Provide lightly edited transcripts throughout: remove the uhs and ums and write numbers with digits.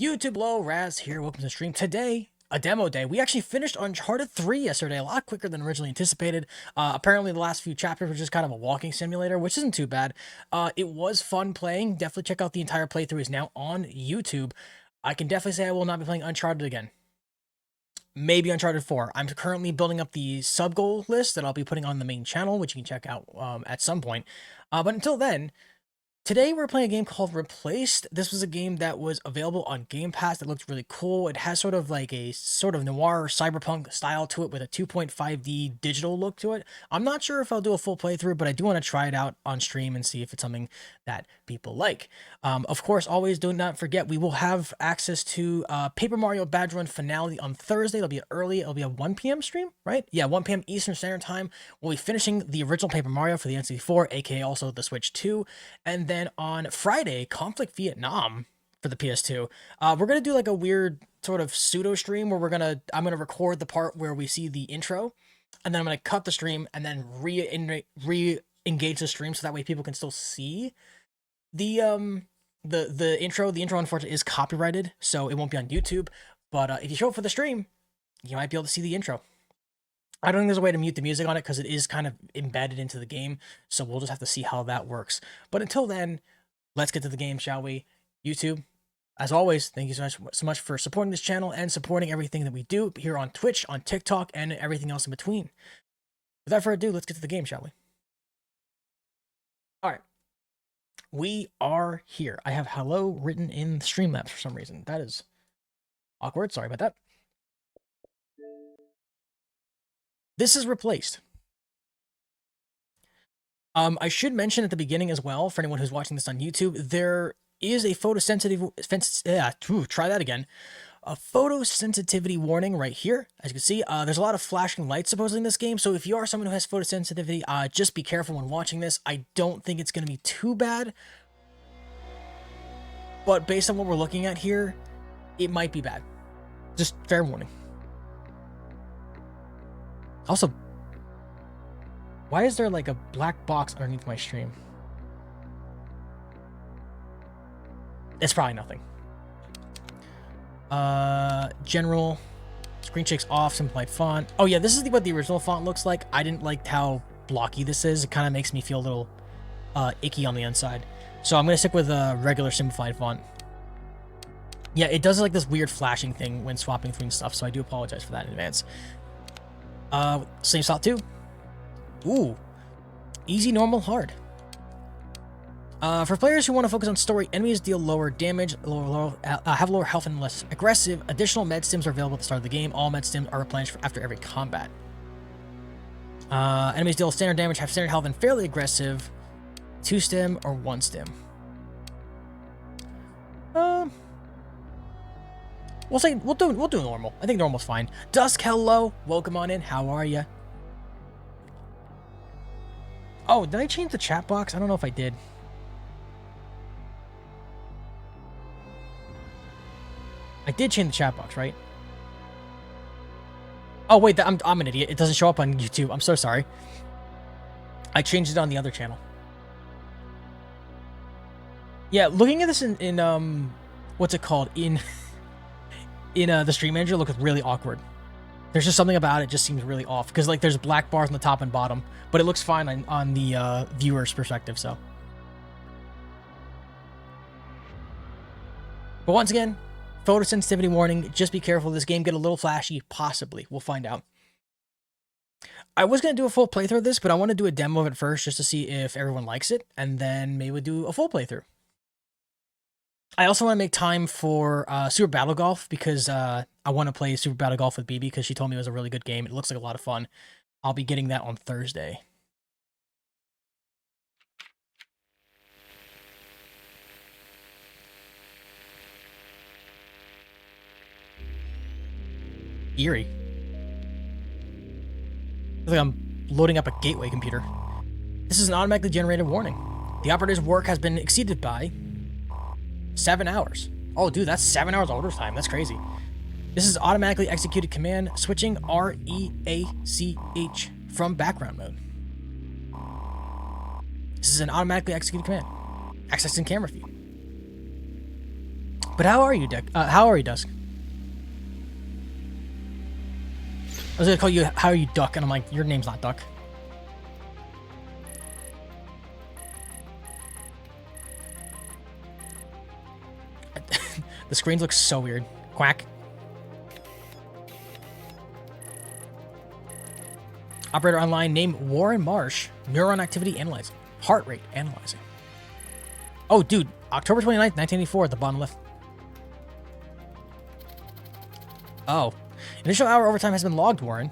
YouTube low, Raz here. Welcome to the stream. Today, a demo day. We actually finished Uncharted 3 yesterday, a lot quicker than originally anticipated. Apparently, the last few chapters were just kind of a walking simulator, which isn't too bad. It was fun playing. Definitely check out the entire playthrough. Is now on YouTube. I can definitely say I will not be playing Uncharted again. Maybe Uncharted 4. I'm currently building up the sub-goal list that I'll be putting on the main channel, which you can check out at some point. But until then, today we're playing a game called Replaced. This was a game that was available on Game Pass that looked really cool. It has sort of like a sort of noir cyberpunk style to it with a 2.5D digital look to it. I'm not sure if I'll do a full playthrough, but I do want to try it out on stream and see if it's something that people like. Of course, always do not forget we will have access to Paper Mario Badge Run Finale on Thursday. It'll be early. It'll be a 1 p.m. stream, right? Yeah, 1 p.m. Eastern Standard Time. We'll be finishing the original Paper Mario for the N64, aka also the Switch 2, and then on Friday, Conflict Vietnam for the PS2. We're gonna do like a weird sort of pseudo stream where I'm gonna record the part where we see the intro, and then I'm gonna cut the stream and then re-engage the stream so that way people can still see the intro. The intro unfortunately is copyrighted, so it won't be on YouTube. But if you show up for the stream, you might be able to see the intro. I don't think there's a way to mute the music on it because it is kind of embedded into the game, so we'll just have to see how that works. But until then, let's get to the game, shall we? YouTube, as always, thank you so much for supporting this channel and supporting everything that we do here on Twitch, on TikTok, and everything else in between. Without further ado, let's get to the game, shall we? All right. We are here. I have hello written in Streamlabs for some reason. That is awkward. Sorry about that. This is Replaced. I should mention at the beginning as well, for anyone who's watching this on YouTube, there is a try that again. A photosensitivity warning right here. As you can see, there's a lot of flashing lights supposedly in this game, so if you are someone who has photosensitivity, just be careful when watching this. I don't think it's going to be too bad, but based on what we're looking at here, it might be bad. Just fair warning. Also, why is there like a black box underneath my stream? It's probably nothing. General, screen shakes off, simplified font. Oh yeah, this is what the original font looks like. I didn't like how blocky this is. It kind of makes me feel a little icky on the inside. So I'm gonna stick with a regular simplified font. Yeah, it does like this weird flashing thing when swapping between stuff, so I do apologize for that in advance. Same slot too. Ooh, easy, normal, hard. For players who want to focus on story, enemies deal lower damage, have lower health and less aggressive. Additional med stims are available at the start of the game. All med stims are replenished after every combat. Enemies deal standard damage, have standard health, and fairly aggressive. 2 stim or 1 stim. We'll do normal. I think normal's fine. Dusk, hello, welcome on in. How are you? Oh, did I change the chat box? I don't know if I did. I did change the chat box, right? Oh wait, I'm an idiot. It doesn't show up on YouTube. I'm so sorry. I changed it on the other channel. Yeah, looking at this in what's it called in the stream manager looks really awkward. There's just something about it just seems really off because like there's black bars on the top and bottom, but it looks fine on the viewer's perspective. So, but once again, photosensitivity warning. Just be careful. This game get a little flashy, possibly. We'll find out. I was gonna do a full playthrough of this, but I want to do a demo of it first just to see if everyone likes it, and then maybe we'll do a full playthrough. I also want to make time for Super Battle Golf because I want to play Super Battle Golf with BB because she told me it was a really good game. It looks like a lot of fun. I'll be getting that on Thursday. Eerie. Looks like I'm loading up a gateway computer. This is an automatically generated warning. The operator's work has been exceeded by 7 hours. Oh, dude, that's 7 hours overtime. That's crazy. This is automatically executed command switching REACH from background mode. This is an automatically executed command. Accessing camera view. But how are you, Dick? How are you, Dusk? I was gonna call you, how are you, Duck? And I'm like, your name's not Duck. The screens look so weird. Quack. Operator online, name Warren Marsh. Neuron activity analyzing. Heart rate analyzing. Oh, dude. October 29th, 1984 at the bottom left. Oh. Initial hour overtime has been logged, Warren.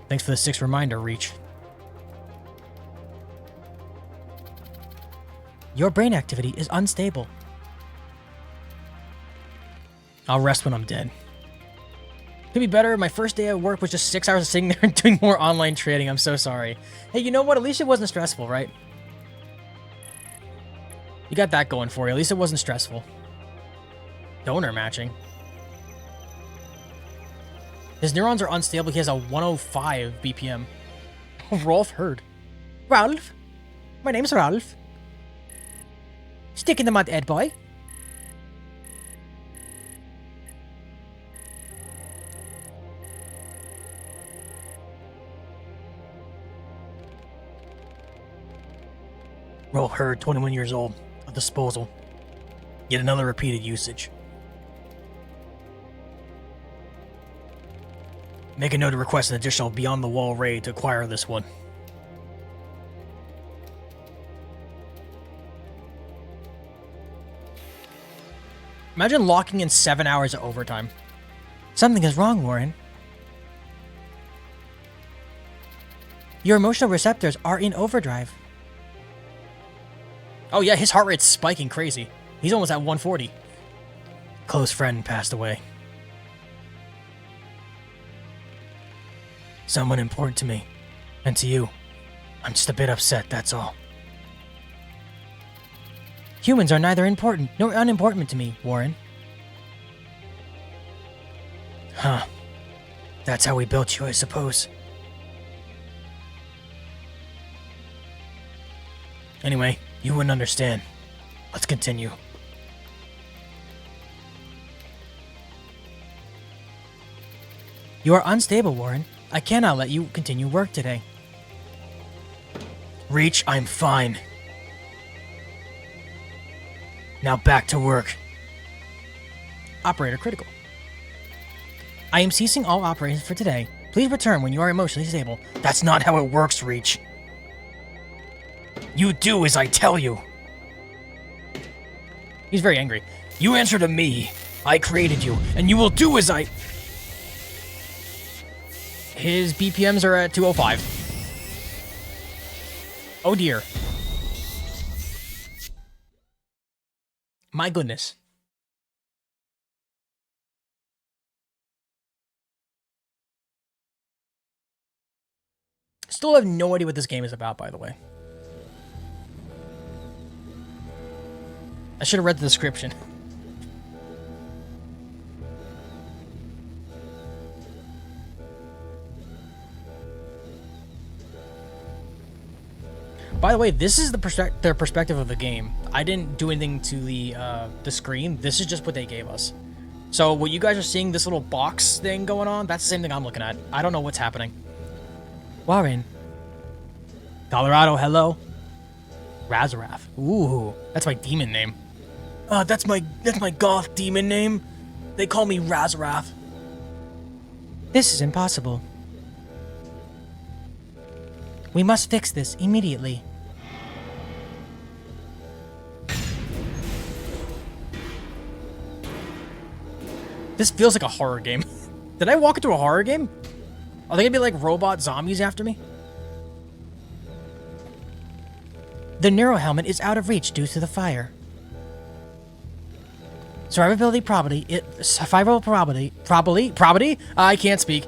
Thanks for the 6th reminder, Reach. Your brain activity is unstable. I'll rest when I'm dead. Could be better. My first day at work was just 6 hours of sitting there and doing more online trading. I'm so sorry. Hey, you know what? At least it wasn't stressful, right? You got that going for you. At least it wasn't stressful. Donor matching. His neurons are unstable. He has a 105 BPM. Rolf heard. Ralph? My name's Ralph. Stick in the mud, Ed boy. Rolf Hurd, 21 years old, of disposal. Yet another repeated usage. Make a note to request an additional Beyond the Wall raid to acquire this one. Imagine locking in 7 hours of overtime. Something is wrong, Warren. Your emotional receptors are in overdrive. Oh yeah, his heart rate's spiking crazy. He's almost at 140. Close friend passed away. Someone important to me. And to you. I'm just a bit upset, that's all. Humans are neither important nor unimportant to me, Warren. Huh. That's how we built you, I suppose. Anyway, you wouldn't understand. Let's continue. You are unstable, Warren. I cannot let you continue work today. Reach, I'm fine. Now back to work. Operator critical. I am ceasing all operations for today. Please return when you are emotionally stable. That's not how it works, Reach. You do as I tell you. He's very angry. You answer to me. I created you, and you will do as I... His BPMs are at 205. Oh dear. My goodness. Still have no idea what this game is about, by the way. I should have read the description. By the way, this is their perspective of the game. I didn't do anything to the screen. This is just what they gave us. So what you guys are seeing, this little box thing going on, that's the same thing I'm looking at. I don't know what's happening. Warren. Colorado, hello. Razarath. Ooh, that's my demon name. That's my goth demon name. They call me Razarath. This is impossible. We must fix this immediately. This feels like a horror game. Did I walk into a horror game? Are they gonna be like robot zombies after me? The neuro helmet is out of reach due to the fire. Survivability probability? I can't speak.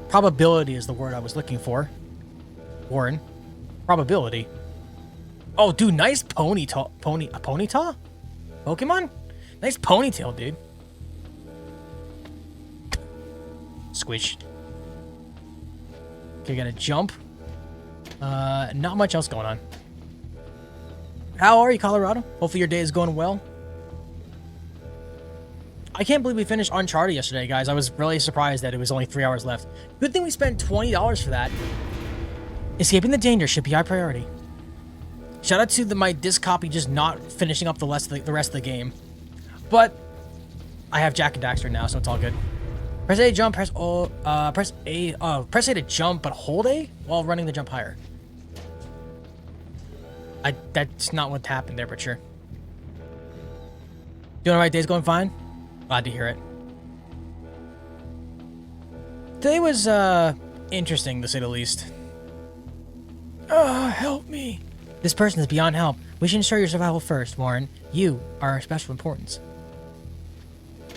Probability is the word I was looking for. Warren. Probability. Oh, dude, nice ponytail. Ponytail? Pokemon? Nice ponytail, dude. Squish. Okay, gotta jump. Not much else going on. How are you, Colorado? Hopefully your day is going well. I can't believe we finished Uncharted yesterday, guys. I was really surprised that it was only 3 hours left. Good thing we spent $20 for that. Escaping the danger should be our priority. Shout out to my disc copy just not finishing up the rest of the game. But I have Jack and Daxter now, so it's all good. Press A to jump, press A to jump, but hold A while running the jump higher. That's not what happened there, but sure. Doing alright, day's going fine? Glad to hear it. Today was, interesting, to say the least. Help me. This person is beyond help. We should ensure your survival first, Warren. You are our special importance.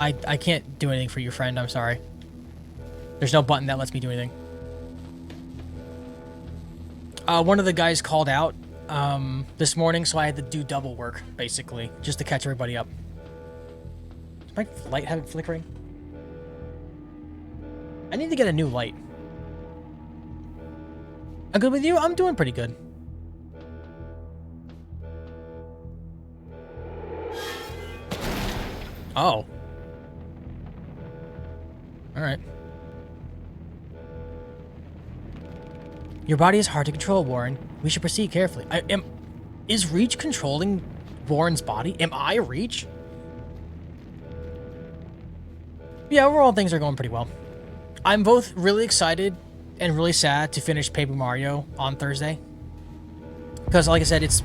I can't do anything for you, friend. I'm sorry. There's no button that lets me do anything. One of the guys called out this morning, so I had to do double work, basically, just to catch everybody up. Does my light have it flickering? I need to get a new light. I'm good with you? I'm doing pretty good. Oh. Alright. Your body is hard to control, Warren. We should proceed carefully. Is Reach controlling Warren's body? Am I Reach? Yeah, overall things are going pretty well. I'm both really excited and really sad to finish Paper Mario on Thursday. Because, like I said, it's...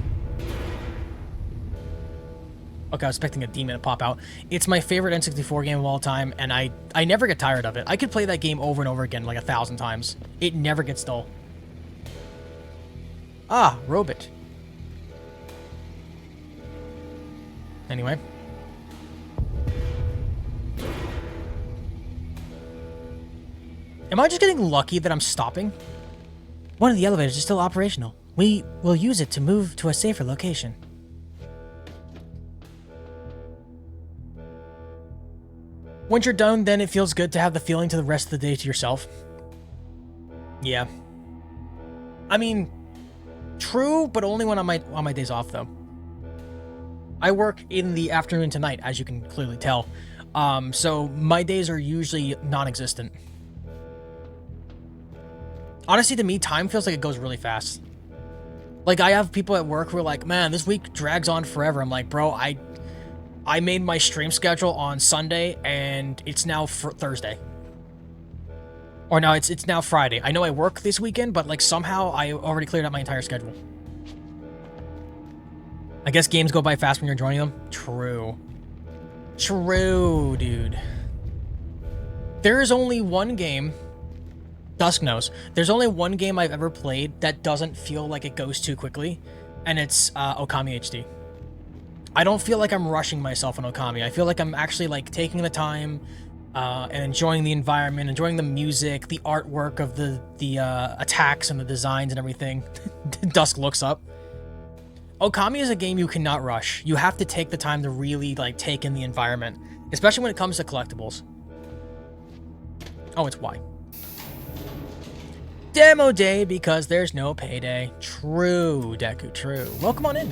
Okay, I was expecting a demon to pop out. It's my favorite N64 game of all time, and I never get tired of it. I could play that game over and over again like 1,000 times. It never gets dull. Ah, Robot. Anyway. Am I just getting lucky that I'm stopping? One of the elevators is still operational. We will use it to move to a safer location. Once you're done, then it feels good to have the feeling to the rest of the day to yourself. Yeah. I mean, true, but only when on my days off, though. I work in the afternoon to night, as you can clearly tell. So my days are usually non-existent. Honestly, to me, time feels like it goes really fast. Like, I have people at work who are like, man, this week drags on forever. I'm like, bro, I made my stream schedule on Sunday, and it's now Thursday. Or no, it's now Friday. I know I work this weekend, but, like, somehow I already cleared out my entire schedule. I guess games go by fast when you're enjoying them. True. True, dude. There is only one game... Dusk knows. There's only one game I've ever played that doesn't feel like it goes too quickly, and it's Okami HD. I don't feel like I'm rushing myself on Okami. I feel like I'm actually like taking the time and enjoying the environment, enjoying the music, the artwork of the attacks and the designs and everything. Dusk looks up. Okami is a game you cannot rush. You have to take the time to really like take in the environment, especially when it comes to collectibles. Oh, it's Y. Demo day because there's no payday. True, Deku, true. Welcome on in.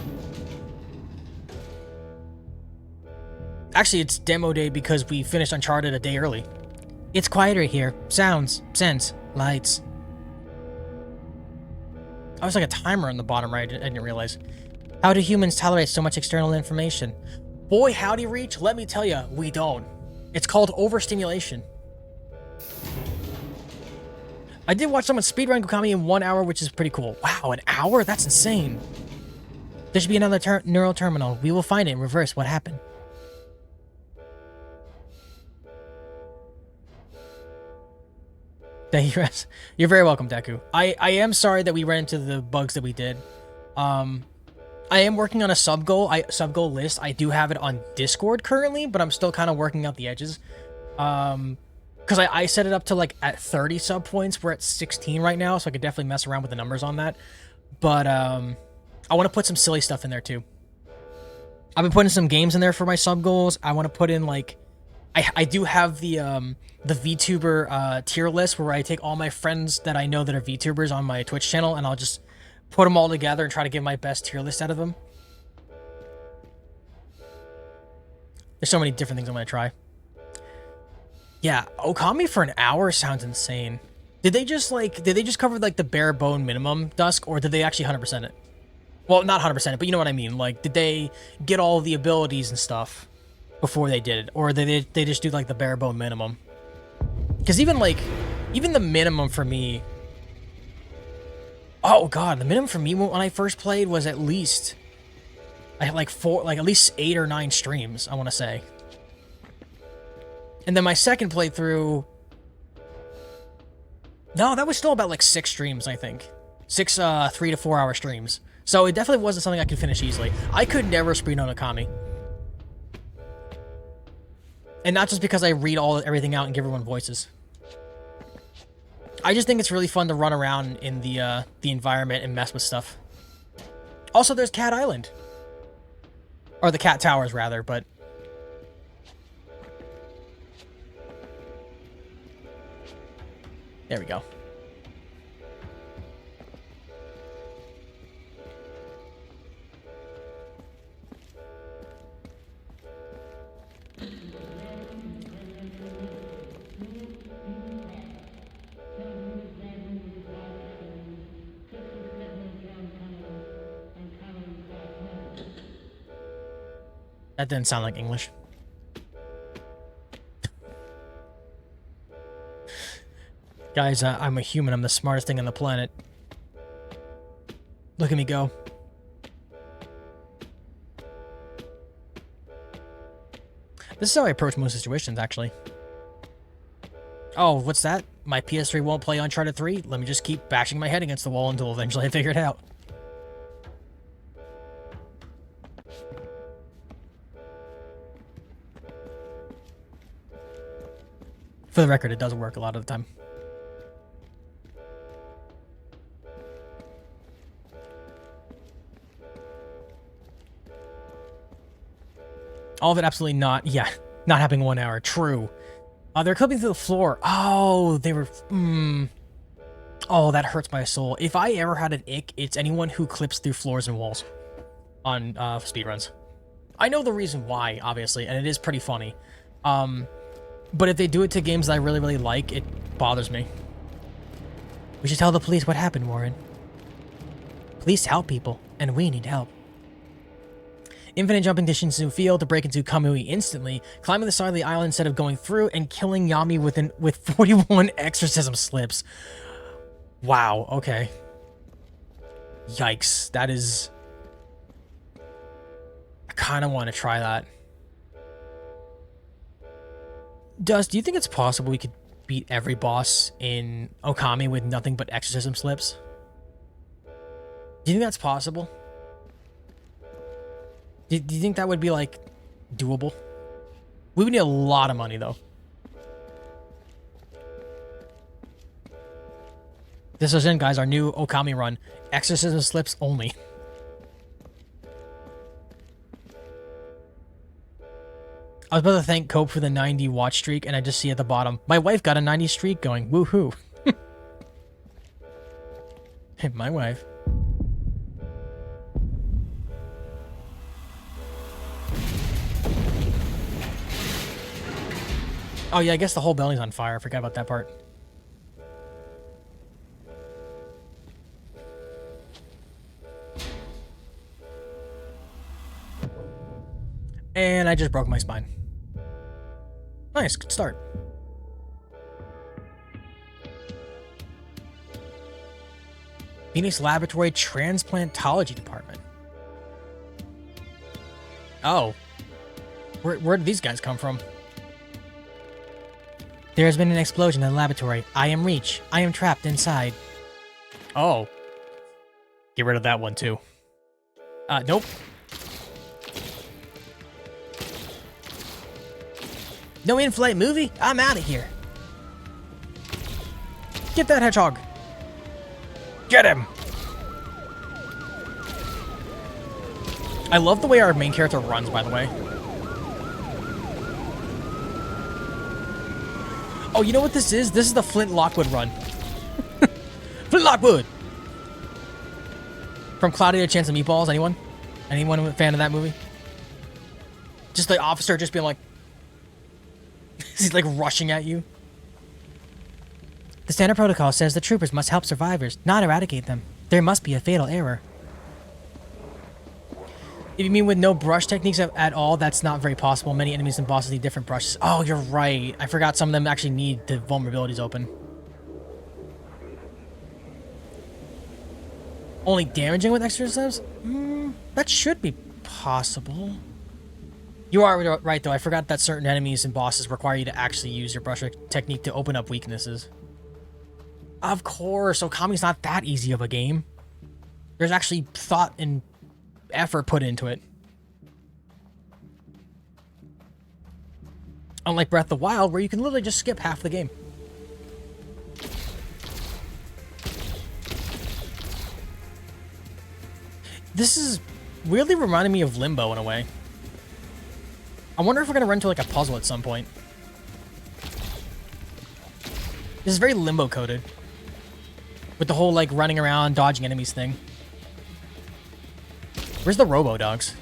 Actually, it's demo day because we finished Uncharted a day early. It's quieter here. Sounds, scents, lights. I was like a timer on the bottom right. I didn't realize. How do humans tolerate so much external information? Boy, howdy, Reach. Let me tell you, we don't. It's called overstimulation. I did watch someone speedrun Okami in 1 hour, which is pretty cool. Wow, an hour? That's insane. There should be another neural terminal. We will find it and reverse what happened. You're very welcome, Deku. I am sorry that we ran into the bugs that we did. I am working on a sub goal list. I do have it on Discord currently, but I'm still kind of working out the edges. Because I set it up to like at 30 sub points. We're at 16 right now, so I could definitely mess around with the numbers on that. But I want to put some silly stuff in there too. I've been putting some games in there for my sub goals. I want to put in like, I do have the VTuber tier list where I take all my friends that I know that are VTubers on my Twitch channel, and I'll just put them all together and try to get my best tier list out of them. There's so many different things I'm gonna try. Yeah, Okami for an hour sounds insane. Did they just cover like the bare bone minimum Dusk, or did they actually 100% it? Well, not 100% it, but you know what I mean. Like, did they get all the abilities and stuff before they did it, or did they just do like the bare bone minimum? Because even the minimum for me. Oh god, the minimum for me when I first played was at least I had at least 8 or 9 streams, I want to say. And then my second playthrough, no, that was still about like 6 streams, I think. 6 3 to 4 hour streams. So it definitely wasn't something I could finish easily. I could never speed on Okami. And not just because I read everything out and give everyone voices. I just think it's really fun to run around in the environment and mess with stuff. Also, there's Cat Island. Or the Cat Towers, rather, but... There we go. That didn't sound like English. Guys, I'm a human. I'm the smartest thing on the planet. Look at me go. This is how I approach most situations, actually. Oh, what's that? My PS3 won't play Uncharted 3? Let me just keep bashing my head against the wall until eventually I figure it out. For the record, it does work a lot of the time. All of it, absolutely not. Yeah, not having 1 hour. True. They're clipping through the floor. Oh, they were... Oh, that hurts my soul. If I ever had an ick, it's anyone who clips through floors and walls on speedruns. I know the reason why, obviously, and it is pretty funny. But if they do it to games that I really, really like, it bothers me. We should tell the police what happened, Warren. Police help people, and we need help. Infinite jumping to Shinsu Field to break into Kamui instantly, climbing the side of the island instead of going through, and killing Yami with 41 exorcism slips. Wow, okay. Yikes, that is... I kind of want to try that. Dust, do you think it's possible we could beat every boss in Okami with nothing but exorcism slips? Do you think that's possible? Do you think that would be, like, doable? We would need a lot of money, though. This is in, guys, our new Okami run. Exorcism slips only. I was about to thank Cope for the 90 watch streak, and I just see at the bottom, my wife got a 90 streak going. Woohoo. Hey, my wife. Oh yeah, I guess the whole building's on fire. I forgot about that part. And I just broke my spine. Nice, good start. Phoenix Laboratory Transplantology Department. Oh. Where did these guys come from? There has been an explosion in the laboratory. I am Reach. I am trapped inside. Oh. Get rid of that one, too. Nope. No in-flight movie? I'm out of here. Get that hedgehog. Get him. I love the way our main character runs, by the way. Oh, you know what this is? This is the Flint Lockwood run. Flint Lockwood! From Cloudy to Chance of Meatballs, anyone? Anyone a fan of that movie? Just the officer just being like... he's like rushing at you. The standard protocol says the troopers must help survivors, not eradicate them. There must be a fatal error. If you mean with no brush techniques at all, that's not very possible. Many enemies and bosses need different brushes. Oh, you're right. I forgot some of them actually need the vulnerabilities open. Only damaging with extra subs? That should be possible. You are right, though. I forgot that certain enemies and bosses require you to actually use your brush technique to open up weaknesses. Of course. Okami's not that easy of a game. There's actually thought and effort put into it. Unlike Breath of the Wild, where you can literally just skip half the game. This is weirdly reminding me of Limbo in a way. I wonder if we're going to run into like a puzzle at some point. This is very Limbo coded. With the whole like running around, dodging enemies thing. Where's the Robo Dogs?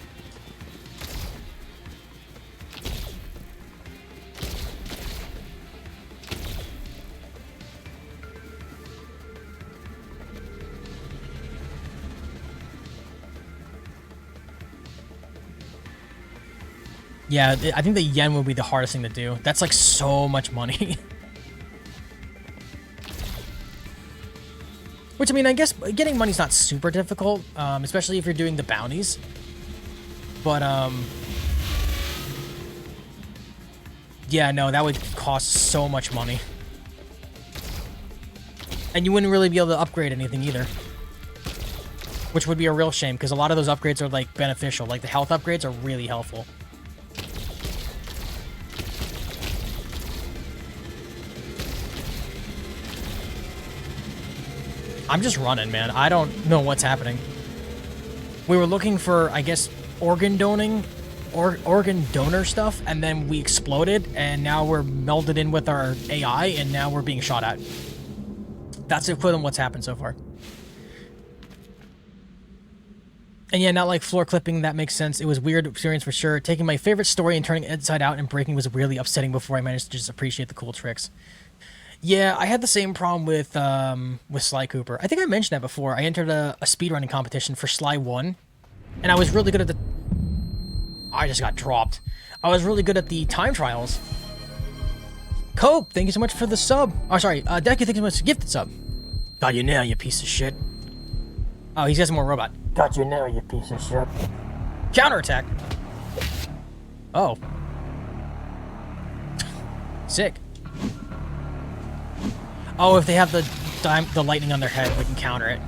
Yeah, I think the yen will be the hardest thing to do. That's like so much money. Which, I mean, I guess getting money's not super difficult, especially if you're doing the bounties. But, yeah, no, that would cost so much money. And you wouldn't really be able to upgrade anything either. Which would be a real shame, because a lot of those upgrades are, like, beneficial. Like, the health upgrades are really helpful. I'm just running, man. I don't know what's happening. We were looking for, I guess, organ donor stuff, and then we exploded, and now we're melded in with our AI, and now we're being shot at. That's the equivalent of what's happened so far. And yeah, not like floor clipping, that makes sense. It was a weird experience for sure. Taking my favorite story and turning it inside out and breaking was really upsetting before I managed to just appreciate the cool tricks. Yeah, I had the same problem with Sly Cooper. I think I mentioned that before. I entered a speedrunning competition for Sly 1, and I was really good at the... I just got dropped. I was really good at the time trials. Cope, thank you so much for the sub. Oh, sorry, Deku, thank you so much for the gifted sub. Got you now, you piece of shit. Oh, he's got some more robot. Got you now, you piece of shit. Counterattack. Oh. Sick. Oh, if they have the lightning on their head, we can counter it.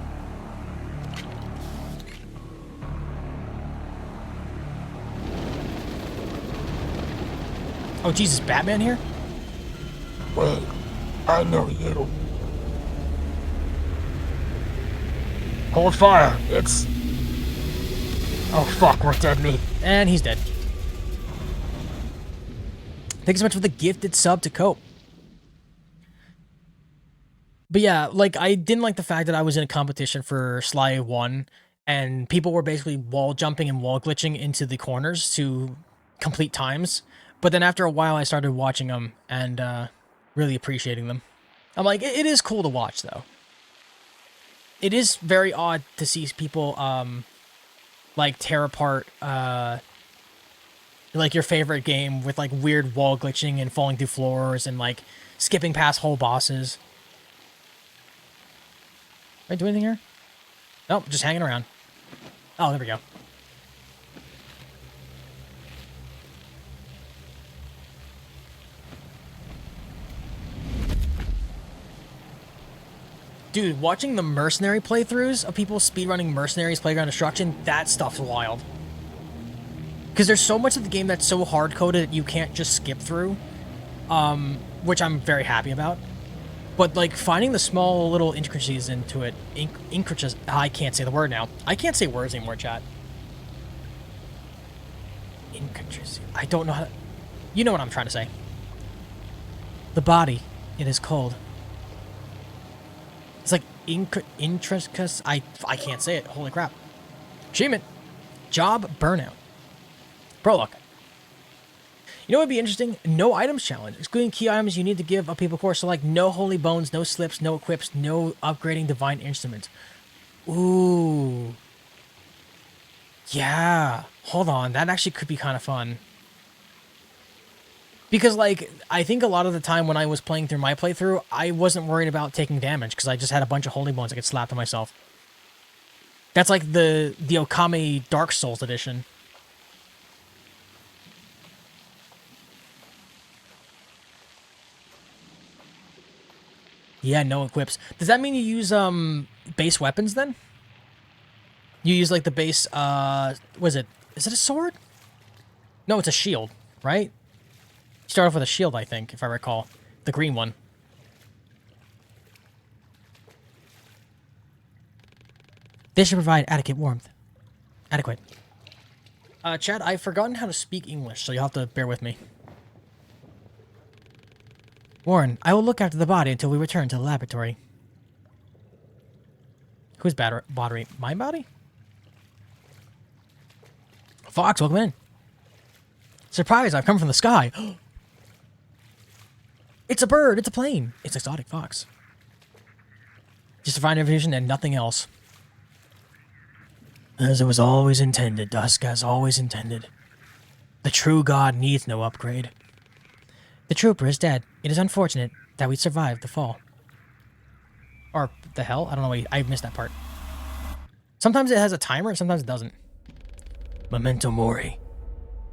Oh, Jesus, Batman here? Wait, I know you. Hold fire, it's... Oh, fuck, we're dead meat. And he's dead. Thanks so much for the gifted sub to Cope. But yeah, like, I didn't like the fact that I was in a competition for Sly 1, and people were basically wall jumping and wall glitching into the corners to complete times. But then after a while, I started watching them and really appreciating them. I'm like, it is cool to watch, though. It is very odd to see people, like, tear apart, like, your favorite game with, like, weird wall glitching and falling through floors and, like, skipping past whole bosses. Did I do anything here? Nope, just hanging around. Oh, there we go. Dude, watching the Mercenary playthroughs of people speedrunning Mercenaries Playground Destruction, that stuff's wild. Because there's so much of the game that's so hard-coded that you can't just skip through, which I'm very happy about. But, like, finding the small little intricacies into it, I can't say the word now. I can't say words anymore, chat. Intricacy. I don't know how to... You know what I'm trying to say. The body, it is cold. It's like intricate. I can't say it. Holy crap. Achievement. Job burnout. Prologue. You know what would be interesting? No items challenge. Excluding key items you need to give a people core. So like no holy bones, no slips, no equips, no upgrading divine instruments. Ooh. Yeah. Hold on. That actually could be kind of fun. Because, like, I think a lot of the time when I was playing through my playthrough, I wasn't worried about taking damage because I just had a bunch of holy bones I could slap to myself. That's like the Okami Dark Souls edition. Yeah, no equips. Does that mean you use base weapons then? You use like the base was it? Is it a sword? No, it's a shield, right? You start off with a shield, I think, if I recall. The green one. This should provide adequate warmth. Adequate. Chad, I've forgotten how to speak English, so you'll have to bear with me. Warren, I will look after the body until we return to the laboratory. Whose body? My body? Fox, welcome in. Surprise, I've come from the sky. It's a bird, it's a plane. It's exotic fox. Just divine information and nothing else. As it was always intended, Dusk, as always intended. The true god needs no upgrade. The trooper is dead. It is unfortunate that we survived the fall. Or the hell? I don't know. I missed that part. Sometimes it has a timer, sometimes it doesn't. Memento mori.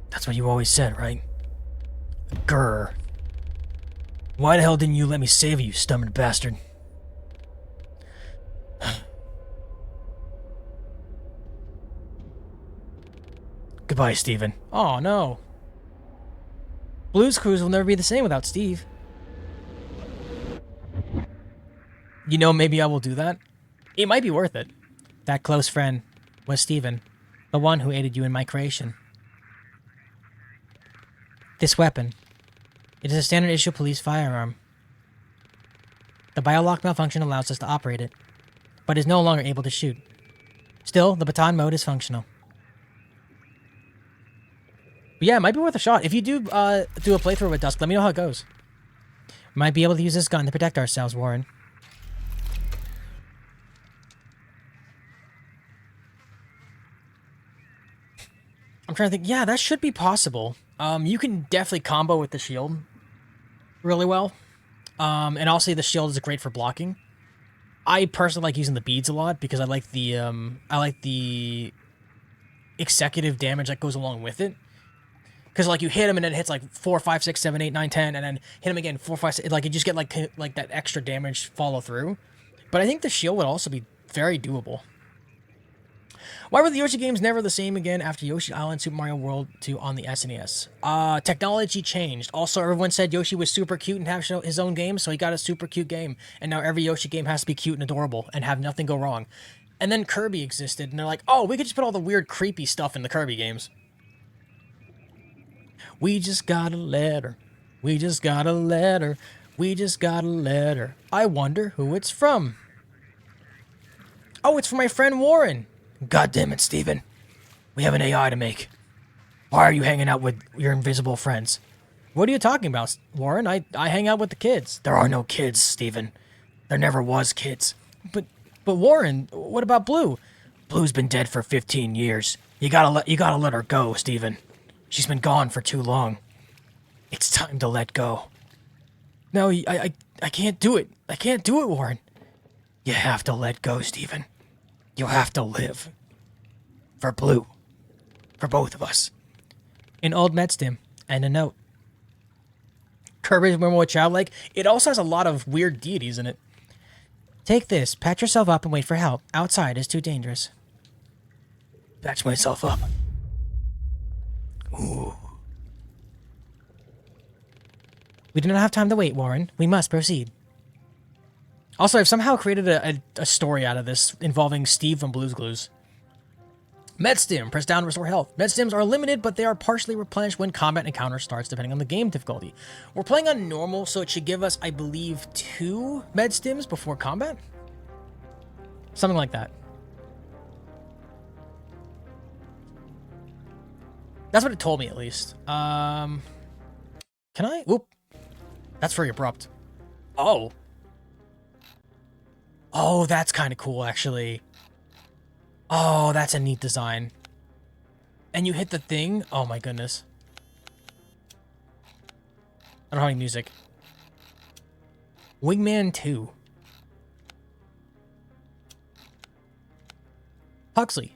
That's what you always said, right? Grr. Why the hell didn't you let me save you, stubborn bastard? Goodbye, Steven. Oh, no. Blue's Clues will never be the same without Steve. You know, maybe I will do that. It might be worth it. That close friend was Steven, the one who aided you in my creation. This weapon. It is a standard issue police firearm. The biolock malfunction allows us to operate it, but is no longer able to shoot. Still, the baton mode is functional. But yeah, it might be worth a shot. If you do do a playthrough with Dusk, let me know how it goes. Might be able to use this gun to protect ourselves, Warren. I'm trying to think. Yeah, that should be possible. You can definitely combo with the shield really well. And also the shield is great for blocking. I personally like using the beads a lot because I like the executive damage that goes along with it. Because like you hit him and then it hits like 4, 5, 6, 7, 8, 9, 10, and then hit him again 4, 5, 6, like you just get like that extra damage follow through. But I think the shield would also be very doable. Why were the Yoshi games never the same again after Yoshi Island Super Mario World 2 on the SNES? Technology changed. Also, everyone said Yoshi was super cute and have his own game, so he got a super cute game. And now every Yoshi game has to be cute and adorable and have nothing go wrong. And then Kirby existed, and they're like, oh, we could just put all the weird, creepy stuff in the Kirby games. We just got a letter. We just got a letter. We just got a letter. I wonder who it's from. Oh, it's from my friend Warren. God damn it, Steven. We have an AI to make. Why are you hanging out with your invisible friends? What are you talking about, Warren? I hang out with the kids. There are no kids, Steven. There never was kids. But Warren, what about Blue? Blue's been dead for 15 years. You gotta let her go, Steven. She's been gone for too long. It's time to let go. No, I can't do it. I can't do it, Warren. You have to let go, Steven. You'll have to live. For Blue. For both of us. An old medstim and a note. Kirby's more childlike. It also has a lot of weird deities in it. Take this, patch yourself up and wait for help. Outside is too dangerous. Patch myself up. Ooh. We do not have time to wait, Warren. We must proceed. Also, I've somehow created a story out of this involving Steve from Blue's Clues. Medstim. Press down to restore health. Medstims are limited, but they are partially replenished when combat encounter starts, depending on the game difficulty. We're playing on normal, so it should give us, I believe, 2 medstims before combat? Something like that. That's what it told me, at least. Can I? Oop. That's very abrupt. Oh. Oh, that's kind of cool, actually. Oh, that's a neat design. And you hit the thing? Oh my goodness. I don't have any music. Wingman 2. Huxley.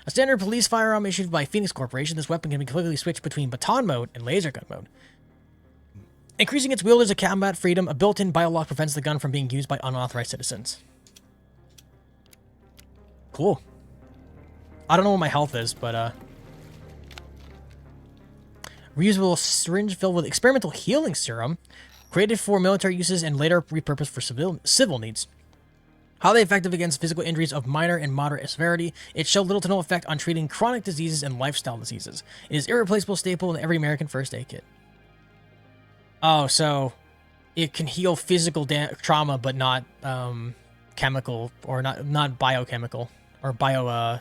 A standard police firearm issued by Phoenix Corporation, this weapon can be quickly switched between baton mode and laser gun mode. Increasing its wielder's a combat freedom, a built-in biolock prevents the gun from being used by unauthorized citizens. Cool. I don't know what my health is, but reusable syringe filled with experimental healing serum, created for military uses and later repurposed for civil needs. Highly effective against physical injuries of minor and moderate severity, it showed little to no effect on treating chronic diseases and lifestyle diseases. It is irreplaceable staple in every American first aid kit. Oh, so it can heal physical trauma, but not chemical or not biochemical or bio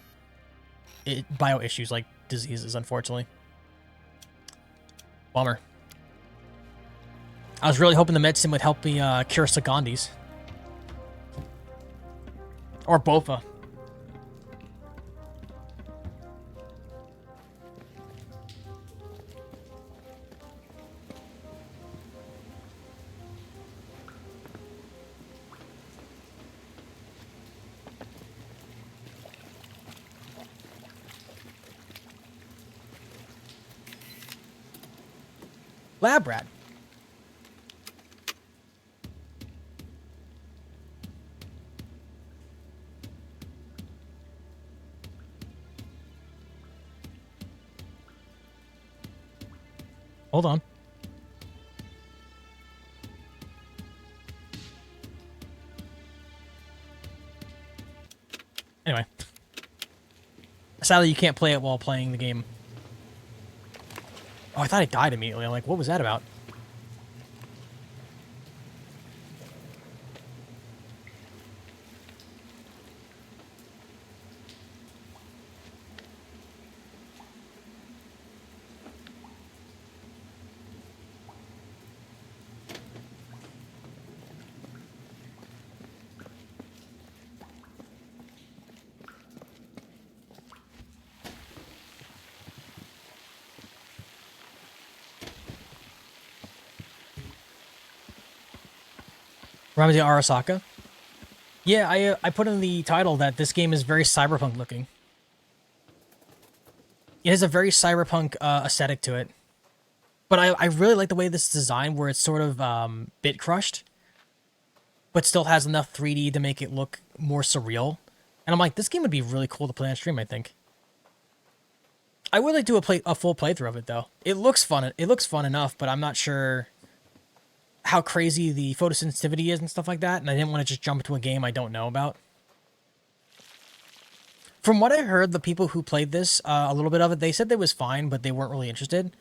issues like diseases. Unfortunately, bummer. I was really hoping the medicine would help me cure Sagandis. Or Bofa. Lab rat. Hold on. Anyway. Sadly, you can't play it while playing the game. Oh, I thought it died immediately. I'm like, what was that about? Ramsey Arasaka. Yeah, I put in the title that this game is very cyberpunk looking. It has a very cyberpunk aesthetic to it. But I really like the way this is designed where it's sort of bit crushed, but still has enough 3D to make it look more surreal. And I'm like, this game would be really cool to play on stream, I think. I would like to do a full playthrough of it, though. It looks fun. It looks fun enough, but I'm not sure how crazy the photosensitivity is and stuff like that, and I didn't want to just jump into a game I don't know about. From what I heard, the people who played this, a little bit of it, they said it was fine, but they weren't really interested.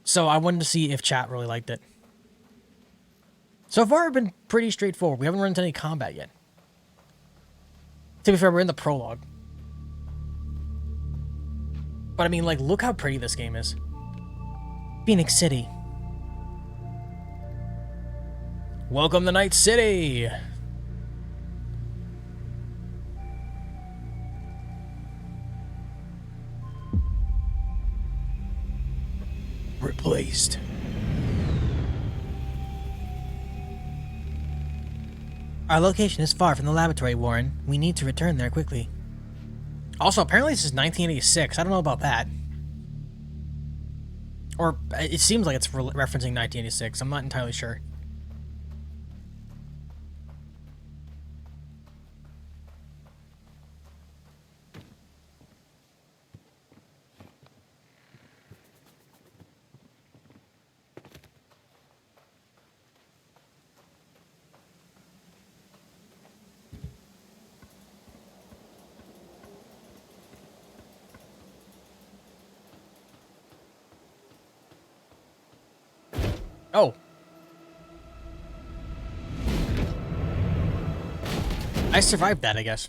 So I wanted to see if chat really liked it. So far, it's been pretty straightforward. We haven't run into any combat yet. To be fair, we're in the prologue. But I mean, like, look how pretty this game is. Phoenix City. Welcome to Night City! Replaced. Our location is far from the laboratory, Warren. We need to return there quickly. Also, apparently this is 1986. I don't know about that. Or, it seems like it's referencing 1986. I'm not entirely sure. Oh. I survived that, I guess.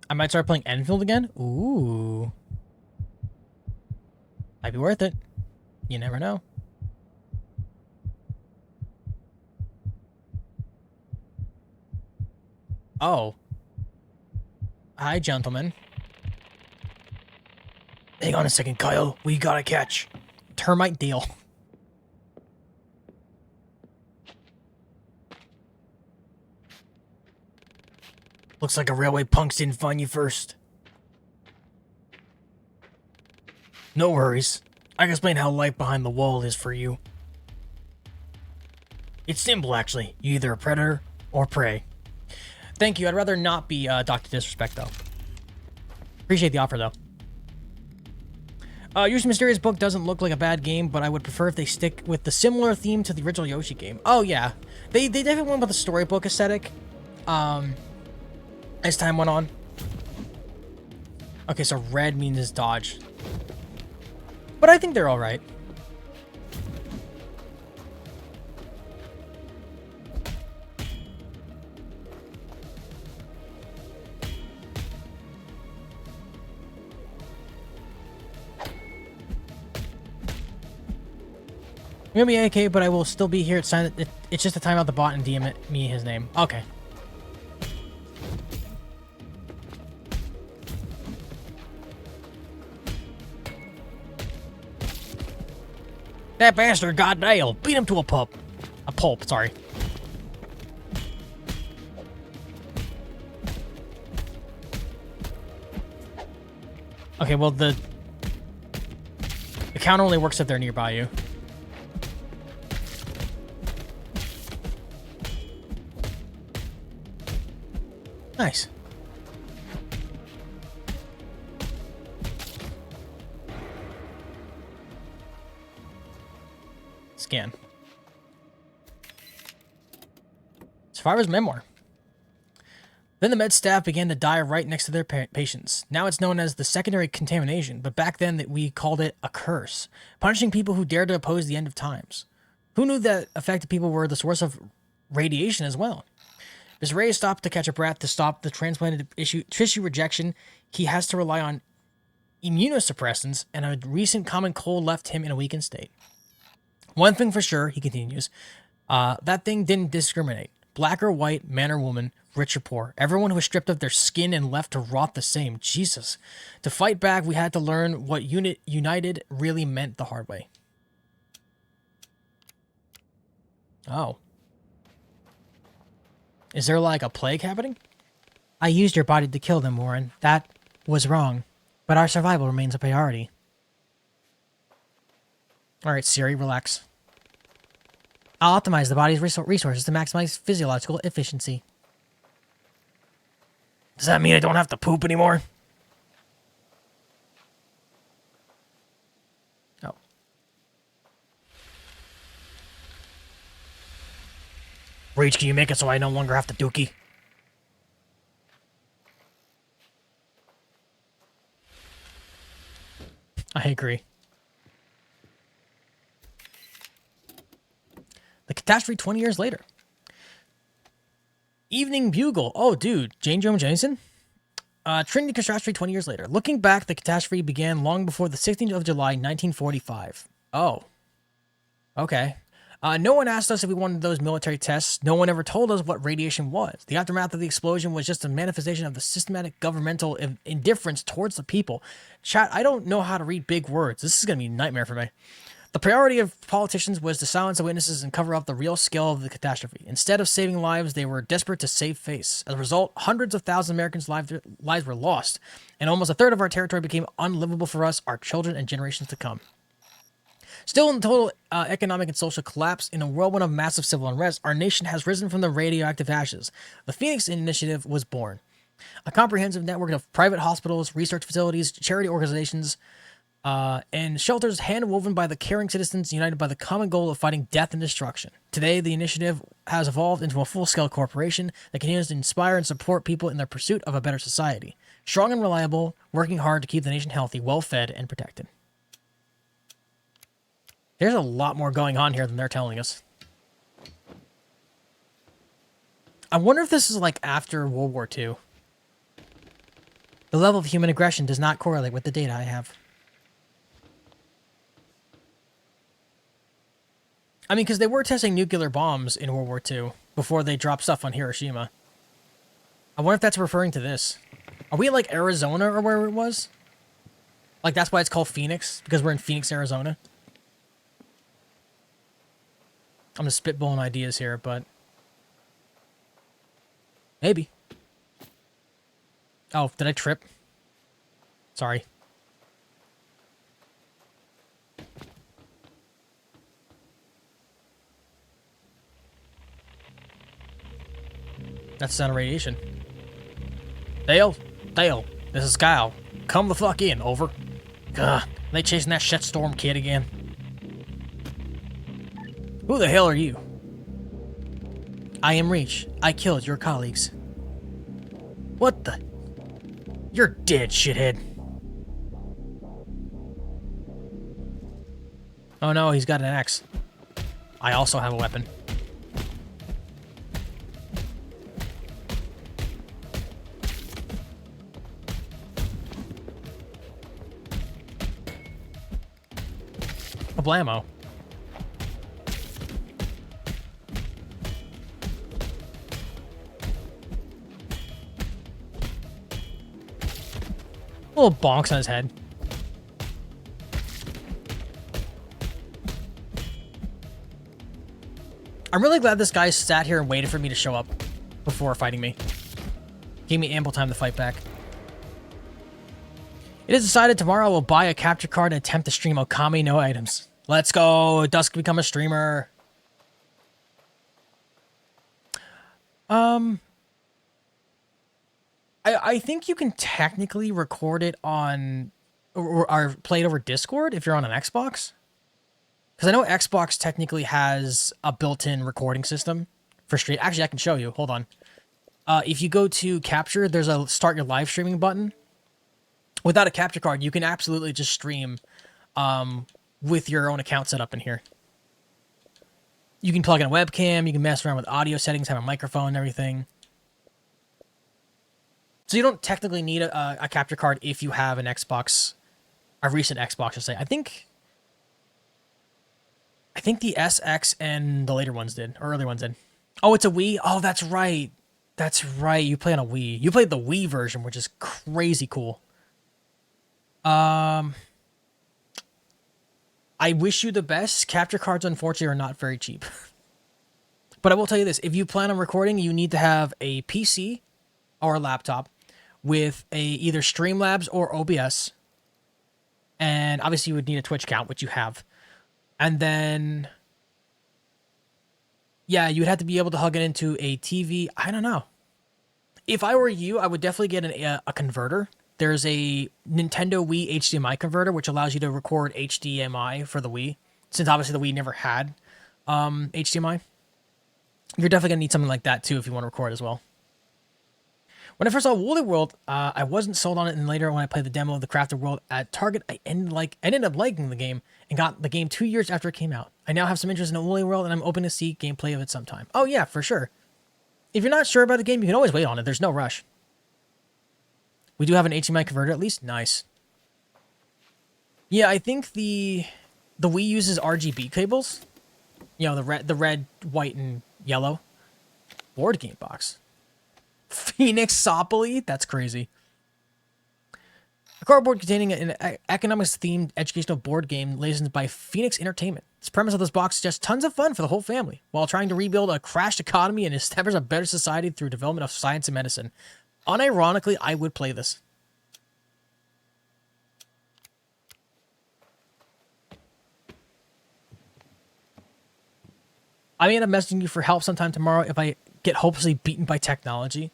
I might start playing Enfield again? Ooh. Might be worth it. You never know. Oh. Hi, gentlemen. Hang on a second, Kyle. We gotta catch. Termite deal. Looks like a railway punks didn't find you first. No worries. I can explain how life behind the wall is for you. It's simple, actually. You're either a predator or prey. Thank you. I'd rather not be Dr. Disrespect, though. Appreciate the offer, though. Yoshi Mysterious Book doesn't look like a bad game, but I would prefer if they stick with the similar theme to the original Yoshi game. Oh, yeah. They definitely went with the storybook aesthetic. As time went on. Okay, so red means dodge. But I think they're alright. I'm gonna be AK, but I will still be here. It's just to time out the bot and DM me his name. Okay. That bastard got nailed. Beat him to a pulp. A pulp, sorry. Okay, well, the counter only works if they're nearby you. Nice. Scan. Survivor's memoir. Then the med staff began to die right next to their patients. Now it's known as the secondary contamination, but back then we called it a curse, punishing people who dared to oppose the end of times. Who knew that affected people were the source of radiation as well? As Ray stopped to catch a breath to stop the transplanted tissue rejection, he has to rely on immunosuppressants, and a recent common cold left him in a weakened state. One thing for sure, he continues, that thing didn't discriminate. Black or white, man or woman, rich or poor. Everyone was stripped of their skin and left to rot the same. Jesus. To fight back, we had to learn what united really meant the hard way. Oh. Is there like a plague happening? I used your body to kill them, Warren. That was wrong. But our survival remains a priority. Alright, Siri, relax. I'll optimize the body's resources to maximize physiological efficiency. Does that mean I don't have to poop anymore? Oh. Reach, can you make it so I no longer have to dookie? I agree. The catastrophe 20 years later. Evening Bugle. Oh, dude. Jane Jones Jameson? Trinity catastrophe 20 years later. Looking back, the catastrophe began long before the 16th of July, 1945. Oh. Okay. No one asked us if we wanted those military tests. No one ever told us what radiation was. The aftermath of the explosion was just a manifestation of the systematic governmental indifference towards the people. Chat, I don't know how to read big words. This is going to be a nightmare for me. The priority of politicians was to silence the witnesses and cover up the real scale of the catastrophe. Instead of saving lives, they were desperate to save face. As a result, hundreds of thousands of Americans' lives were lost, and almost a third of our territory became unlivable for us, our children, and generations to come. Still in total economic and social collapse, in a whirlwind of massive civil unrest, our nation has risen from the radioactive ashes. The Phoenix Initiative was born. A comprehensive network of private hospitals, research facilities, charity organizations, and shelters hand-woven by the caring citizens united by the common goal of fighting death and destruction. Today, the initiative has evolved into a full-scale corporation that continues to inspire and support people in their pursuit of a better society. Strong and reliable, working hard to keep the nation healthy, well-fed, and protected. There's a lot more going on here than they're telling us. I wonder if this is like after World War II. The level of human aggression does not correlate with the data I have. I mean, because they were testing nuclear bombs in World War II before they dropped stuff on Hiroshima. I wonder if that's referring to this. Are we in, like, Arizona or where it was? Like, that's why it's called Phoenix? Because we're in Phoenix, Arizona? I'm just spitballing ideas here, but... maybe. Oh, did I trip? Sorry. That's the sound of radiation. Dale? Dale, this is Kyle. Come the fuck in, over. Gah, they chasing that shitstorm kid again. Who the hell are you? I am Reach. I killed your colleagues. What the? You're dead, shithead. Oh no, he's got an axe. I also have a weapon. A blammo. Little bonks on his head. I'm really glad this guy sat here and waited for me to show up before fighting me. Gave me ample time to fight back. It is decided tomorrow I will buy a capture card and attempt to stream Okami no items. Let's go! Dusk become a streamer. I think you can technically record it on or play it over Discord if you're on an Xbox. Because I know Xbox technically has a built-in recording system for stream. Actually, I can show you. Hold on. If you go to capture, there's a start your live streaming button. Without a capture card, you can absolutely just stream with your own account set up in here. You can plug in a webcam. You can mess around with audio settings, have a microphone and everything. So you don't technically need a capture card if you have an Xbox, a recent Xbox, to say. I think the SX and the later ones did, or earlier ones did. Oh, it's a Wii? Oh, that's right. That's right. You play on a Wii. You played the Wii version, which is crazy cool. I wish you the best. Capture cards, unfortunately, are not very cheap. But I will tell you this. If you plan on recording, you need to have a PC or a laptop with either Streamlabs or OBS. And obviously you would need a Twitch account, which you have. And then, yeah, you would have to be able to hug it into a TV. I don't know. If I were you, I would definitely get a converter. There's a Nintendo Wii HDMI converter, which allows you to record HDMI for the Wii. Since obviously the Wii never had HDMI. You're definitely going to need something like that, too, if you want to record as well. When I first saw Woolly World, I wasn't sold on it, and later when I played the demo of the Crafted World at Target, I ended up liking the game, and got the game 2 years after it came out. I now have some interest in Woolly World, and I'm open to see gameplay of it sometime. Oh yeah, for sure. If you're not sure about the game, you can always wait on it. There's no rush. We do have an HDMI converter at least. Nice. Yeah, I think the Wii uses RGB cables. You know, the red, white, and yellow. Board game box. Phoenixopoly? That's crazy. A cardboard containing an economics-themed educational board game licensed by Phoenix Entertainment. The premise of this box suggests tons of fun for the whole family, while trying to rebuild a crashed economy and establish a better society through development of science and medicine. Unironically, I would play this. I may end up messaging you for help sometime tomorrow if I get hopelessly beaten by technology.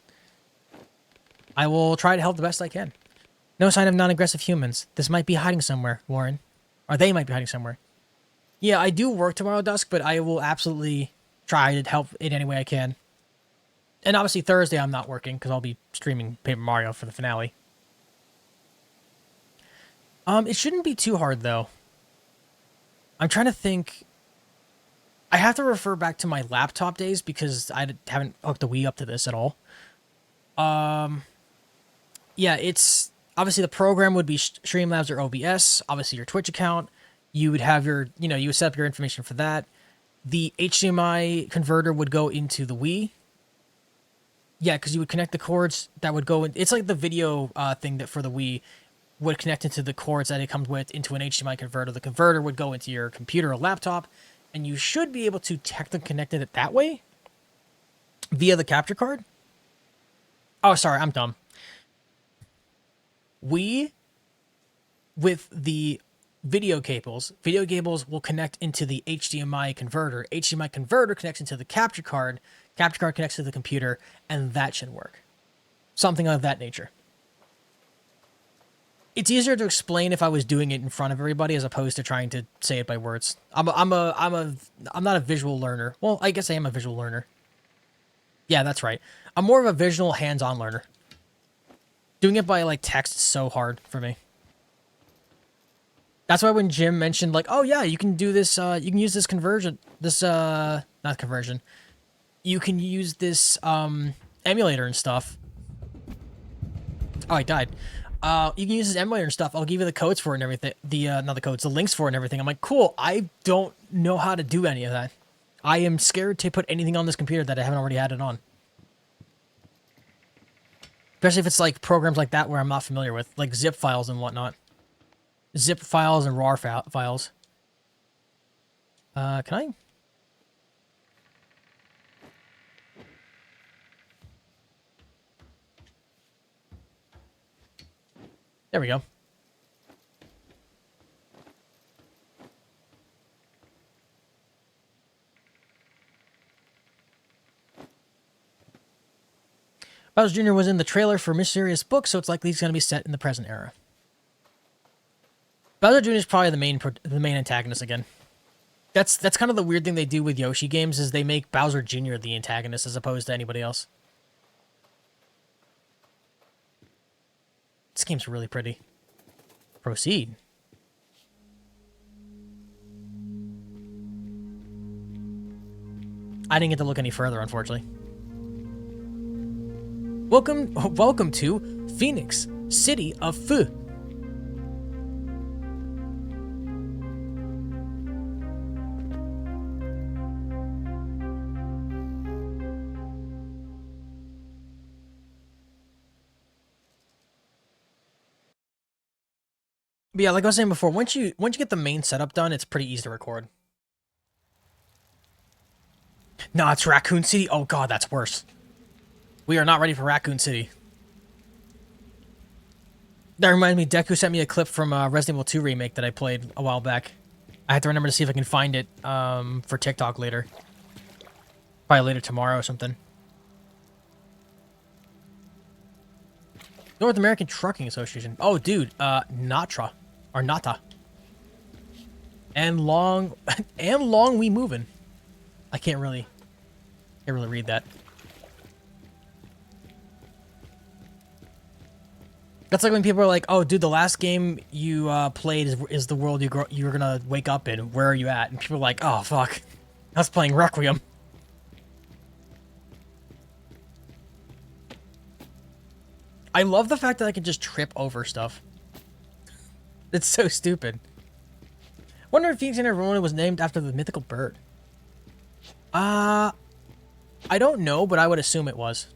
I will try to help the best I can. No sign of non-aggressive humans. This might be hiding somewhere, Warren. Or they might be hiding somewhere. Yeah, I do work tomorrow, Dusk, but I will absolutely try to help in any way I can. And obviously Thursday I'm not working, because I'll be streaming Paper Mario for the finale. It shouldn't be too hard, though. I'm trying to think... I have to refer back to my laptop days, because I haven't hooked the Wii up to this at all. Yeah, it's... Obviously, the program would be Streamlabs or OBS. Obviously, your Twitch account. You would have your... You know, you would set up your information for that. the HDMI converter would go into the Wii. Yeah, because you would connect the cords that would go in. It's like the video thing that for the Wii would connect into the cords that it comes with into an HDMI converter. The converter would go into your computer or laptop, and you should be able to technically connect it that way via the capture card. Oh, sorry, I'm dumb. With the video cables will connect into the HDMI converter. HDMI converter connects into the capture card connects to the computer, and that should work. Something of that nature. It's easier to explain if I was doing it in front of everybody as opposed to trying to say it by words. I'm not a visual learner. Well, I guess I am a visual learner. Yeah, that's right. I'm more of a visual hands-on learner. Doing it by like text is so hard for me. That's why when Jim mentioned like, oh yeah, you can do this, you can use this conversion, not conversion. You can use this emulator and stuff. Oh, I died. You can use this emulator and stuff. I'll give you the codes for it and everything. Not the codes, the links for it and everything. I'm like, cool. I don't know how to do any of that. I am scared to put anything on this computer that I haven't already had it on. Especially if it's like programs like that where I'm not familiar with, like zip files and whatnot. Zip files and RAR files. Can I? There we go. Bowser Jr. was in the trailer for Mysterious Book, so it's likely he's going to be set in the present era. Bowser Jr. is probably the main antagonist again. That's kind of the weird thing they do with Yoshi games is they make Bowser Jr. the antagonist as opposed to anybody else. This game's really pretty. Proceed. I didn't get to look any further, unfortunately. Welcome to Phoenix, City of Fu. But yeah, like I was saying before, once you get the main setup done, it's pretty easy to record. No, it's Raccoon City. Oh god, that's worse. We are not ready for Raccoon City. That reminds me, Deku sent me a clip from Resident Evil 2 remake that I played a while back. I have to remember to see if I can find it for TikTok later. Probably later tomorrow or something. North American Trucking Association. Oh, dude, NATRA. Or NATA. And long we moving. I can't really read that. That's like when people are like, "Oh, dude, the last game you played is the world you're gonna wake up in. Where are you at?" And people are like, "Oh, fuck, I was playing Requiem." I love the fact that I can just trip over stuff. It's so stupid. Wonder if Phoenix Arizona was named after the mythical bird. I don't know, but I would assume it was.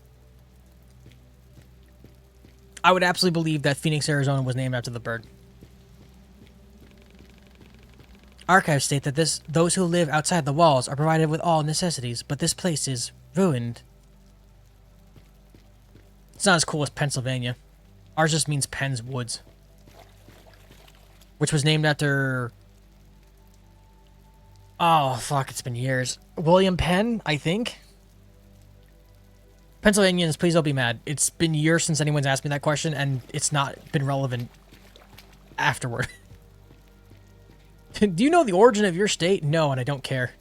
I would absolutely believe that Phoenix, Arizona was named after the bird. Archives state that those who live outside the walls are provided with all necessities, but this place is ruined. It's not as cool as Pennsylvania. Ours just means Penn's Woods. Which was named after... Oh, fuck, it's been years. William Penn, I think? Pennsylvanians, please don't be mad. It's been years since anyone's asked me that question, and it's not been relevant afterward. Do you know the origin of your state? No, and I don't care.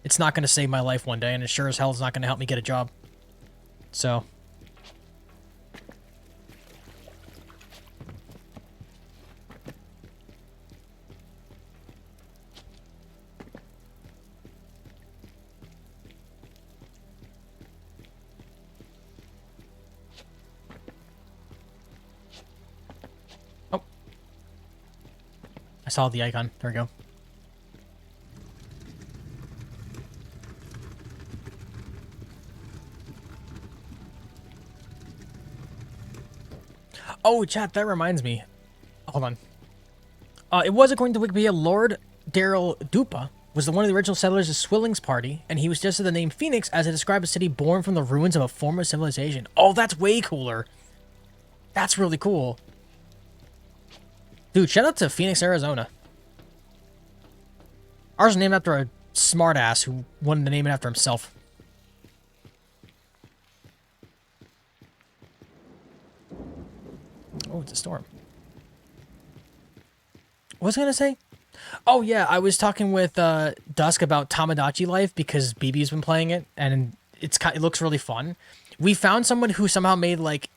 It's not going to save my life one day, and it sure as hell is not going to help me get a job. So... I saw the icon. There we go. Oh, chat, that reminds me. Hold on. It was, according to Wikipedia, Lord Daryl Dupa was one of the original settlers of Swilling's party, and he was just the name Phoenix as it described a city born from the ruins of a former civilization. Oh, that's way cooler. That's really cool. Dude, shout out to Phoenix, Arizona. Ours is named after a smartass who wanted to name it after himself. Oh, it's a storm. What was I gonna say? Oh yeah, I was talking with Dusk about Tamagotchi Life because BB's been playing it and it looks really fun. We found someone who somehow made like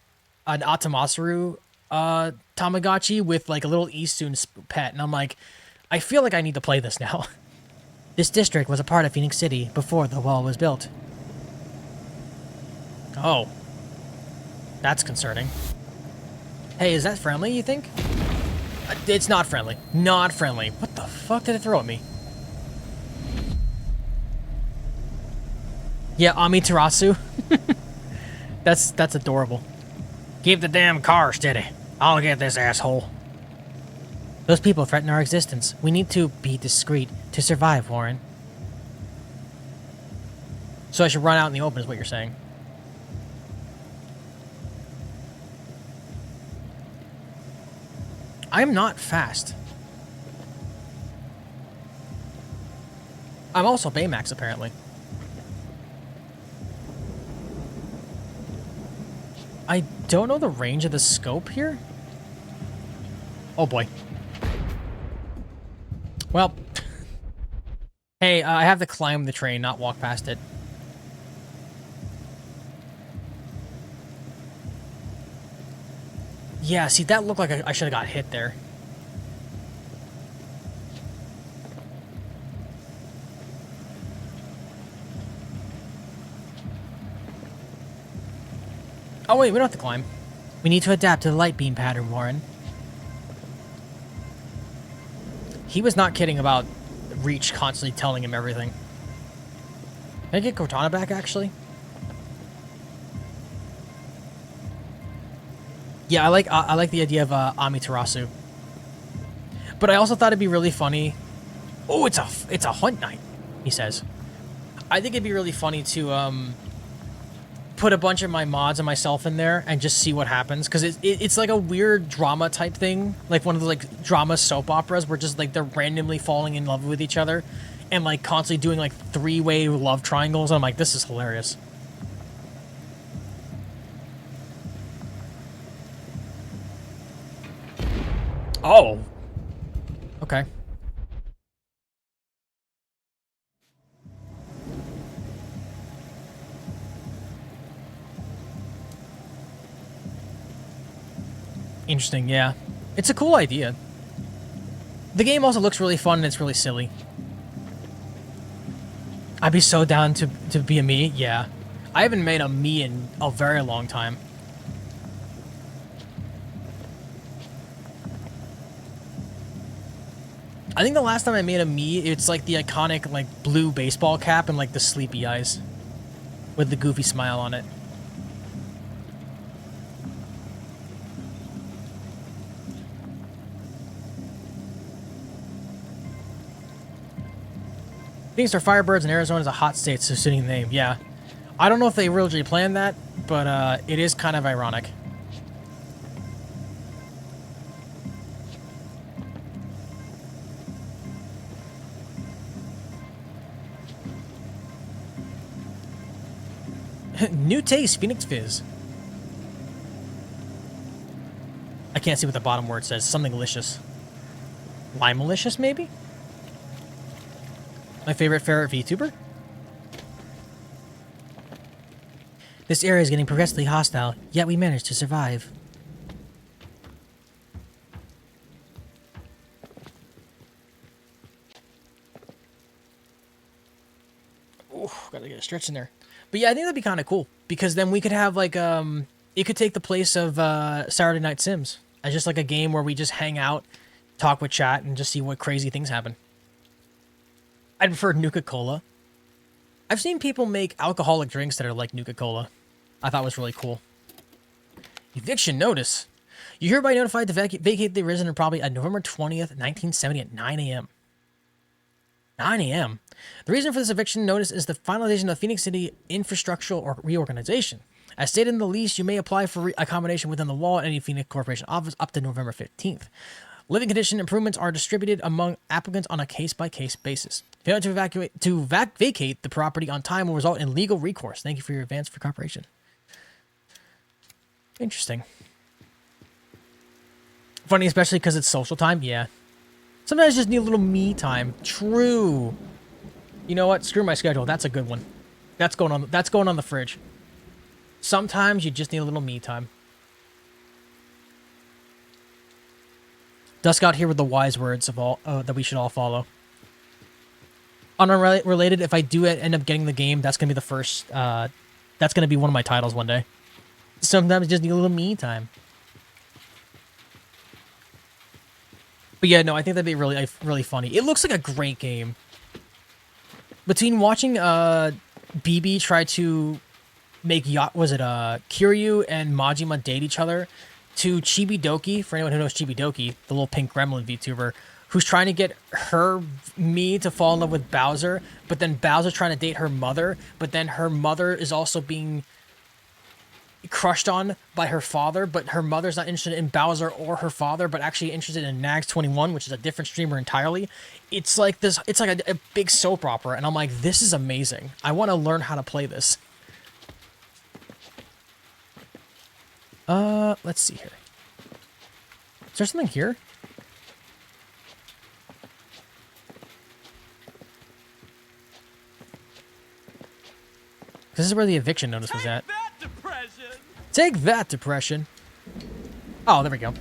an Atamasaru Tamagotchi with like a little Eastun pet, and I'm like, I feel like I need to play this now. This district was a part of Phoenix City before the wall was built. Oh, that's concerning. Hey, is that friendly, you think? It's not friendly. Not friendly. What the fuck did it throw at me? Yeah, Amaterasu. That's adorable. Keep the damn car steady. I'll get this asshole. Those people threaten our existence. We need to be discreet to survive, Warren. So I should run out in the open is what you're saying. I'm not fast. I'm also Baymax, apparently. I don't know the range of the scope here. Oh boy. Well. Hey, I have to climb the train, not walk past it. Yeah, see, that looked like I should have got hit there. Oh wait, we don't have to climb. We need to adapt to the light beam pattern, Warren. He was not kidding about Reach constantly telling him everything. Can I get Cortana back, actually? Yeah, I like the idea of Amaterasu. But I also thought it'd be really funny. Oh, it's a hunt night, he says. I think it'd be really funny to put a bunch of my mods and myself in there and just see what happens, because it's like a weird drama type thing, like one of the like drama soap operas where just like they're randomly falling in love with each other and like constantly doing like three-way love triangles. I'm like, this is hilarious. Oh. Okay. Interesting, yeah. It's a cool idea. The game also looks really fun and it's really silly. I'd be so down to be a me, yeah. I haven't made a me in a very long time. I think the last time I made a me, it's like the iconic like blue baseball cap and like the sleepy eyes with the goofy smile on it. Phoenix are Firebirds and Arizona is a hot state, so suiting the name. Yeah. I don't know if they originally planned that, but it is kind of ironic. New taste, Phoenix Fizz. I can't see what the bottom word says. Something delicious. Lime-malicious, maybe? My favorite ferret VTuber? This area is getting progressively hostile, yet we managed to survive. Ooh, gotta get a stretch in there. But yeah, I think that'd be kind of cool, because then we could have like, it could take the place of Saturday Night Sims. As just like a game where we just hang out, talk with chat, and just see what crazy things happen. I'd prefer Nuka-Cola. I've seen people make alcoholic drinks that are like Nuka-Cola. I thought was really cool. Eviction notice. You're hereby notified to vacate the resident property on November 20th, 1970 at 9 a.m. 9 a.m. The reason for this eviction notice is the finalization of the Phoenix City infrastructural or reorganization. As stated in the lease, you may apply for accommodation within the law at any Phoenix Corporation office up to November 15th. Living condition improvements are distributed among applicants on a case-by-case basis. Failure to vacate the property on time will result in legal recourse. Thank you for your advance for cooperation. Interesting. Funny, especially because it's social time. Yeah. Sometimes you just need a little me time. True. You know what? Screw my schedule. That's a good one. That's going on. That's going on the fridge. Sometimes you just need a little me time. Dusk out here with the wise words of all that we should all follow. Unrelated, if I do end up getting the game, that's gonna be the first. That's gonna be one of my titles one day. Sometimes you just need a little me time. But yeah, no, I think that'd be really funny. It looks like a great game. Between watching BB try to make Kiryu and Majima date each other, to Chibidoki, for anyone who knows Chibidoki, the little pink gremlin VTuber, who's trying to get me to fall in love with Bowser, but then Bowser trying to date her mother, but then her mother is also being crushed on by her father, but her mother's not interested in Bowser or her father, but actually interested in Nags21, which is a different streamer entirely. It's like this. It's like a big soap opera, and I'm like, this is amazing. I want to learn how to play this. Let's see here. Is there something here? This is where the eviction notice was at. Take that, depression. Oh, there we go.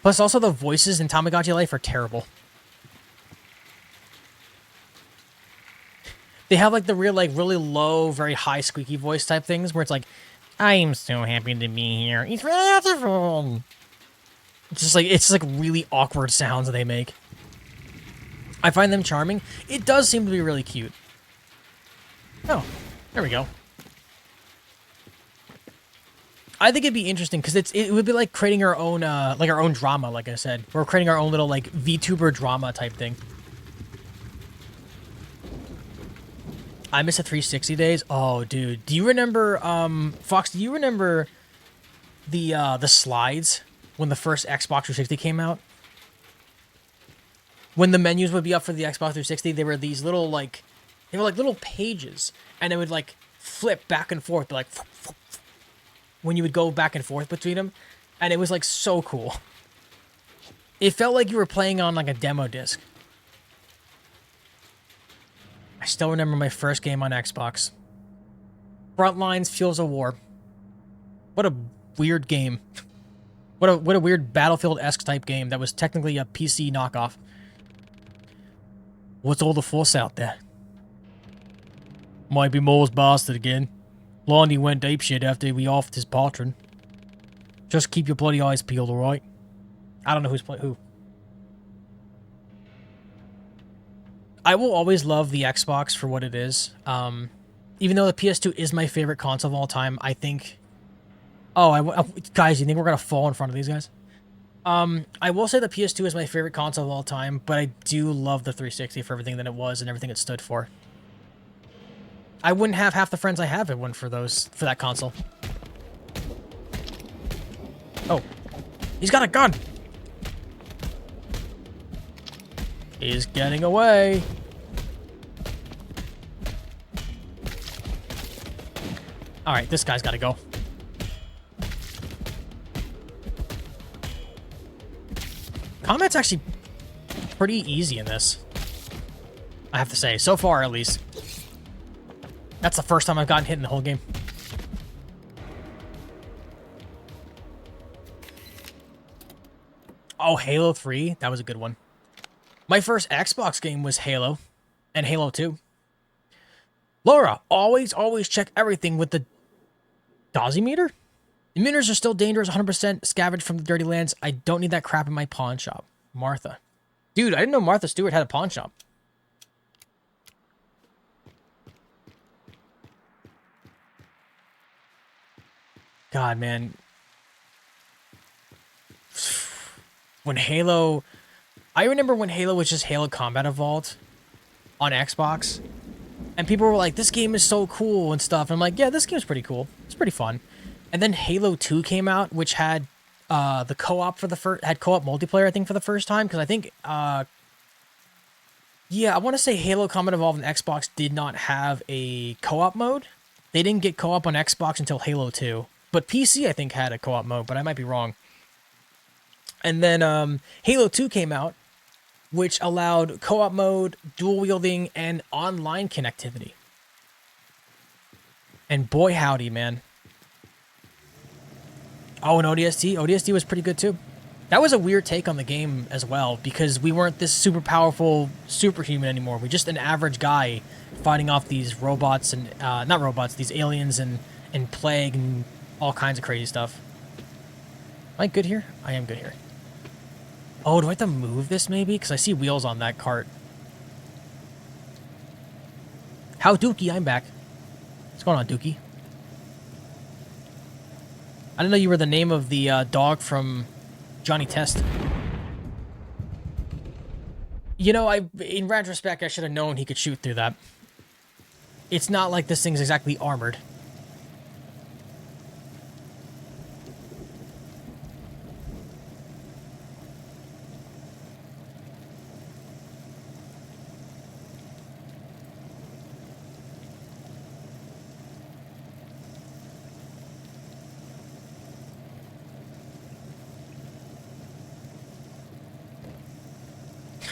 Plus, also the voices in Tamagotchi Life are terrible. They have like the real, like really low, very high squeaky voice type things where it's like, I am so happy to be here. It's wonderful. It's just like really awkward sounds that they make. I find them charming. It does seem to be really cute. Oh, there we go. I think it'd be interesting because it would be like creating our own drama, like I said. We're creating our own little like VTuber drama type thing. I miss the 360 days. Oh, dude, do you remember Fox? Do you remember the slides when the first Xbox 360 came out? When the menus would be up for the Xbox 360, they were these little like little pages, and it would like flip back and forth, like when you would go back and forth between them, and it was like so cool. It felt like you were playing on like a demo disc. I still remember my first game on Xbox. Frontlines Fuels of War. What a weird game. What a weird Battlefield-esque type game that was technically a PC knockoff. What's all the fuss out there? Might be Mole's bastard again. Blondie went apeshit after we offed his patron. Just keep your bloody eyes peeled, alright? I don't know who's playing who. I will always love the Xbox for what it is. Even though the PS2 is my favorite console of all time, I think... Oh, guys, you think we're going to fall in front of these guys? I will say the PS2 is my favorite console of all time, but I do love the 360 for everything that it was and everything it stood for. I wouldn't have half the friends I have if it wasn't for that console. Oh. He's got a gun! He's getting away. Alright, this guy's gotta go. Combat's actually pretty easy in this. I have to say, so far at least. That's the first time I've gotten hit in the whole game. Oh, Halo 3? That was a good one. My first Xbox game was Halo, and Halo 2. Laura, always check everything with the dosimeter? Emitters are still dangerous, 100% scavenged from the dirty lands. I don't need that crap in my pawn shop. Martha. Dude, I didn't know Martha Stewart had a pawn shop. God, man. When Halo... I remember when Halo was just Halo Combat Evolved on Xbox. And people were like, this game is so cool and stuff. And I'm like, yeah, this game's pretty cool. It's pretty fun. And then Halo 2 came out, which had the co-op for the first... Had co-op multiplayer, I think, for the first time. Because I think... yeah, I want to say Halo Combat Evolved and Xbox did not have a co-op mode. They didn't get co-op on Xbox until Halo 2. But PC, I think, had a co-op mode, but I might be wrong. And then Halo 2 came out, which allowed co-op mode, dual wielding, and online connectivity. And boy howdy, man. Oh, and ODST? ODST was pretty good too. That was a weird take on the game as well, because we weren't this super powerful superhuman anymore. We're just an average guy fighting off these robots and, not robots, these aliens and plague and all kinds of crazy stuff. Am I good here? I am good here. Oh, do I have to move this maybe? Because I see wheels on that cart. How Dookie, I'm back. What's going on, Dookie? I didn't know you were the name of the dog from Johnny Test. You know, in retrospect, I should have known he could shoot through that. It's not like this thing's exactly armored.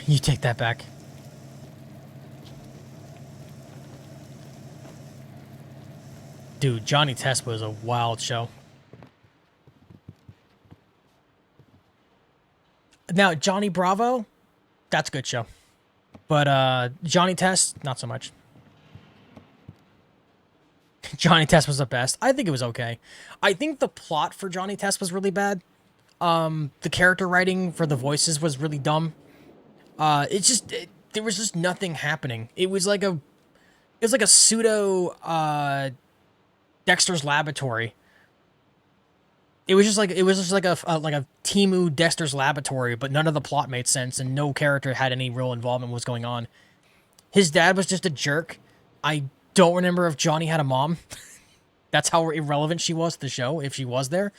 You take that back. Dude, Johnny Test was a wild show. Now, Johnny Bravo, that's a good show. But Johnny Test, not so much. Johnny Test was the best. I think it was okay. I think the plot for Johnny Test was really bad. The character writing for the voices was really dumb. There was just nothing happening. It was like a pseudo Dexter's Laboratory. It was just like a Temu Dexter's Laboratory, but none of the plot made sense and no character had any real involvement in what's going on. His dad was just a jerk. I don't remember if Johnny had a mom. That's how irrelevant she was to the show, if she was there.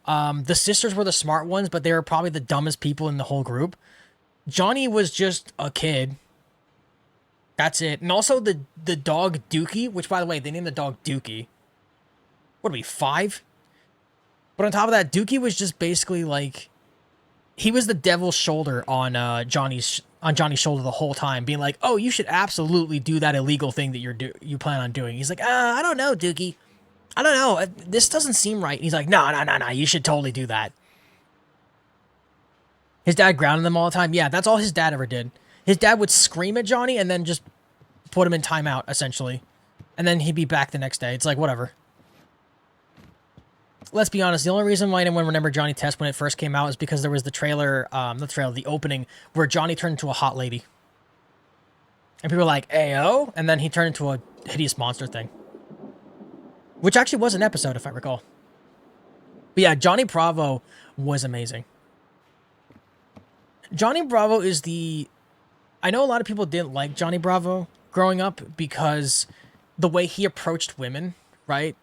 The sisters were the smart ones, but they were probably the dumbest people in the whole group. Johnny was just a kid. That's it. And also the dog Dookie, which, by the way, they named the dog Dookie. What are we, 5? But on top of that, Dookie was just basically like... He was the devil's shoulder on Johnny's shoulder the whole time, being like, oh, you should absolutely do that illegal thing that you plan on doing. He's like, I don't know, Dookie. I don't know. This doesn't seem right. He's like, no, you should totally do that. His dad grounded them all the time. Yeah, that's all his dad ever did. His dad would scream at Johnny and then just put him in timeout, essentially. And then he'd be back the next day. It's like, whatever. Let's be honest, the only reason why anyone remembered Johnny Test when it first came out is because there was the trailer, the opening, where Johnny turned into a hot lady. And people were like, Ayo? And then he turned into a hideous monster thing. Which actually was an episode, if I recall. But yeah, Johnny Bravo was amazing. Johnny Bravo is the... I know a lot of people didn't like Johnny Bravo growing up because the way he approached women, right?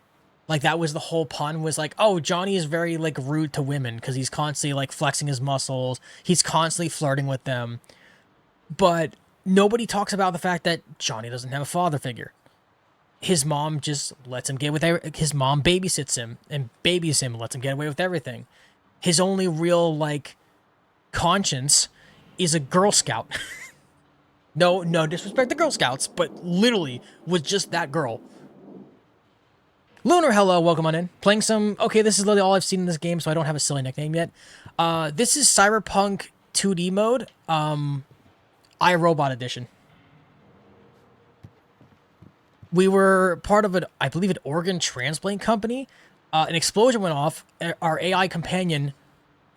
Like, that was the whole pun, was like, oh, Johnny is very, like, rude to women because he's constantly, like, flexing his muscles. He's constantly flirting with them. But nobody talks about the fact that Johnny doesn't have a father figure. His mom just lets him get with his mom babysits him and babies him, lets him get away with everything. His only real, like, conscience is a Girl Scout. No disrespect to Girl Scouts, but literally was just that girl. Lunar, hello, welcome on in. Playing some... Okay, this is literally all I've seen in this game, so I don't have a silly nickname yet. This is Cyberpunk 2D mode, iRobot Edition. We were part of I believe, an organ transplant company. An explosion went off. Our AI companion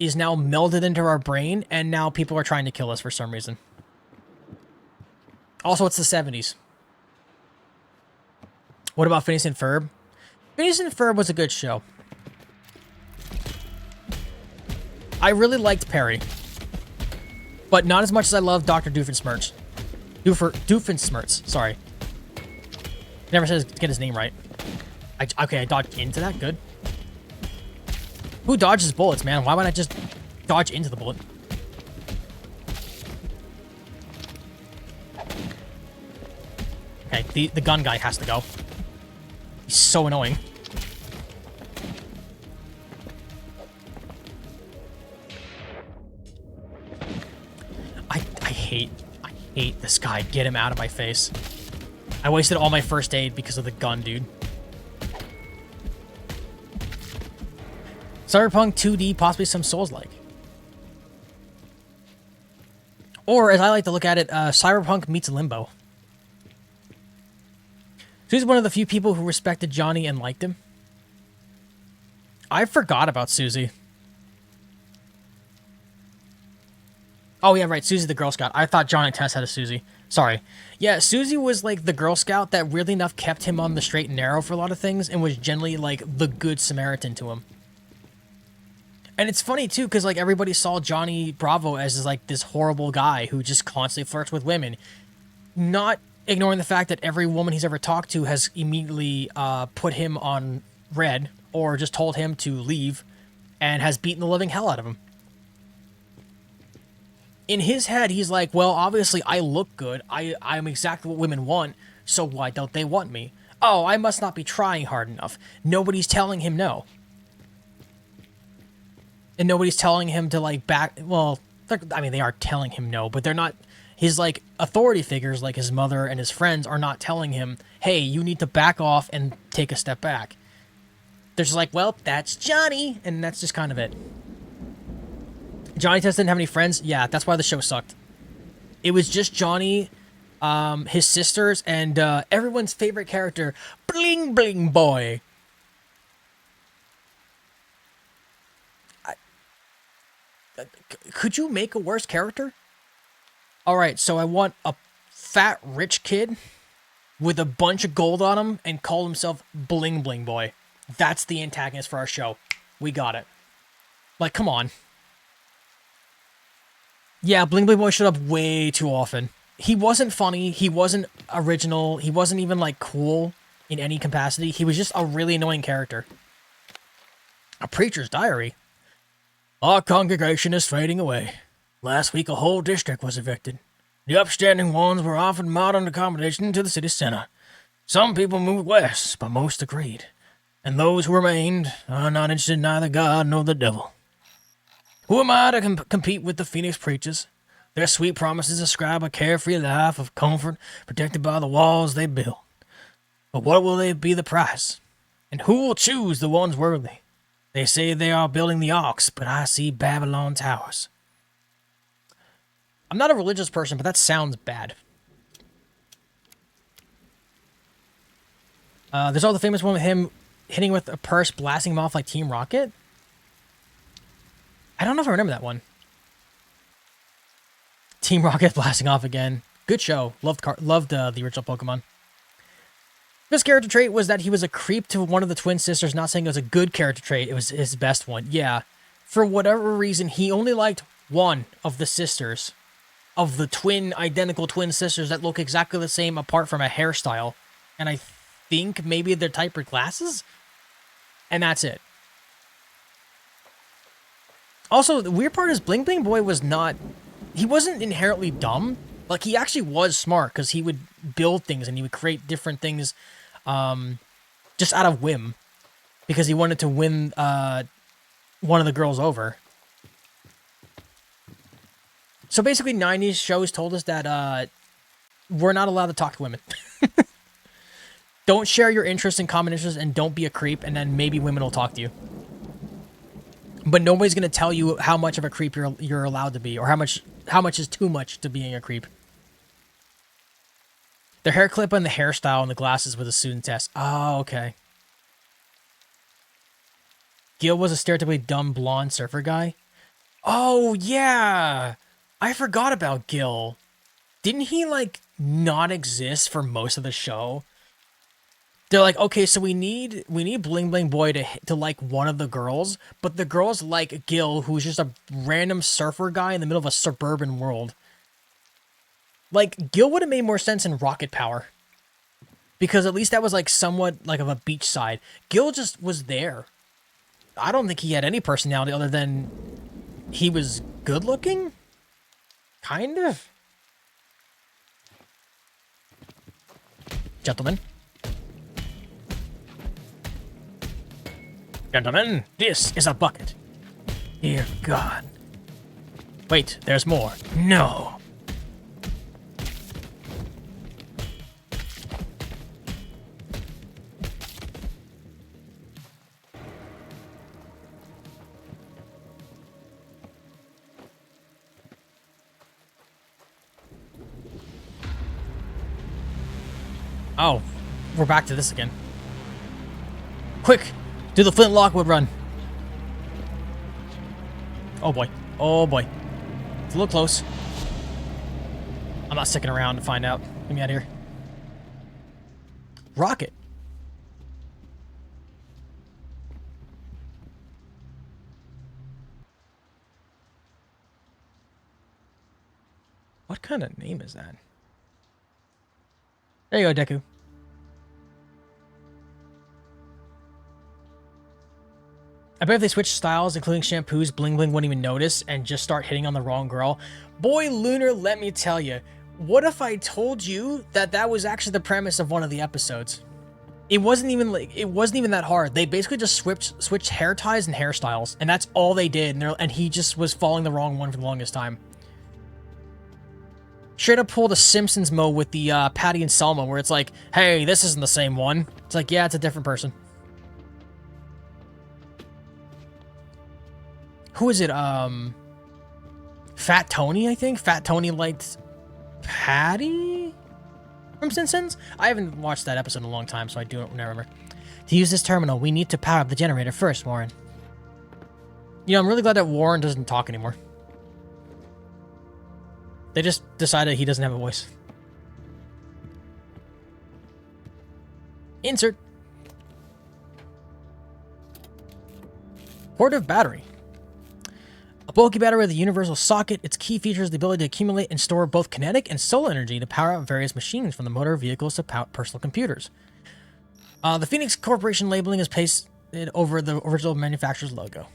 is now melded into our brain, and now people are trying to kill us for some reason. Also, it's the 70s. What about Phineas and Ferb? Phineas and Ferb was a good show. I really liked Perry, but not as much as I love Dr. Doofenshmirtz. Doofenshmirtz, sorry. Never says get his name right. Okay, I dodged into that. Good. Who dodges bullets, man? Why would I just dodge into the bullet? Okay, the gun guy has to go. He's so annoying. I hate this guy. Get him out of my face. I wasted all my first aid because of the gun, dude. Cyberpunk 2D, possibly some Souls-like. Or, as I like to look at it, Cyberpunk meets Limbo. So he's one of the few people who respected Johnny and liked him. I forgot about Susie. Oh, yeah, right. Susie the Girl Scout. I thought John and Tess had a Susie. Sorry. Yeah, Susie was like the Girl Scout that weirdly enough kept him on the straight and narrow for a lot of things and was generally like the good Samaritan to him. And it's funny too, because like everybody saw Johnny Bravo as like this horrible guy who just constantly flirts with women. Not ignoring the fact that every woman he's ever talked to has immediately put him on red or just told him to leave and has beaten the living hell out of him. In his head, he's like, well, obviously I look good. I'm exactly what women want, so why don't they want me? Oh, I must not be trying hard enough. Nobody's telling him no. And nobody's telling him to, like, back... Well, I mean, they are telling him no, but they're not... His, like, authority figures, like his mother and his friends, are not telling him, hey, you need to back off and take a step back. They're just like, well, that's Johnny, and that's just kind of it. Johnny Test didn't have any friends? Yeah, that's why the show sucked. It was just Johnny, his sisters, and everyone's favorite character, Bling Bling Boy. Could you make a worse character? Alright, so I want a fat, rich kid with a bunch of gold on him and call himself Bling Bling Boy. That's the antagonist for our show. We got it. Like, come on. Yeah, Bling Bling Boy showed up way too often. He wasn't funny, he wasn't original, he wasn't even, like, cool in any capacity. He was just a really annoying character. A Preacher's Diary. Our congregation is fading away. Last week a whole district was evicted. The upstanding ones were offered modern accommodation to the city center. Some people moved west, but most agreed. And those who remained are not interested in neither God nor the devil. Who am I to compete with the Phoenix preachers? Their sweet promises describe a carefree life of comfort protected by the walls they build. But what will they be the price? And who will choose the ones worthy? They say they are building the arks, but I see Babylon towers. I'm not a religious person, but that sounds bad. There's all the famous one with him hitting with a purse, blasting him off like Team Rocket. I don't know if I remember that one. Team Rocket blasting off again. Good show. Loved the original Pokemon. His character trait was that he was a creep to one of the twin sisters. Not saying it was a good character trait. It was his best one. Yeah. For whatever reason, he only liked one of the sisters. Of the identical twin sisters that look exactly the same apart from a hairstyle. And I think maybe they're type glasses? And that's it. Also, the weird part is Bling Bling Boy was not... He wasn't inherently dumb. Like, he actually was smart, because he would build things and he would create different things just out of whim. Because he wanted to win one of the girls over. So basically, 90s shows told us that we're not allowed to talk to women. Don't share your interests and common interests, and don't be a creep, and then maybe women will talk to you. But nobody's going to tell you how much of a creep you're allowed to be, or how much is too much to being a creep. The hair clip and the hairstyle and the glasses with a student test. Oh, okay. Gil was a stereotypically dumb blonde surfer guy. Oh, yeah. I forgot about Gil. Didn't he, like, not exist for most of the show? They're like, okay, so we need Bling Bling Boy to like one of the girls, but the girls like Gil, who's just a random surfer guy in the middle of a suburban world. Like Gil would have made more sense in Rocket Power, because at least that was like somewhat like of a beach side. Gil just was there. I don't think he had any personality other than he was good looking, kind of. Gentlemen. Gentlemen, this is a bucket. Dear God. Wait, there's more. No. Oh, we're back to this again. Quick, do the Flint Lockwood run. Oh boy. Oh boy. It's a little close. I'm not sticking around to find out. Get me out of here. Rocket. What kind of name is that? There you go, Deku. I bet if they switched styles, including shampoos, Bling Bling wouldn't even notice and just start hitting on the wrong girl. Boy, Lunar, let me tell you. What if I told you that that was actually the premise of one of the episodes? It wasn't even that hard. They basically just switched hair ties and hairstyles, and that's all they did. And he just was following the wrong one for the longest time. Straight up pulled a Simpsons mode with the Patty and Selma, where it's like, hey, this isn't the same one. It's like, yeah, it's a different person. Who is it? Fat Tony, I think? Fat Tony liked Patty from Simpsons? I haven't watched that episode in a long time, so I don't remember. To use this terminal, we need to power up the generator first, Warren. You know, I'm really glad that Warren doesn't talk anymore. They just decided he doesn't have a voice. Insert. Portive battery. A bulky battery with a universal socket. Its key features the ability to accumulate and store both kinetic and solar energy to power up various machines, from the motor vehicles to personal computers. The Phoenix Corporation labeling is pasted over the original manufacturer's logo.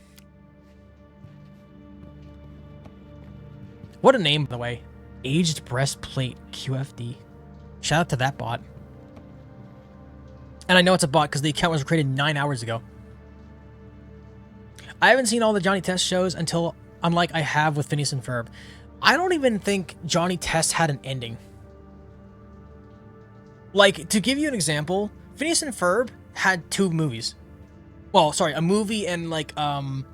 What a name, by the way. Aged Breastplate QFD. Shout out to that bot. And I know it's a bot because the account was created 9 hours ago. I haven't seen all the Johnny Test shows unlike I have with Phineas and Ferb. I don't even think Johnny Test had an ending. Like, to give you an example, Phineas and Ferb had 2 movies. Well, sorry, a movie and like one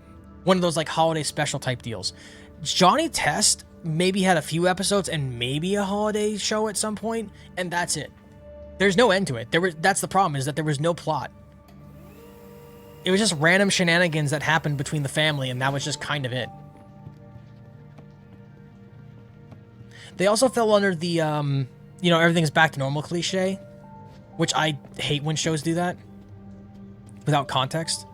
of those like holiday special type deals. Johnny Test maybe had a few episodes and maybe a holiday show at some point, and that's it. There's no end to it. That's the problem, is that there was no plot. It was just random shenanigans that happened between the family, and that was just kind of it. They also fell under the, you know, everything's back to normal cliche, which I hate when shows do that without context.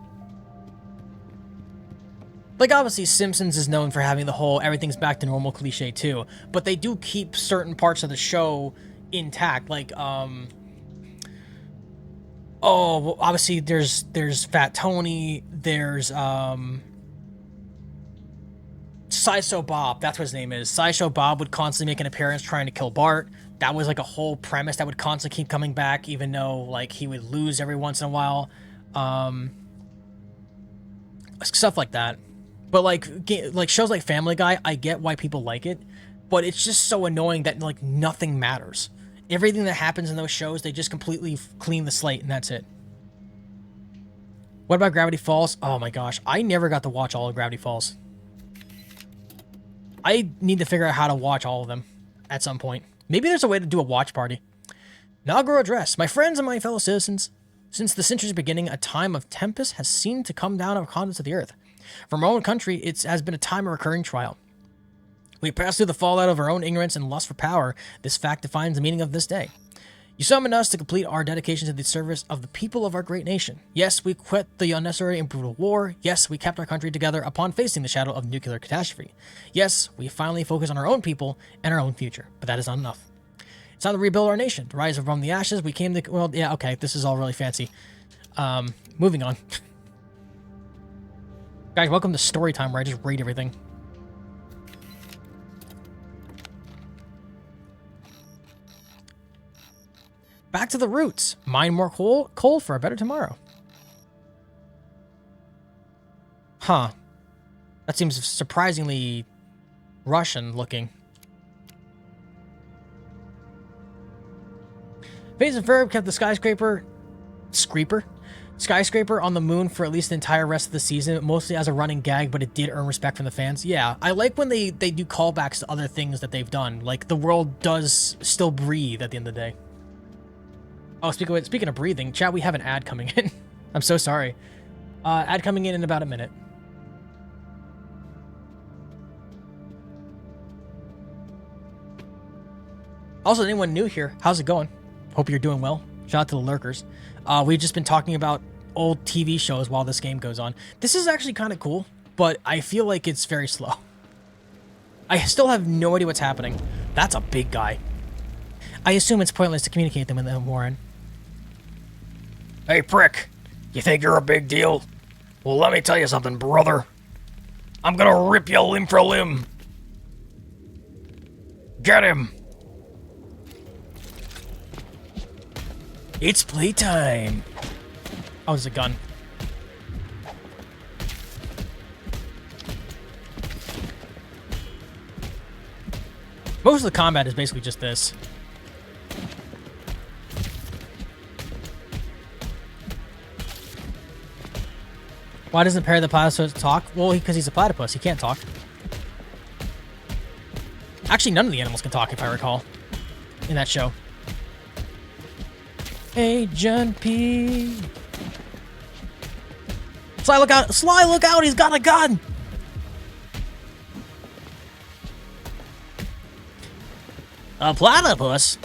Like, obviously, Simpsons is known for having the whole everything's back to normal cliche too, but they do keep certain parts of the show intact. Like, oh, well, obviously, there's Fat Tony, there's, Sideshow Bob, that's what his name is. Sideshow Bob would constantly make an appearance trying to kill Bart. That was like a whole premise that would constantly keep coming back, even though, like, he would lose every once in a while. Stuff like that. But like shows like Family Guy, I get why people like it, but it's just so annoying that like nothing matters. Everything that happens in those shows, they just completely clean the slate and that's it. What about Gravity Falls? Oh my gosh, I never got to watch all of Gravity Falls. I need to figure out how to watch all of them at some point. Maybe there's a way to do a watch party. Inaugural address. My friends and my fellow citizens, since the century's beginning, a time of tempest has seemed to come down on the continents of the earth. From our own country, it has been a time of recurring trial. We pass through the fallout of our own ignorance and lust for power. This fact defines the meaning of this day. You summoned us to complete our dedication to the service of the people of our great nation. Yes, we quit the unnecessary and brutal war. Yes, we kept our country together upon facing the shadow of nuclear catastrophe. Yes, we finally focused on our own people and our own future. But that is not enough. It's time to rebuild our nation. To rise from the ashes, we came to... Well, yeah, okay, this is all really fancy. Moving on. Guys, welcome to story time where I just read everything. Back to the roots. Mine more coal for a better tomorrow. Huh. That seems surprisingly Russian looking. Phase and Verb kept the skyscraper on the moon for at least the entire rest of the season, mostly as a running gag, but it did earn respect from the fans. Yeah, I like when they do callbacks to other things that they've done. Like, the world does still breathe at the end of the day. Oh, speaking of breathing, chat, we have an ad coming in. I'm so sorry. Ad coming in about a minute. Also, anyone new here, how's it going? Hope you're doing well. Shout out to the lurkers. We've just been talking about old TV shows while this game goes on. This is actually kind of cool, but I feel like it's very slow. I still have no idea what's happening. That's a big guy. I assume it's pointless to communicate them with them, Warren. Hey, prick. You think you're a big deal? Well, let me tell you something, brother. I'm gonna rip you limb for limb. Get him. It's playtime. Oh, it's a gun. Most of the combat is basically just this. Why doesn't Perry the Platypus talk? Well, because he's a platypus. He can't talk. Actually, none of the animals can talk, if I recall, in that show. Agent P. Sly, look out! Sly, look out! He's got a gun! A platypus?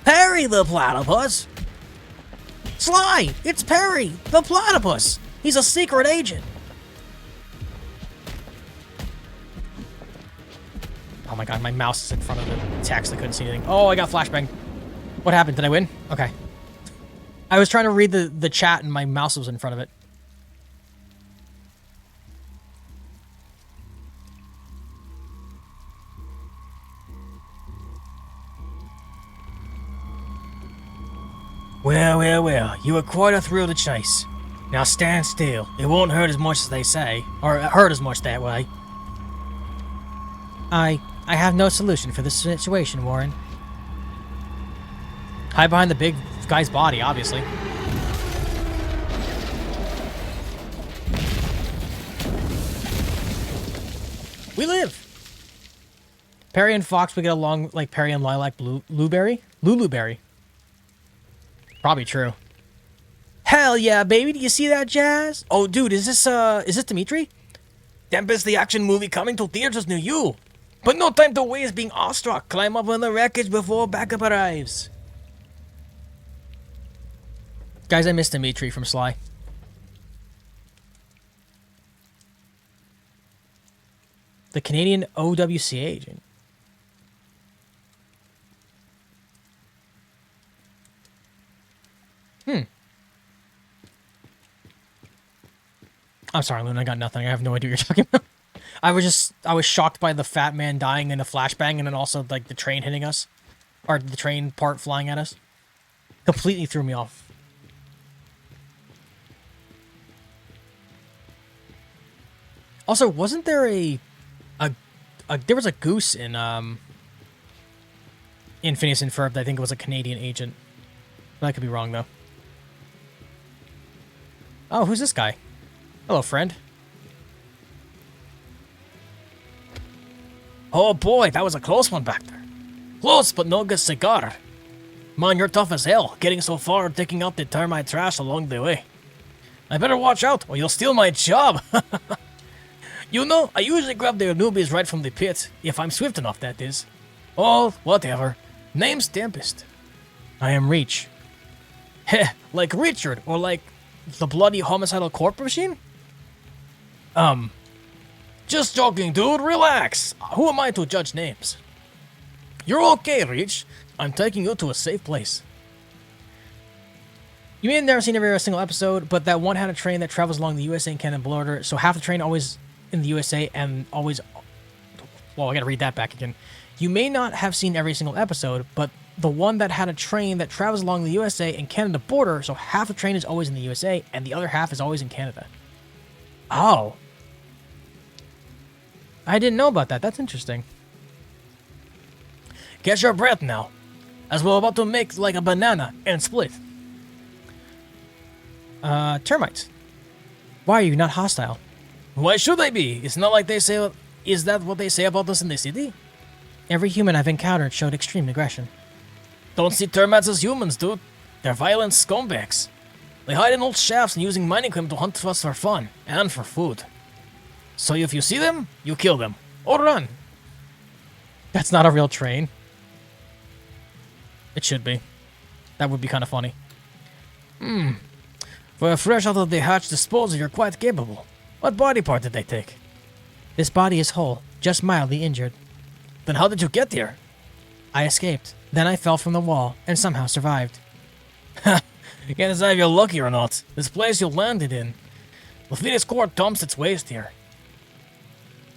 Perry the Platypus? Sly! It's Perry the Platypus! He's a secret agent! Oh my god, my mouse is in front of the text. I couldn't see anything. Oh, I got flashbang. What happened? Did I win? Okay. I was trying to read the chat and my mouse was in front of it. Well, well, well. You were quite a thrill to chase. Now stand still. It won't hurt as much as they say. Or hurt as much that way. I have no solution for this situation, Warren. Hide behind the big guy's body, obviously. We live! Perry and Fox would get along like Perry and Lilac Blueberry? Luluberry. Probably true. Hell yeah, baby! Do you see that, Jazz? Oh, dude, is this Dimitri? Tempest, the action movie coming to theaters near you. But no time to waste being awestruck. Climb up on the wreckage before backup arrives. Guys, I missed Dimitri from Sly. The Canadian OWC agent. I'm sorry, Luna, I got nothing. I have no idea what you're talking about. I was shocked by the fat man dying in a flashbang and then also, like, the train hitting us. Or the train part flying at us. Completely threw me off. Also, wasn't there there was a goose in Phineas and Ferb that I think it was a Canadian agent. But I could be wrong, though. Oh, who's this guy? Hello, friend. Oh boy, that was a close one back there. Close, but no good cigar. Man, you're tough as hell, getting so far and taking out the termite trash along the way. I better watch out, or you'll steal my job. You know, I usually grab the newbies right from the pit, if I'm swift enough, that is. Oh, whatever. Name's Tempest. I am Reach. Heh, like Richard, or like the bloody homicidal corp machine? Just joking, dude, relax. Who am I to judge names? You're okay, Reach. I'm taking you to a safe place. You may have never seen every single episode, but that one had a train that travels along the USA and Canada border, so half the train always in the USA and always... Well, I gotta read that back again. You may not have seen every single episode, but the one that had a train that travels along the USA and Canada border, so half the train is always in the USA and the other half is always in Canada. Oh. I didn't know about that. That's interesting. Catch your breath now, as we're about to make like a banana and split. Termites. Why are you not hostile? Why should I be? It's not like they say... Is that what they say about us in the city? Every human I've encountered showed extreme aggression. Don't see termites as humans, dude. They're violent scumbags. They hide in old shafts and using mining equipment to hunt us for fun and for food. So if you see them, you kill them. Or run. That's not a real train. It should be. That would be kind of funny. For a fresh out of the hatch disposal, you're quite capable. What body part did they take? This body is whole, just mildly injured. Then how did you get here? I escaped. Then I fell from the wall, and somehow survived. Ha! You can't decide if you're lucky or not. This place you landed in. The Phoenix Court dumps its waste here.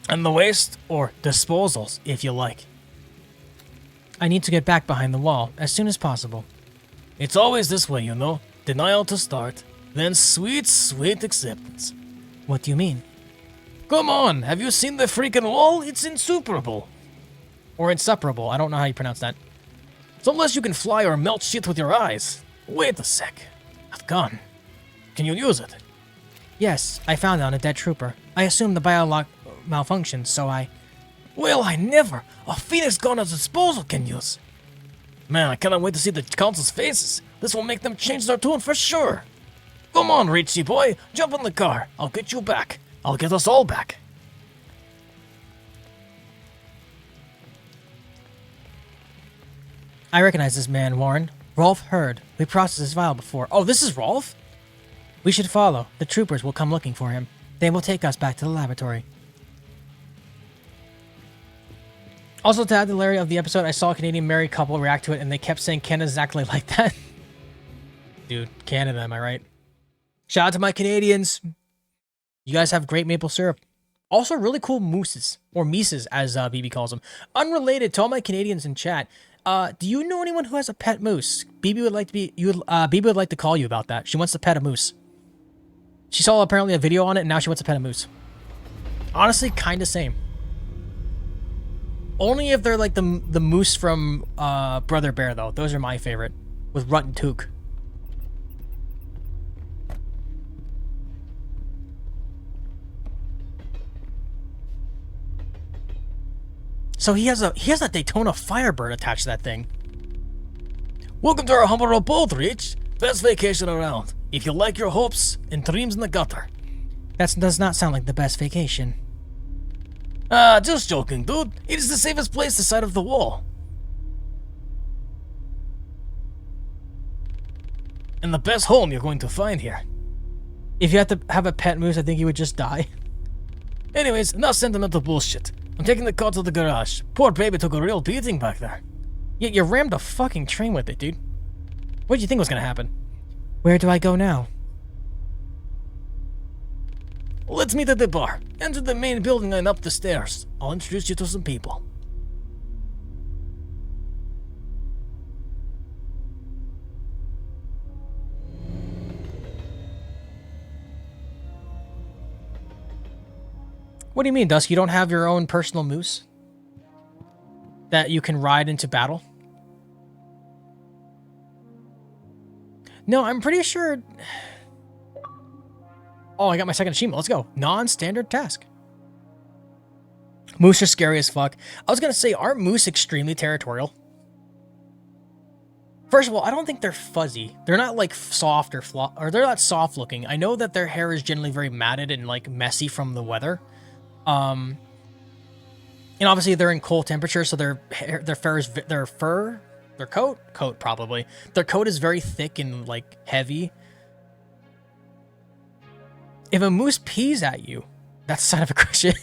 And the waste, or disposals, if you like. I need to get back behind the wall, as soon as possible. It's always this way, you know. Denial to start, then sweet, sweet acceptance. What do you mean? Come on, have you seen the freaking wall? It's insuperable. Or inseparable, I don't know how you pronounce that. So unless you can fly or melt shit with your eyes. Wait a sec. That gun. Can you use it? Yes, I found it on a dead trooper. I assumed the biolock malfunctioned, so I... Well, I never! A Phoenix gun at disposal can use. Man, I cannot wait to see the council's faces. This will make them change their tune for sure. Come on, Richie boy, jump in the car. I'll get you back. I'll get us all back. I recognize this man, Warren. Rolf Hurd. We processed his file before. Oh, this is Rolf? We should follow. The troopers will come looking for him. They will take us back to the laboratory. Also, to add to the hilarity of the episode, I saw a Canadian married couple react to it, and they kept saying Canada's exactly like that. Dude, Canada, am I right? Shout out to my Canadians. You guys have great maple syrup. Also, really cool mooses, or mises, as BB calls them. Unrelated to all my Canadians in chat, do you know anyone who has a pet moose? BB would like to BB would like to call you about that. She wants to pet a moose. She saw apparently a video on it, and now she wants to pet a moose. Honestly, kind of same. Only if they're like the moose from Brother Bear, though. Those are my favorite, with Rut and Took. So he has a Daytona Firebird attached to that thing. Welcome to our humble abode, Reach. Best vacation around. If you like your hopes and dreams in the gutter. That does not sound like the best vacation. Ah, just joking, dude. It is the safest place this side of the wall. And the best home you're going to find here. If you had to have a pet moose, I think you would just die. Anyways, enough sentimental bullshit. I'm taking the car to the garage. Poor baby took a real beating back there. Yet you rammed a fucking train with it, dude. What did you think was gonna happen? Where do I go now? Let's meet at the bar. Enter the main building and up the stairs. I'll introduce you to some people. What do you mean, Dusk? You don't have your own personal moose that you can ride into battle? No, I'm pretty sure... Oh, I got my second achievement. Let's go. Non-standard task. Moose are scary as fuck. I was gonna say, aren't moose extremely territorial? First of all, I don't think they're fuzzy. They're not like soft or they're not soft looking. I know that their hair is generally very matted and like messy from the weather. And obviously they're in cold temperature, so their fur Their coat? Coat, probably. Their coat is very thick and, like, heavy. If a moose pees at you, that's a sign of aggression.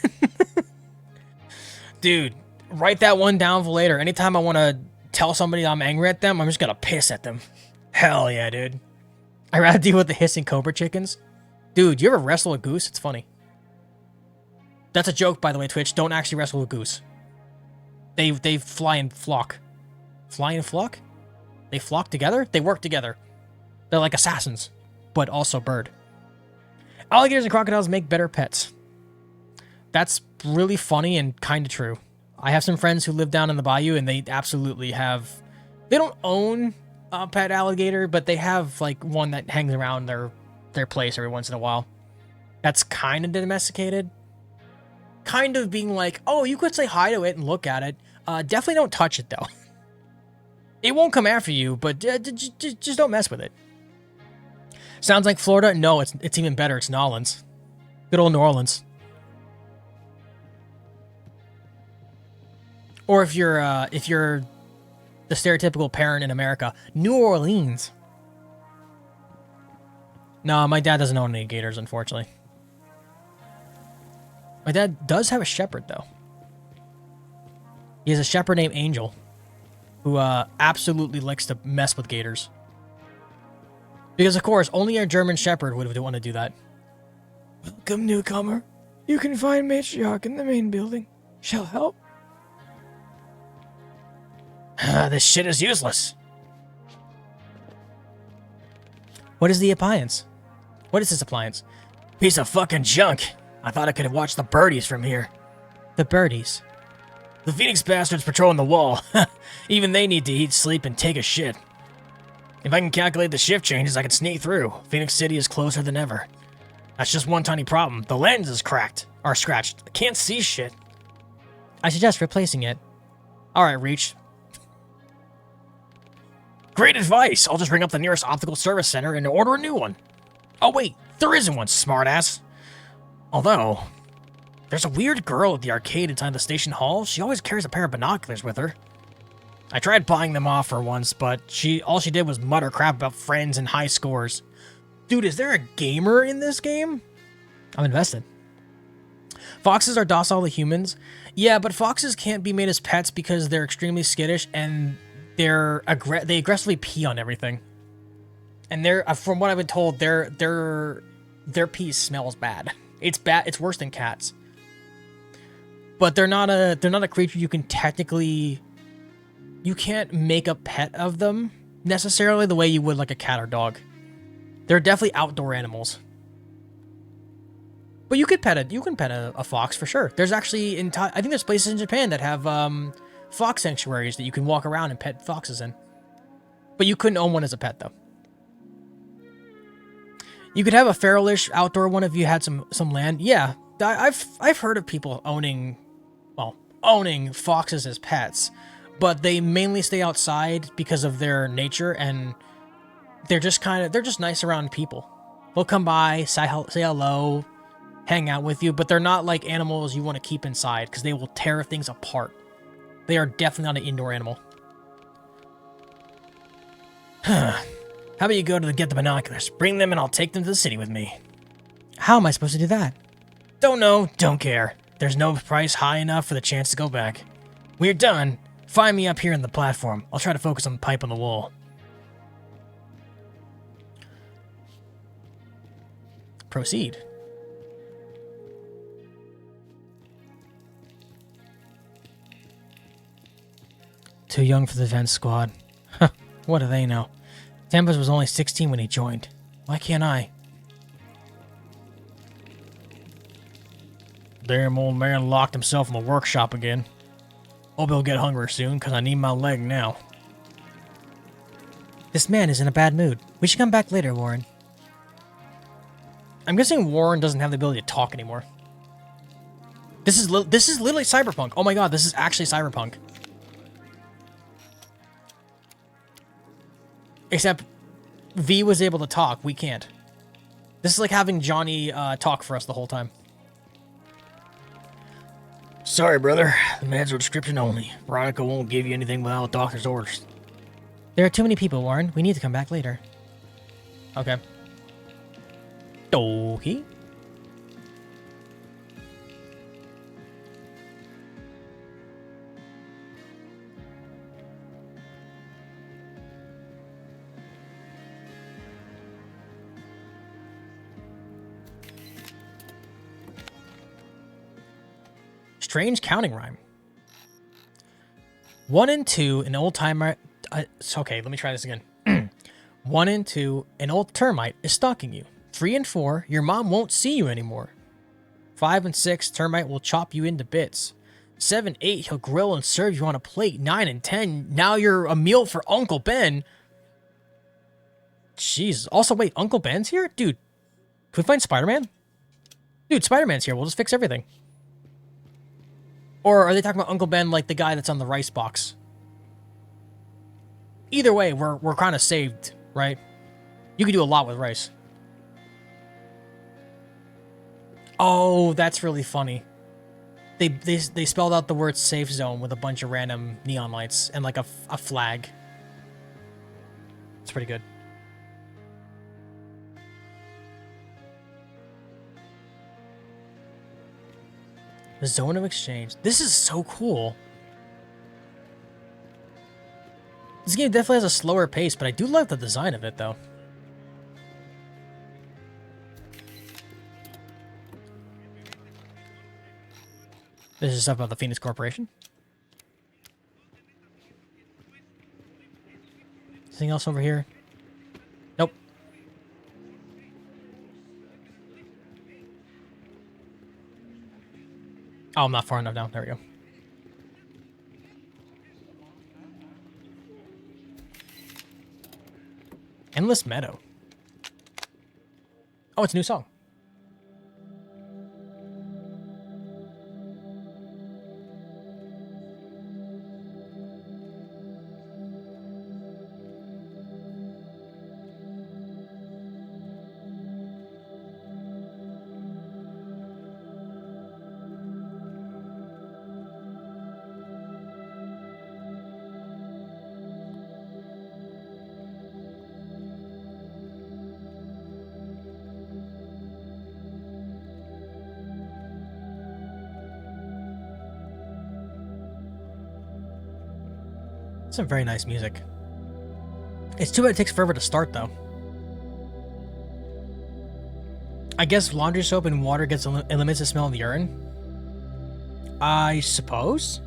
Dude, write that one down for later. Anytime I want to tell somebody I'm angry at them, I'm just gonna piss at them. Hell yeah, dude. I'd rather deal with the hissing cobra chickens. Dude, you ever wrestle a goose? It's funny. That's a joke, by the way, Twitch. Don't actually wrestle a goose. They fly and flock. Fly and flock? They flock together? They work together. They're like assassins, but also bird. Alligators and crocodiles make better pets. That's really funny and kind of true. I have some friends who live down in the bayou, and they absolutely have... They don't own a pet alligator, but they have like one that hangs around their place every once in a while. That's kind of domesticated. Kind of being like, oh, you could say hi to it and look at it. Definitely don't touch it, though. It won't come after you, but just don't mess with it. Sounds like Florida? No, it's even better. It's New Orleans. Good old New Orleans. Or if you're the stereotypical parent in America, New Orleans. No, my dad doesn't own any gators, unfortunately. My dad does have a shepherd, though. He has a shepherd named Angel, who absolutely likes to mess with gators. Because, of course, only a German shepherd would want to do that. Welcome, newcomer. You can find matriarch in the main building. Shall help? This shit is useless. What is the appliance? What is this appliance? Piece of fucking junk. I thought I could have watched the birdies from here. The birdies. The Phoenix bastards patrolling the wall. Even they need to eat, sleep, and take a shit. If I can calculate the shift changes, I can sneak through. Phoenix City is closer than ever. That's just one tiny problem. The lens is cracked. Or scratched. I can't see shit. I suggest replacing it. Alright, Reach. Great advice. I'll just ring up the nearest optical service center and order a new one. Oh wait, there isn't one, smartass. Although, there's a weird girl at the arcade inside the station hall. She always carries a pair of binoculars with her. I tried buying them off her once, but all she did was mutter crap about friends and high scores. Dude, is there a gamer in this game? I'm invested. Foxes are docile to humans. Yeah, but foxes can't be made as pets because they're extremely skittish and they aggressively pee on everything. And from what I've been told, their pee smells bad. It's bad. It's worse than cats. But they're not a creature you can technically... You can't make a pet of them necessarily the way you would like a cat or dog. They're definitely outdoor animals. But you could pet it. You can pet a fox for sure. There's actually I think there's places in Japan that have fox sanctuaries that you can walk around and pet foxes in. But you couldn't own one as a pet though. You could have a feralish outdoor one if you had some land. Yeah, I've heard of people owning foxes as pets, but they mainly stay outside because of their nature, and they're just nice around people. They'll come by, say hello, hang out with you, but they're not like animals you want to keep inside because they will tear things apart. They are definitely not an indoor animal. How about you go to get the binoculars? Bring them and I'll take them to the city with me. How am I supposed to do that? Don't know, don't care. There's no price high enough for the chance to go back. We're done. Find me up here in the platform. I'll try to focus on the pipe on the wall. Proceed. Too young for the defense squad. Huh, what do they know? Tempest was only 16 when he joined. Why can't I? Damn old man locked himself in the workshop again. Hope he'll get hungry soon, because I need my leg now. This man is in a bad mood. We should come back later, Warren. I'm guessing Warren doesn't have the ability to talk anymore. This is literally Cyberpunk. Oh my god, this is actually Cyberpunk. Except V was able to talk. We can't. This is like having Johnny talk for us the whole time. Sorry, brother. The meds are prescription only. Veronica won't give you anything without a doctor's orders. There are too many people, Warren. We need to come back later. Okay. Okay. Strange counting rhyme. 1 and 2, an old timer. Okay, let me try this again. 1 and 2, an old termite is stalking you. 3 and 4, your mom won't see you anymore. 5 and 6, termite will chop you into bits. 7, 8, he'll grill and serve you on a plate. 9 and 10, now you're a meal for Uncle Ben. Jeez. Also, wait, Uncle Ben's here? Dude, can we find Spider-Man? Dude, Spider-Man's here. We'll just fix everything. Or are they talking about Uncle Ben like the guy that's on the rice box? Either way, we're kind of saved, right? You can do a lot with rice. Oh, that's really funny. They spelled out the word safe zone with a bunch of random neon lights and like a flag. It's pretty good. The zone of exchange. This is so cool. This game definitely has a slower pace, but I do love the design of it, though. This is stuff about the Phoenix Corporation. Anything else over here? Nope. Oh, I'm not far enough down. There we go. Endless Meadow. Oh, it's a new song. Some very nice music. It's too bad it takes forever to start, though. I guess laundry soap and water eliminates the smell of the urine. I suppose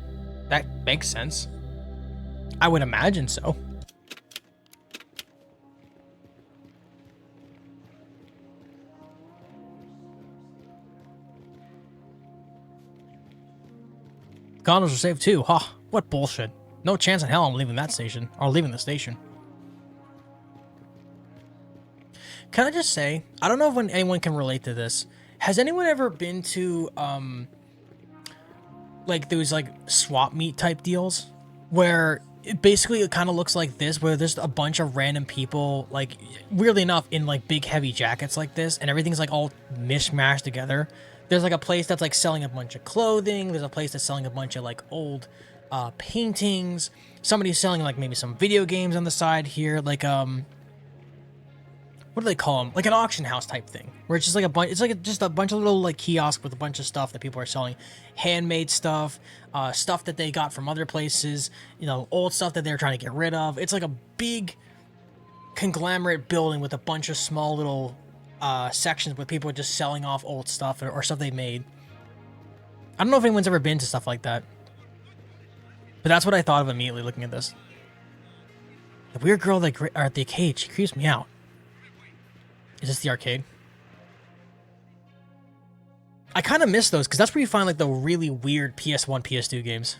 that makes sense. I would imagine so. Condoms are safe too. Huh? What bullshit. No chance in hell I'm leaving that station. Or leaving the station. Can I just say, I don't know if anyone can relate to this. Has anyone ever been to, like, those, like, swap meet type deals? Where basically it kind of looks like this, where there's a bunch of random people, like, weirdly enough, in, like, big heavy jackets like this, and everything's, like, all mishmashed together. There's, like, a place that's, like, selling a bunch of clothing. There's a place that's selling a bunch of, like, old paintings. Somebody's selling, like, maybe some video games on the side here. Like, what do they call them? Like an auction house type thing, where it's just like a bunch. It's like just a bunch of little like kiosks with a bunch of stuff that people are selling, handmade stuff, stuff that they got from other places. You know, old stuff that they're trying to get rid of. It's like a big conglomerate building with a bunch of small little sections where people are just selling off old stuff or stuff they made. I don't know if anyone's ever been to stuff like that, but that's what I thought of immediately looking at this. The weird girl that at the arcade, she creeps me out. Is this the arcade? I kind of miss those because that's where you find like the really weird PS1, PS2 games.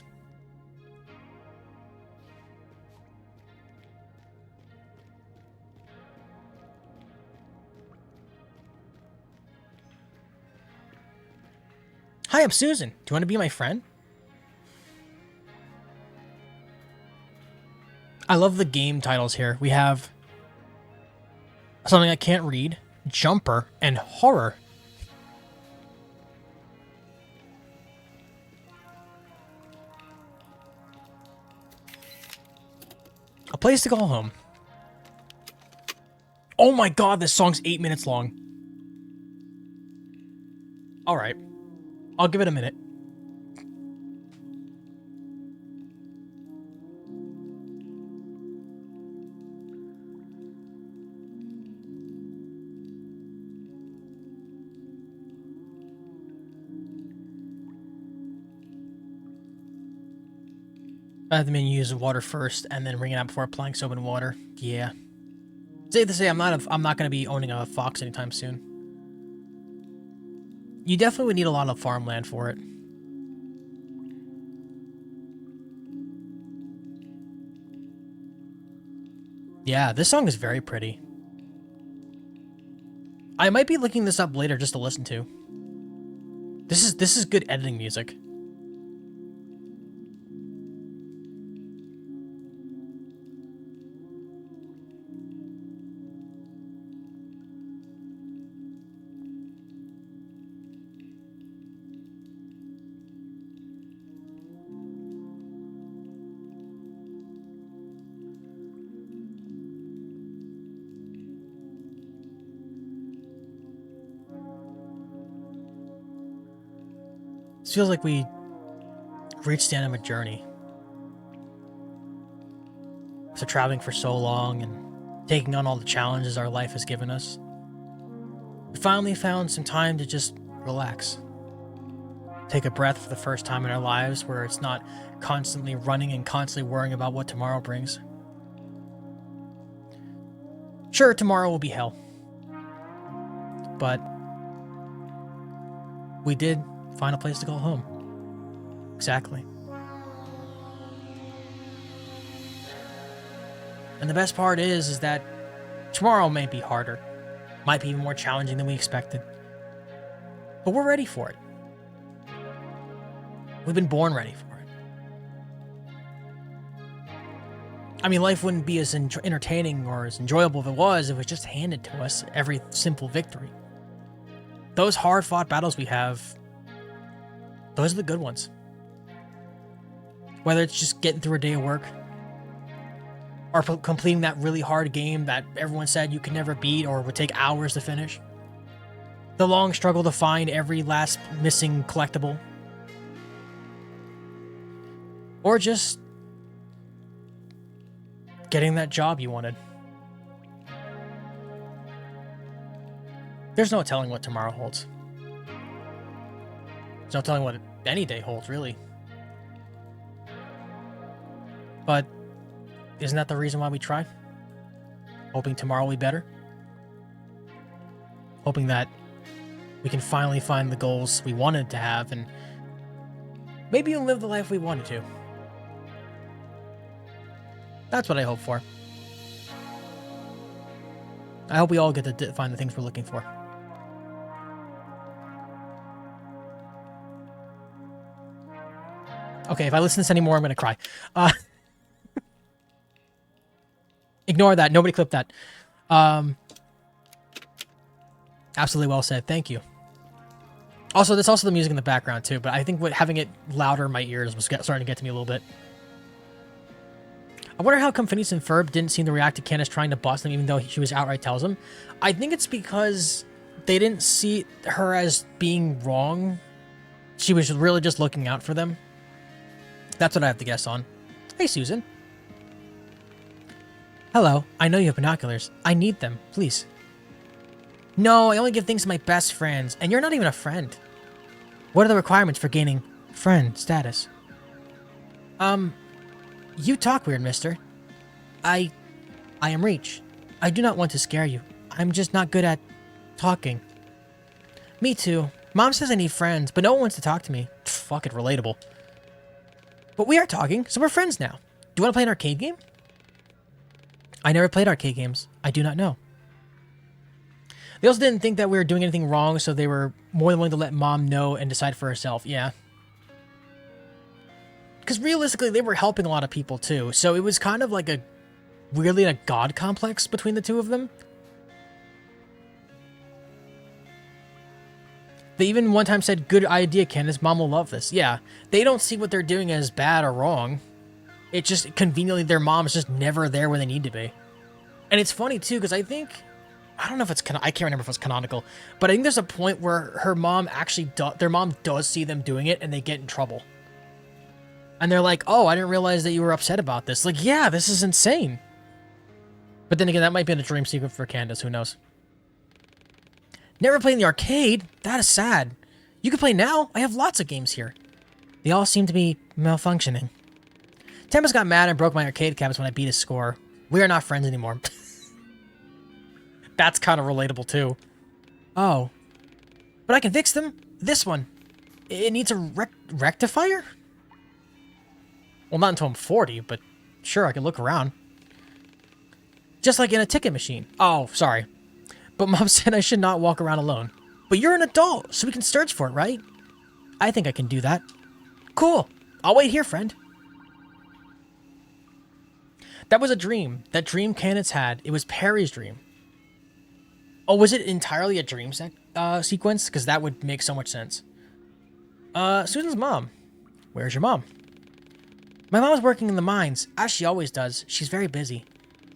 Hi, I'm Susan. Do you want to be my friend? I love the game titles here. We have Something I Can't Read, Jumper, and Horror. A place to call home. Oh my god, this song's 8 minutes long. Alright. I'll give it a minute. I have the menu use water first and then wring it out before applying soap and water. Yeah. Safe to say, I'm not going to be owning a fox anytime soon. You definitely would need a lot of farmland for it. Yeah, this song is very pretty. I might be looking this up later just to listen to. This is good editing music. This feels like we reached the end of a journey. After traveling for so long and taking on all the challenges our life has given us, we finally found some time to just relax. Take a breath for the first time in our lives where it's not constantly running and constantly worrying about what tomorrow brings. Sure, tomorrow will be hell. But we did find a place to call home. Exactly. And the best part is that tomorrow may be harder, might be even more challenging than we expected. But we're ready for it. We've been born ready for it. I mean, life wouldn't be as entertaining or as enjoyable if it was just handed to us every simple victory. Those hard-fought battles we have, those are the good ones. Whether it's just getting through a day of work, or completing that really hard game that everyone said you could never beat or would take hours to finish. The long struggle to find every last missing collectible. Or just getting that job you wanted. There's no telling what tomorrow holds. There's no telling what any day holds, really. But isn't that the reason why we try? Hoping tomorrow will be better? Hoping that we can finally find the goals we wanted to have and maybe even live the life we wanted to. That's what I hope for. I hope we all get to find the things we're looking for. Okay, if I listen to this anymore, I'm going to cry. Ignore that. Nobody clipped that. Absolutely well said. Thank you. Also, there's also the music in the background, too, but I think having it louder in my ears was starting to get to me a little bit. I wonder how come Phineas and Ferb didn't seem to react to Candace trying to bust them, even though she was outright tells them. I think it's because they didn't see her as being wrong. She was really just looking out for them. That's what I have to guess on. Hey, Susan. Hello. I know you have binoculars. I need them, please. No, I only give things to my best friends, and you're not even a friend. What are the requirements for gaining friend status? You talk weird, mister. I am Reach. I do not want to scare you. I'm just not good at talking. Me too. Mom says I need friends, but no one wants to talk to me. Fuck it, relatable. But we are talking, so we're friends now. Do you want to play an arcade game? I never played arcade games. I do not know. They also didn't think that we were doing anything wrong, so they were more than willing to let Mom know and decide for herself. Yeah. Because realistically, they were helping a lot of people too, so it was kind of like weirdly a god complex between the two of them. They even one time said, good idea, Candace, Mom will love this. Yeah, they don't see what they're doing as bad or wrong. It just conveniently their mom is just never there when they need to be. And it's funny too, because I don't know if it's I can't remember if it's canonical, but I think there's a point where her mom actually their mom does see them doing it and they get in trouble. And they're like, "Oh, I didn't realize that you were upset about this." Like, yeah, this is insane. But then again, that might be in a dream sequence for Candace. Who knows? Never played in the arcade? That is sad. You can play now. I have lots of games here. They all seem to be malfunctioning. Tempest got mad and broke my arcade cabinets when I beat his score. We are not friends anymore. That's kind of relatable too. Oh. But I can fix them. This one. It needs a rectifier? Well, not until I'm 40, but sure, I can look around. Just like in a ticket machine. Oh, sorry. But Mom said I should not walk around alone. But you're an adult, so we can search for it, right? I think I can do that. Cool. I'll wait here, friend. That was a dream. That dream Candace had. It was Perry's dream. Oh, was it entirely a dream sequence? Because that would make so much sense. Susan's mom. Where's your mom? My mom's working in the mines, as she always does. She's very busy.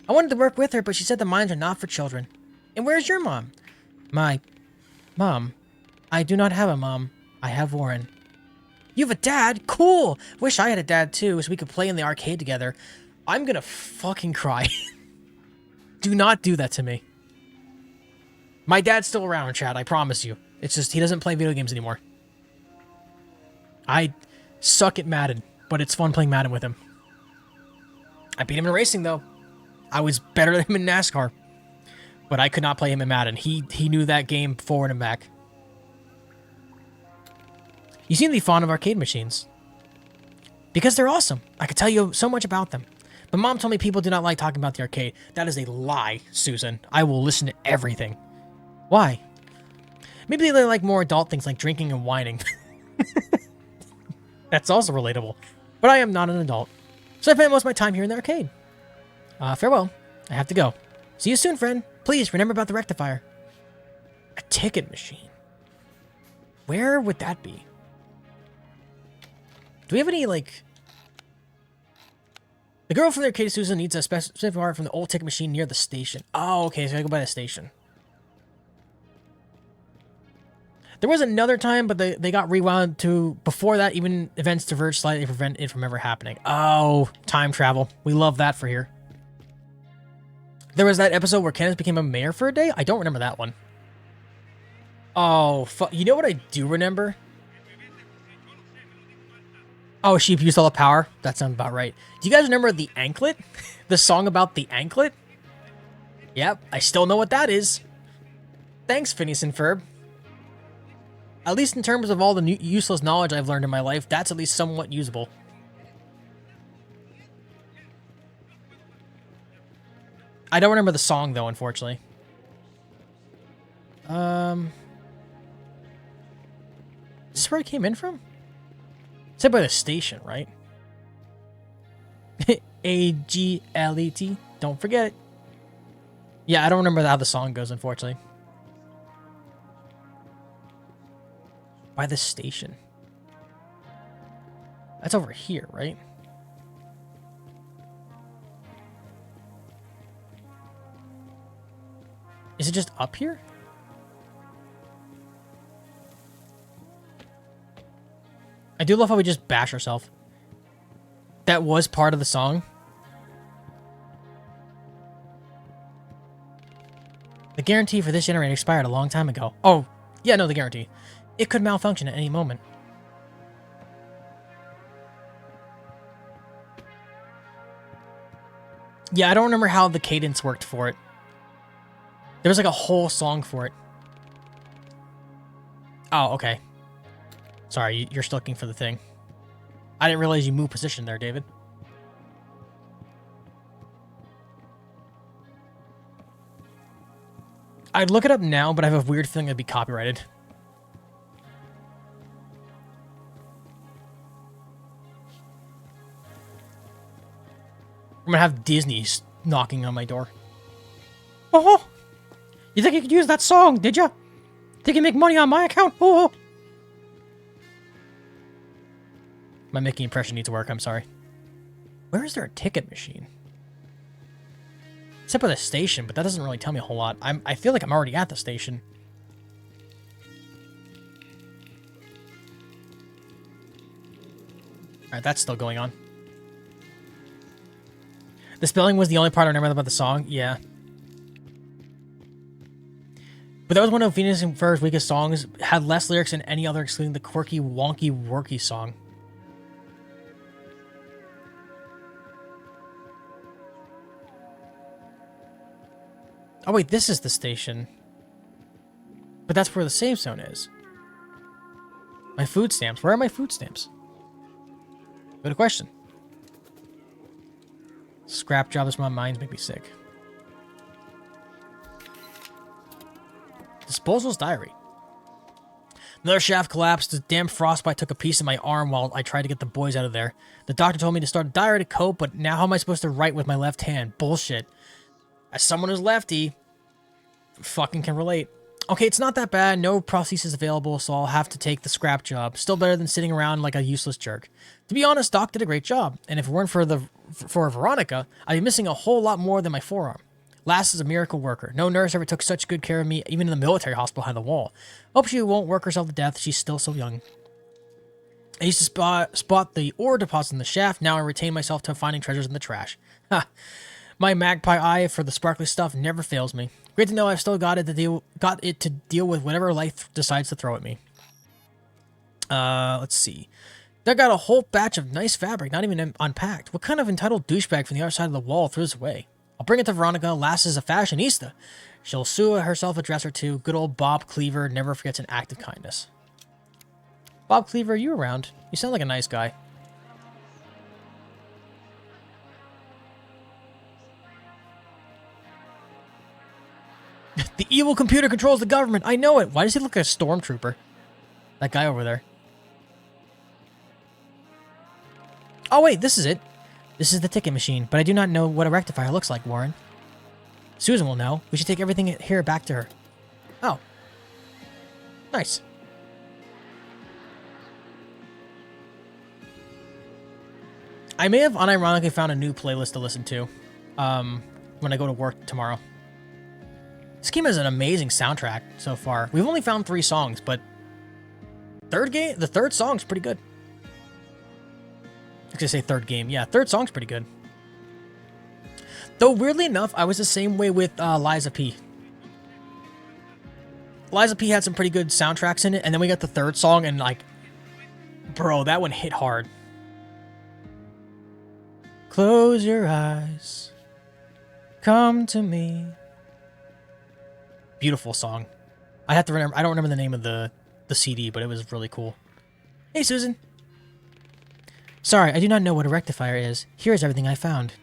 I wanted to work with her, but she said the mines are not for children. And where's your mom? My mom. I do not have a mom. I have Warren. You have a dad? Cool! Wish I had a dad too, so we could play in the arcade together. I'm gonna fucking cry. Do not do that to me. My dad's still around, Chad, I promise you. It's just he doesn't play video games anymore. I suck at Madden, but it's fun playing Madden with him. I beat him in racing, though. I was better than him in NASCAR. But I could not play him in Madden. He knew that game forward and back. You seem to be fond of arcade machines. Because they're awesome. I could tell you so much about them. But Mom told me people do not like talking about the arcade. That is a lie, Susan. I will listen to everything. Why? Maybe they like more adult things like drinking and whining. That's also relatable. But I am not an adult. So I spend most of my time here in the arcade. Farewell. I have to go. See you soon, friend. Please remember about the rectifier. A ticket machine. Where would that be? Do we have any, like... The girl from the arcade, Susan, needs a specific part from the old ticket machine near the station. Oh, okay, so I go by the station. There was another time, but they got rewound to... Before that, even events diverged slightly to prevent it from ever happening. Oh, time travel. We love that for here. There was that episode where Candace became a mayor for a day? I don't remember that one. Oh, you know what I do remember? Oh, she abused all the power? That sounds about right. Do you guys remember the anklet? The song about the anklet? Yep, I still know what that is. Thanks, Phineas and Ferb. At least in terms of all the useless knowledge I've learned in my life, that's at least somewhat usable. I don't remember the song, though, unfortunately. Is this where I came in from? Said by the station, right? A-G-L-E-T. Don't forget it. Yeah, I don't remember how the song goes, unfortunately. By the station. That's over here, right? Is it just up here? I do love how we just bash ourselves. That was part of the song. The guarantee for this generator expired a long time ago. Oh, yeah, no, the guarantee. It could malfunction at any moment. Yeah, I don't remember how the cadence worked for it. There was like a whole song for it. Oh, okay. Sorry, you're still looking for the thing. I didn't realize you moved position there, David. I'd look it up now, but I have a weird feeling it'd be copyrighted. I'm gonna have Disney knocking on my door. Oh! You think you could use that song, did ya? Think you make money on my account? Oh! My Mickey impression needs work, I'm sorry. Where is there a ticket machine? Except for the station, but that doesn't really tell me a whole lot. I feel like I'm already at the station. Alright, that's still going on. The spelling was the only part I remember about the song. Yeah. But that was one of Phoenix and Ferr's weakest songs. Had less lyrics than any other, excluding the quirky, wonky, worky song. Oh wait, this is the station. But that's where the save zone is. My food stamps. Where are my food stamps? Good question. Scrap jobs from my minds make me sick. Disposal's diary. Another shaft collapsed. The damn frostbite took a piece of my arm while I tried to get the boys out of there. The doctor told me to start a diary to cope, but now how am I supposed to write with my left hand? Bullshit. As someone who's lefty, fucking can relate. Okay, it's not that bad. No prosthesis available, so I'll have to take the scrap job. Still better than sitting around like a useless jerk. To be honest, Doc did a great job, and if it weren't for Veronica, I'd be missing a whole lot more than my forearm. Lass is a miracle worker. No nurse ever took such good care of me, even in the military hospital behind the wall. Hope she won't work herself to death. She's still so young. I used to spot the ore deposit in the shaft. Now I retain myself to finding treasures in the trash. Ha! My magpie eye for the sparkly stuff never fails me. Great to know I've still got it to deal with whatever life decides to throw at me. Let's see. They got a whole batch of nice fabric, not even unpacked. What kind of entitled douchebag from the other side of the wall threw this away? I'll bring it to Veronica. Lass is a fashionista. She'll sew herself a dress or two. Good old Bob Cleaver never forgets an act of kindness. Bob Cleaver, are you around? You sound like a nice guy. The evil computer controls the government. I know it. Why does he look like a stormtrooper? That guy over there. Oh, wait. This is it. This is the ticket machine, but I do not know what a rectifier looks like, Warren. Susan will know. We should take everything here back to her. Oh. Nice. I may have unironically found a new playlist to listen to when I go to work tomorrow. This game has an amazing soundtrack so far. We've only found 3 songs, but the third song's pretty good. I was gonna say third game. Yeah, third song's pretty good. Though, weirdly enough, I was the same way with Liza P. Liza P had some pretty good soundtracks in it, and then we got the third song, and like, bro, that one hit hard. Close your eyes. Come to me. Beautiful song. I have to remember. I don't remember the name of the CD, but it was really cool. Hey, Susan. Sorry, I do not know what a rectifier is. Here's everything I found.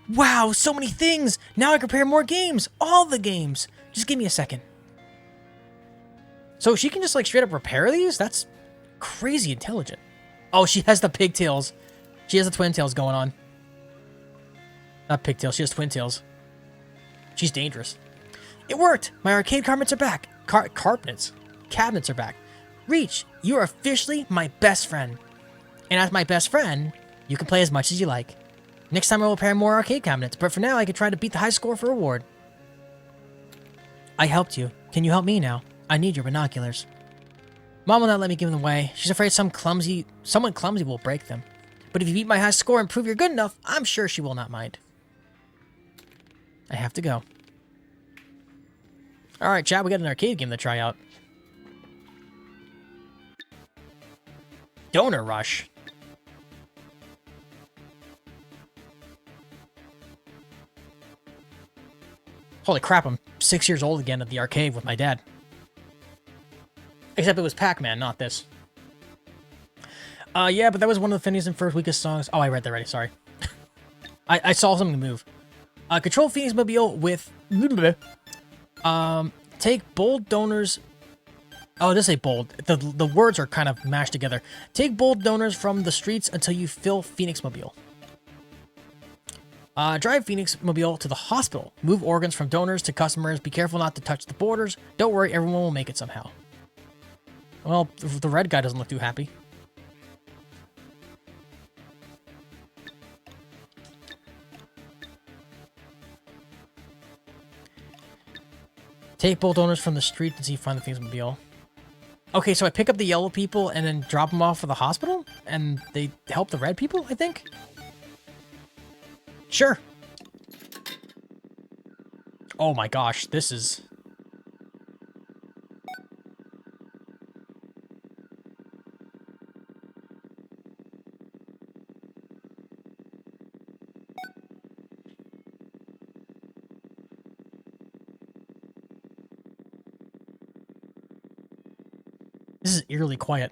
Wow, so many things! Now I can prepare more games! All the games! Just give me a second. So she can just like straight up repair these? That's crazy intelligent. Oh, she has the pigtails. She has the twin tails going on. Not pigtails, she has twin tails. She's dangerous. It worked! My arcade cabinets are back. Cabinets are back. Reach, you are officially my best friend. And as my best friend, you can play as much as you like. Next time I will repair more arcade cabinets, but for now I can try to beat the high score for reward. I helped you. Can you help me now? I need your binoculars. Mom will not let me give them away. She's afraid someone clumsy will break them. But if you beat my high score and prove you're good enough, I'm sure she will not mind. I have to go. Alright, chat, we got an arcade game to try out. Donor Rush. Holy crap, I'm 6 years old again at the arcade with my dad. Except it was Pac-Man, not this. Yeah, but that was one of the Phineas and Ferb weakest songs. Oh, I read that already, sorry. I saw something move. Control Phoenix Mobile with... take bold donors... Oh, this ain't bold. The words are kind of mashed together. Take bold donors from the streets until you fill Phoenix Mobile. Drive Phoenix Mobile to the hospital. Move organs from donors to customers. Be careful not to touch the borders. Don't worry, everyone will make it somehow. Well, the red guy doesn't look too happy. Take both owners from the street to see find the Thingsmobile. Okay, so I pick up the yellow people and then drop them off for the hospital? And they help the red people, I think? Sure. Oh my gosh, this is... This is eerily quiet.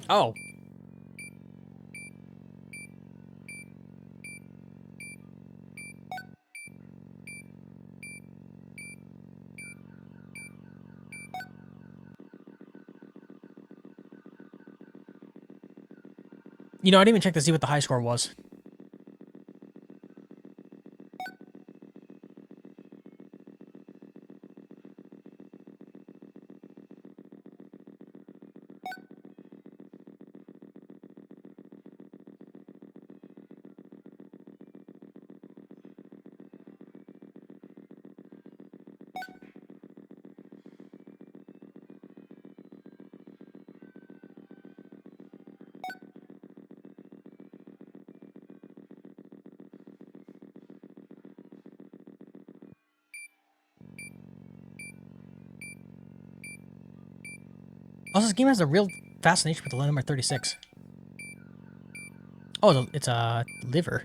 Oh. You know, I didn't even check to see what the high score was. Also, this game has a real fascination with the number 36. Oh, it's a liver.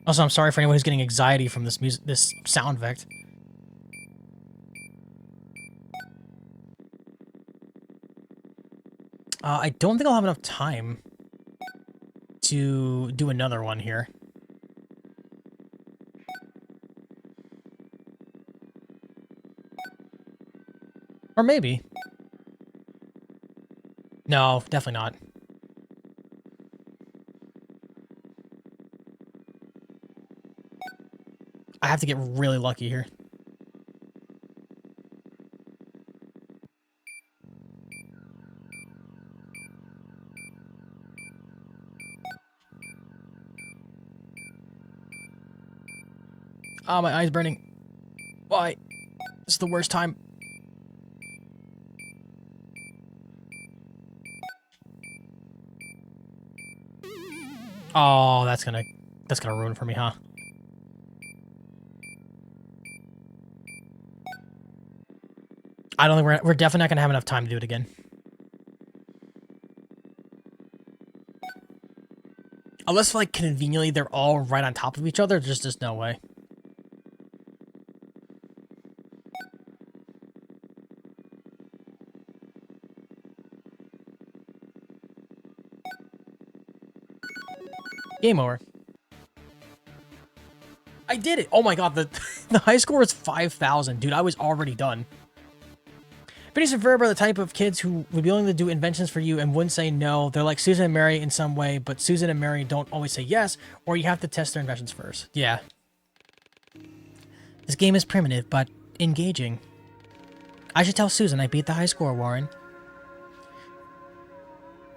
Also, I'm sorry for anyone who's getting anxiety from this music, this sound effect. I don't think I'll have enough time to do another one here. Or maybe. No, definitely not. I have to get really lucky here. Oh, my eye's burning. Why? This is the worst time. Oh, that's gonna ruin for me, huh? I don't think we're definitely not gonna have enough time to do it again. Unless, like, conveniently they're all right on top of each other, there's just no way. Game over. I did it! Oh my god, the, the high score is 5,000. Dude, I was already done. Phineas and Ferb are the type of kids who would be willing to do inventions for you and wouldn't say no. They're like Susan and Mary in some way, but Susan and Mary don't always say yes, or you have to test their inventions first. Yeah. This game is primitive, but engaging. I should tell Susan I beat the high score, Warren.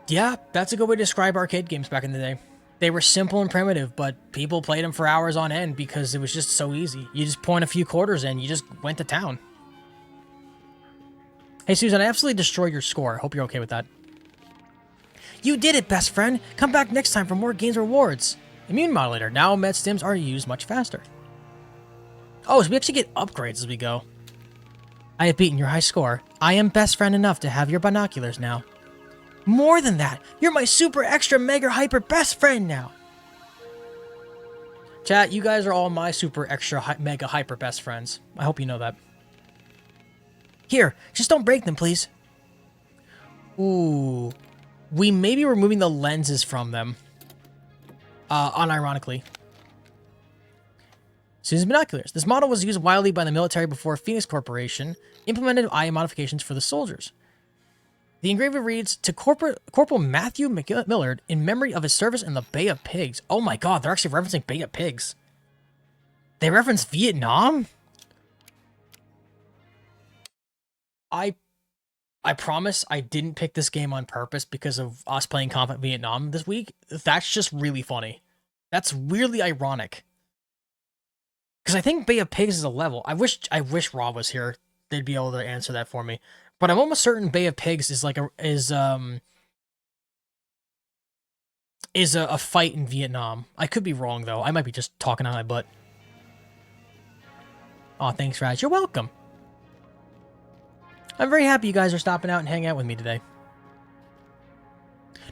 Yeah, that's a good way to describe arcade games back in the day. They were simple and primitive, but people played them for hours on end because it was just so easy. You just point a few quarters in, you just went to town. Hey, Susan, I absolutely destroyed your score. Hope you're okay with that. You did it, best friend! Come back next time for more games rewards. Immune modulator. Now med stims are used much faster. Oh, so we actually get upgrades as we go. I have beaten your high score. I am best friend enough to have your binoculars now. More than that, you're my super extra mega hyper best friend now. Chat, you guys are all my super extra mega hyper best friends. I hope you know that. Here, just don't break them, please. Ooh. We may be removing the lenses from them. Unironically. Susan's binoculars. This model was used widely by the military before Phoenix Corporation implemented eye modifications for the soldiers. The engraver reads, to Corporal Matthew Millard in memory of his service in the Bay of Pigs. Oh my god, they're actually referencing Bay of Pigs. They reference Vietnam? I promise I didn't pick this game on purpose because of us playing Combat Vietnam this week. That's just really funny. That's really ironic. Because I think Bay of Pigs is a level. I wish Rob was here. They'd be able to answer that for me. But I'm almost certain Bay of Pigs is like a fight in Vietnam. I could be wrong though. I might be just talking out my butt. Aw, thanks, Raz. You're welcome. I'm very happy you guys are stopping out and hanging out with me today.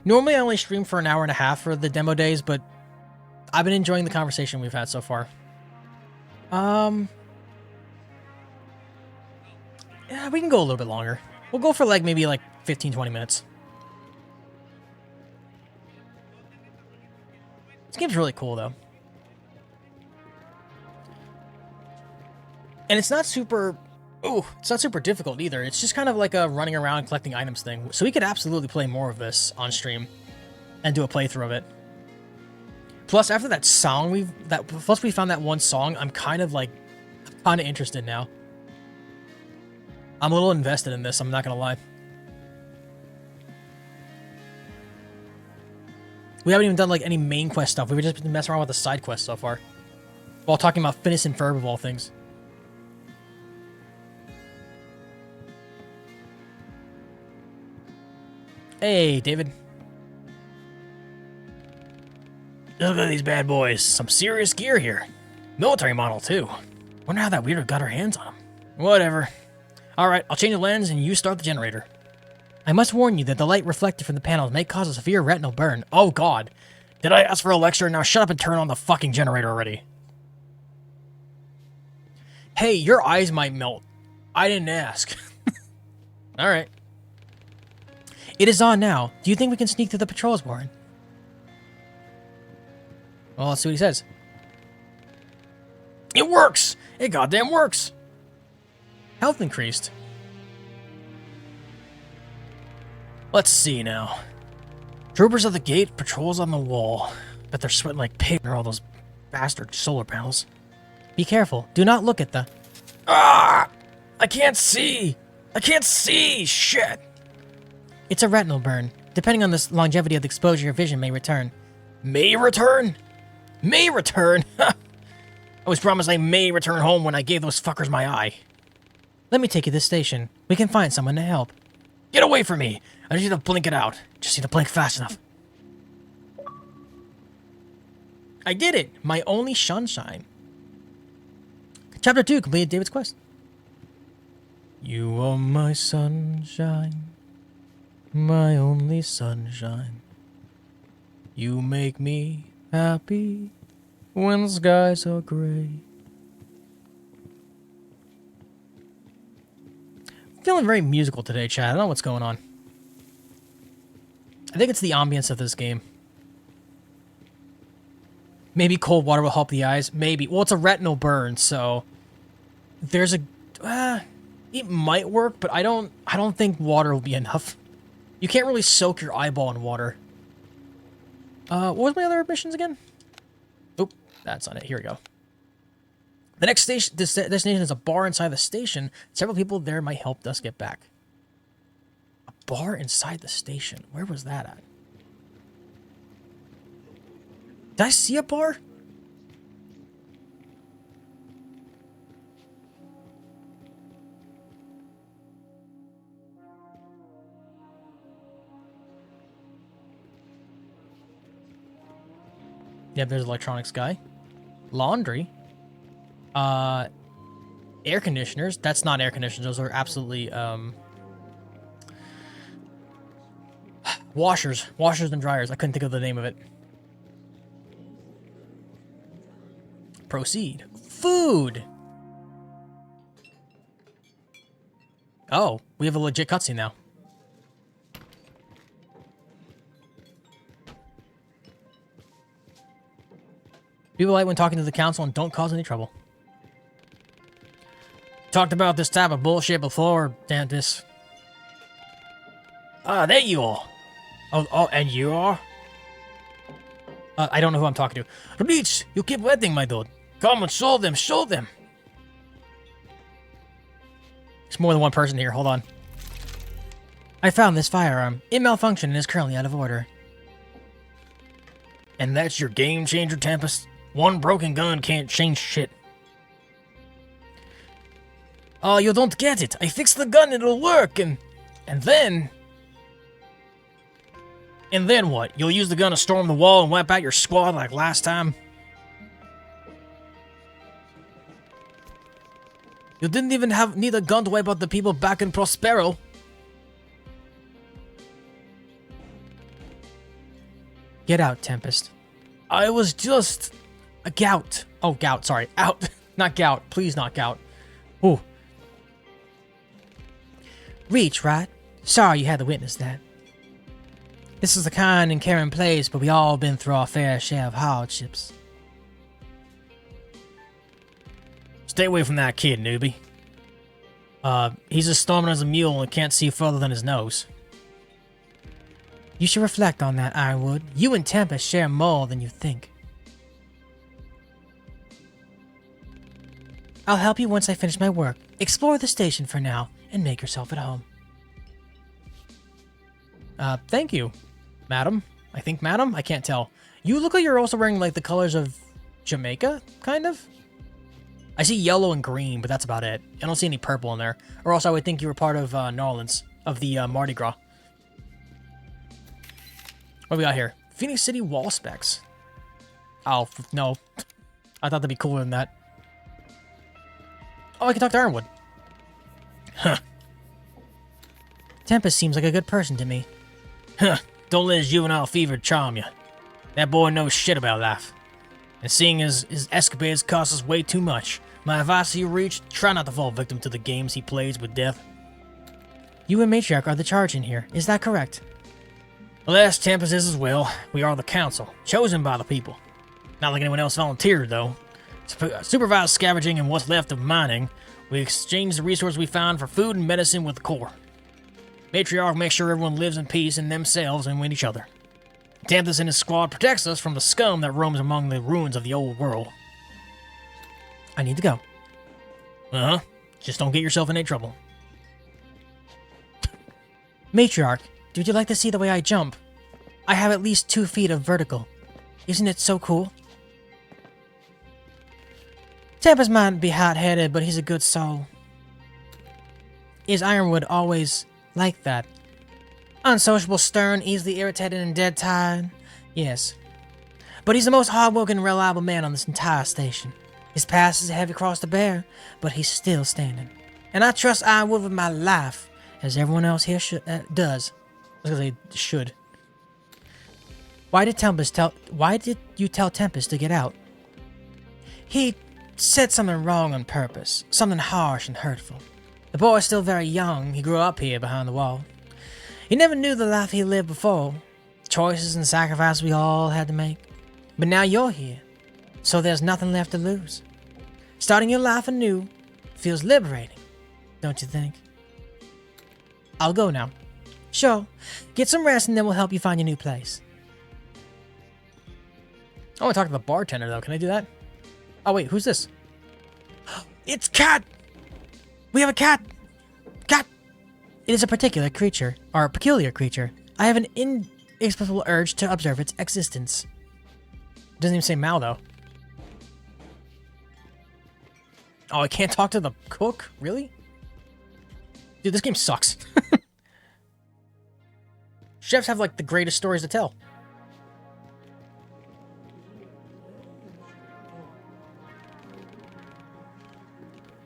Normally I only stream for an hour and a half for the demo days, but I've been enjoying the conversation we've had so far. Yeah, we can go a little bit longer. We'll go for maybe 15-20 minutes. This game's really cool though. And it's not super difficult either. It's just kind of like a running around collecting items thing. So we could absolutely play more of this on stream and do a playthrough of it. Plus, after that song we found that one song, I'm kind of interested now. I'm a little invested in this, I'm not gonna lie. We haven't even done any main quest stuff. We've just been messing around with the side quests so far. While talking about Phineas and Ferb of all things. Hey, David. Look at these bad boys. Some serious gear here. Military model, too. Wonder how that weirdo got her hands on them. Whatever. Alright, I'll change the lens and you start the generator. I must warn you that the light reflected from the panels may cause a severe retinal burn. Oh god. Did I ask for a lecture? Now shut up and turn on the fucking generator already. Hey, your eyes might melt. I didn't ask. Alright. It is on now. Do you think we can sneak through the patrols, Warren? Well, let's see what he says. It works! It goddamn works! Health increased. Let's see now. Troopers at the gate, patrols on the wall. Bet they're sweating like pigs under all those bastard solar panels. Be careful. Do not look at the... Ah! I can't see! I can't see! Shit! It's a retinal burn. Depending on the longevity of the exposure, your vision may return. May return? May return? I was promised I may return home when I gave those fuckers my eye. Let me take you to the station. We can find someone to help. Get away from me! I just need to blink it out. Just need to blink fast enough. I did it! My only sunshine. Chapter 2 completed David's quest. You are my sunshine. My only sunshine. You make me happy when skies are gray. Feeling very musical today, Chad. I don't know what's going on. I think it's the ambience of this game. Maybe cold water will help the eyes. Maybe. Well, it's a retinal burn, so there's a. It might work, but I don't think water will be enough. You can't really soak your eyeball in water. What was my other missions again? Oop, that's on it. Here we go. The next destination is a bar inside the station. Several people there might help us get back. A bar inside the station. Where was that at? Did I see a bar? Yep, there's electronics guy. Laundry. Air conditioners. That's not air conditioners. Those are absolutely, washers. Washers and dryers. I couldn't think of the name of it. Proceed. Food! Oh, we have a legit cutscene now. Be polite when talking to the council and don't cause any trouble. Talked about this type of bullshit before, Tempest. Ah, there you are. Oh, and you are? I don't know who I'm talking to. Reach, you keep waiting, my dude. Come and show them, show them. There's more than one person here, hold on. I found this firearm. It malfunctioned and is currently out of order. And that's your game changer, Tempest? One broken gun can't change shit. Oh, you don't get it. I fixed the gun, it'll work, and then... And then what? You'll use the gun to storm the wall and wipe out your squad like last time? You didn't even need a gun to wipe out the people back in Prospero. Get out, Tempest. I was just... a gout. Oh, gout, sorry. Out. Not gout. Please not gout. Ooh. Reach, right? Sorry you had to witness that. This is a kind and caring place, but we all been through our fair share of hardships. Stay away from that kid, newbie. He's as storming as a mule and can't see further than his nose. You should reflect on that, Ironwood. You and Tempest share more than you think. I'll help you once I finish my work. Explore the station for now, and make yourself at home. Thank you, madam. I think madam? I can't tell. You look like you're also wearing, like, the colors of Jamaica, kind of? I see yellow and green, but that's about it. I don't see any purple in there. Or else I would think you were part of, New Orleans, of the, Mardi Gras. What do we got here? Phoenix City wall specs. Oh, no. I thought that'd be cooler than that. Oh, I can talk to Ironwood. Huh. Tempest seems like a good person to me. Huh. Don't let his juvenile fever charm you. That boy knows shit about life. And seeing as his escapades cost us way too much, my advice to you, Reach, try not to fall victim to the games he plays with death. You and Matriarch are the charge in here, is that correct? Well, yes, Tempest is as well. We are the council, chosen by the people. Not like anyone else volunteered, though. Supervise scavenging and what's left of mining. We exchange the resources we found for food and medicine with the Corps. Matriarch makes sure everyone lives in peace in themselves and with each other. Tempest and his squad protects us from the scum that roams among the ruins of the old world. I need to go. Uh-huh. Just don't get yourself in any trouble. Matriarch, would you like to see the way I jump? I have at least 2 feet of vertical. Isn't it so cool? Tempest might be hot-headed, but he's a good soul. Is Ironwood always like that? Unsociable, stern, easily irritated, and dead tired? Yes. But he's the most hard-working and reliable man on this entire station. His past is a heavy cross to bear, but he's still standing. And I trust Ironwood with my life, as everyone else here does. I was gonna say should. Why did you tell Tempest to get out? He said something wrong on purpose, something harsh and hurtful. The boy is still very young. He grew up here behind the wall. He never knew the life he lived before, choices and sacrifices we all had to make. But now you're here, so there's nothing left to lose. Starting your life anew feels liberating, don't you think? I'll go now. Sure, get some rest and then we'll help you find your new place. I want to talk to the bartender, though. Can I do that? Oh, wait, who's this? It's Cat! We have a cat! Cat! It is a particular creature, or a peculiar creature. I have an inexplicable urge to observe its existence. It doesn't even say Mal, though. Oh, I can't talk to the cook? Really? Dude, this game sucks. Chefs have, like, the greatest stories to tell.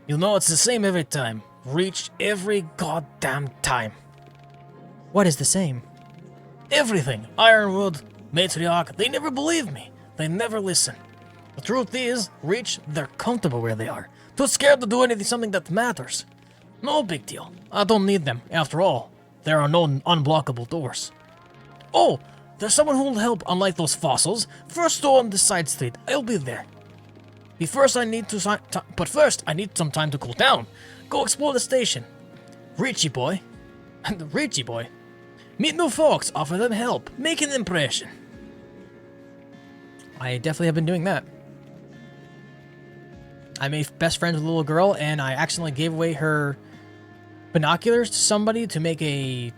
You'll know it's the same every time. Reach every goddamn time. What is the same? Everything. Ironwood, Matriarch, they never believe me. They never listen. The truth is, Reach, they're comfortable where they are. Too scared to do something that matters. No big deal. I don't need them. After all, there are no unblockable doors. Oh, there's someone who'll help, unlike those fossils. First door on the side street. I'll be there. But first, I need some time to cool down. Go explore the station. Richie boy. The Richie boy. Meet new folks, offer them help, make an impression. I definitely have been doing that. I made best friends with a little girl, and I accidentally gave away her binoculars to somebody to make a,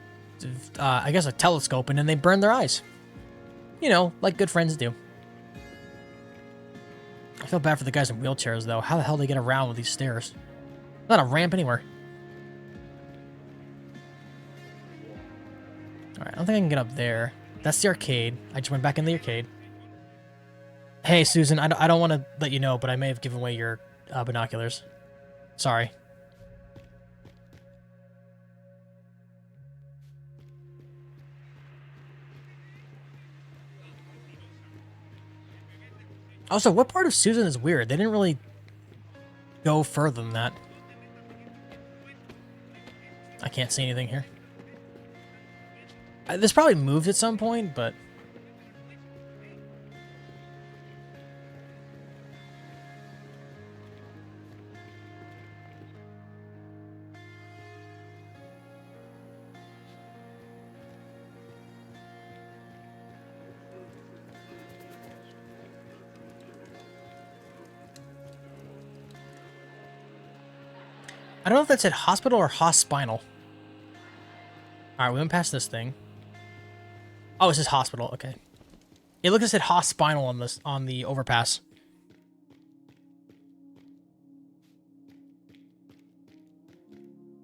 I guess a telescope, and then they burned their eyes. You know, like good friends do. I feel bad for the guys in wheelchairs, though. How the hell do they get around with these stairs? Not a ramp anywhere. Alright, I don't think I can get up there. That's the arcade. I just went back in the arcade. Hey, Susan, I don't want to let you know, but I may have given away your binoculars. Sorry. Also, what part of Susan is weird? They didn't really go further than that. I can't see anything here. This probably moved at some point, but... I don't know if that said hospital or hospinal. Alright, we went past this thing. Oh, it says hospital. Okay. It looks like it said hospinal on this on the overpass.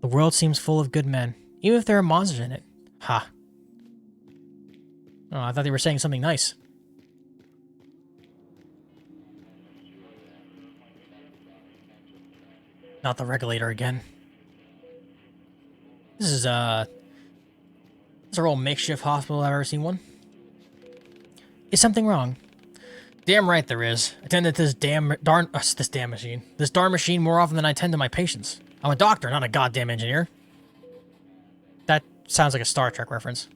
The world seems full of good men, even if there are monsters in it. Ha. Oh, I thought they were saying something nice. Not the regulator again. This is a real makeshift hospital if I've ever seen one. Is something wrong? Damn right there is. I tend to this damn machine. This darn machine more often than I tend to my patients. I'm a doctor, not a goddamn engineer. That sounds like a Star Trek reference.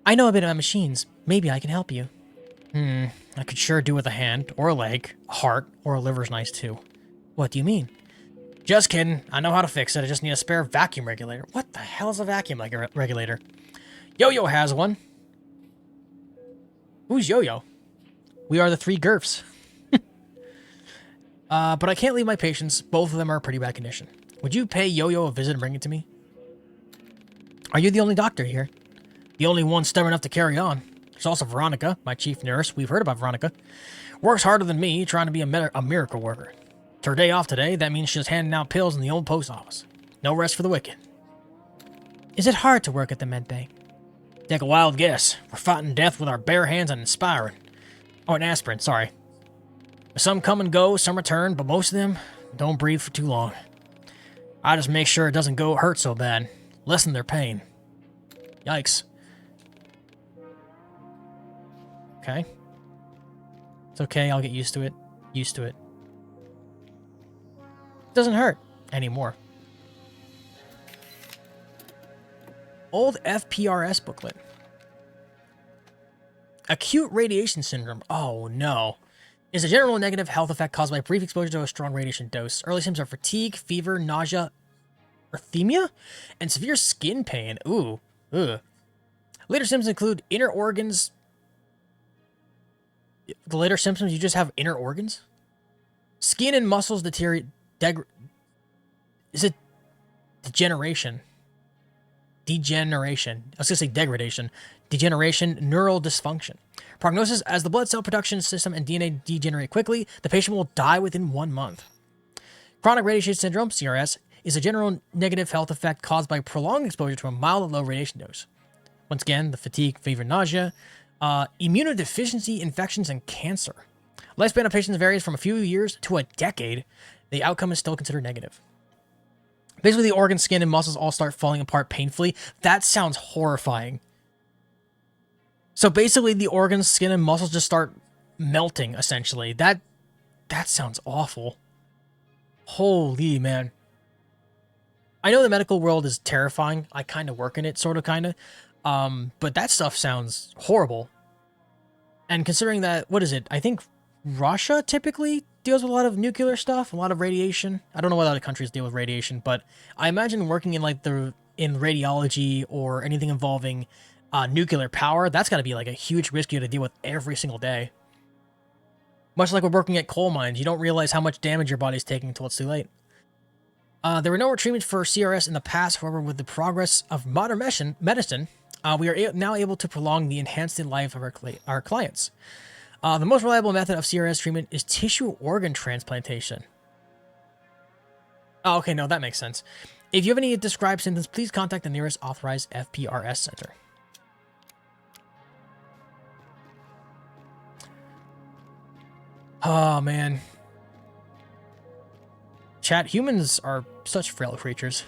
I know a bit about machines. Maybe I can help you. I could sure do with a hand, or a leg, a heart, or a liver's nice too. What do you mean? Just kidding. I know how to fix it. I just need a spare vacuum regulator. What the hell is a vacuum regulator? Yo-Yo has one. Who's Yo-Yo? We are the three GURFs. But I can't leave my patients. Both of them are in pretty bad condition. Would you pay Yo-Yo a visit and bring it to me? Are you the only doctor here? The only one stubborn enough to carry on. There's also Veronica, my chief nurse. We've heard about Veronica. Works harder than me, trying to be a miracle worker. It's her day off today. That means she's handing out pills in the old post office. No rest for the wicked. Is it hard to work at the med bay? Take a wild guess. We're fighting death with our bare hands and inspiring. Oh, and aspirin, sorry. Some come and go, some return, but most of them don't breathe for too long. I just make sure it doesn't hurt so bad. Lessen their pain. Yikes. Okay. It's okay, I'll get used to it. Used to it. Doesn't hurt anymore. Old FPRS booklet. Acute radiation syndrome. Oh no. Is a general negative health effect caused by brief exposure to a strong radiation dose. Early symptoms are fatigue, fever, nausea, erythema, and severe skin pain. Ooh. Ugh. Later symptoms include inner organs. The later symptoms, you just have inner organs? Skin and muscles deteriorate. Is it degeneration? Degeneration. I was going to say degradation. Degeneration, neural dysfunction. Prognosis: as the blood cell production system and DNA degenerate quickly, the patient will die within 1 month. Chronic radiation syndrome, CRS, is a general negative health effect caused by prolonged exposure to a mild or low radiation dose. Once again, the fatigue, fever, nausea, immunodeficiency, infections, and cancer. Lifespan of patients varies from a few years to a decade. The outcome is still considered negative. Basically, the organs, skin, and muscles all start falling apart painfully. That sounds horrifying. So basically, the organs, skin, and muscles just start melting, essentially. That sounds awful. Holy man. I know the medical world is terrifying. I kind of work in it, sort of, kind of. But that stuff sounds horrible. And considering that, what is it? I think Russia typically deals with a lot of nuclear stuff, a lot of radiation. I don't know what other countries deal with radiation, but I imagine working in like in radiology or anything involving nuclear power, that's got to be like a huge risk you have to deal with every single day. Much like we're working at coal mines, you don't realize how much damage your body's taking until it's too late. There were no treatments for CRS in the past, however, with the progress of modern medicine, we are now able to prolong the enhanced life of our clients. The most reliable method of CRS treatment is tissue organ transplantation. Oh, okay, no, that makes sense. If you have any described symptoms, please contact the nearest authorized FPRS center. Oh, man. Chat, humans are such frail creatures.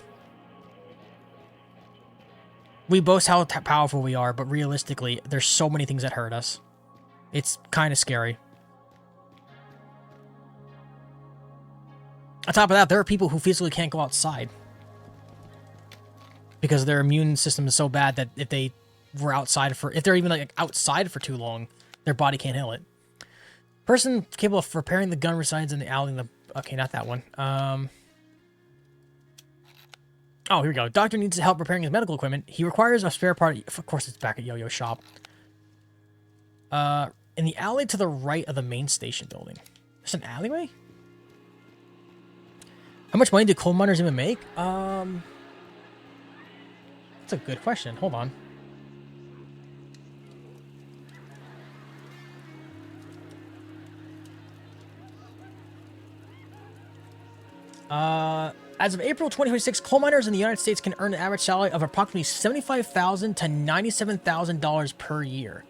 We boast how powerful we are, but realistically, there's so many things that hurt us. It's kind of scary. On top of that, there are people who physically can't go outside because their immune system is so bad that if they were outside if they're even like outside for too long, their body can't handle it. Person capable of repairing the gun resides in the alley. Okay, not that one. Oh, here we go. Doctor needs help repairing his medical equipment. He requires a spare part. Of course, it's back at Yo-Yo Shop. In the alley to the right of the main station building. There's an alleyway? How much money do coal miners even make? That's a good question. Hold on. As of April 2026, coal miners in the United States can earn an average salary of approximately $75,000 to $97,000 per year.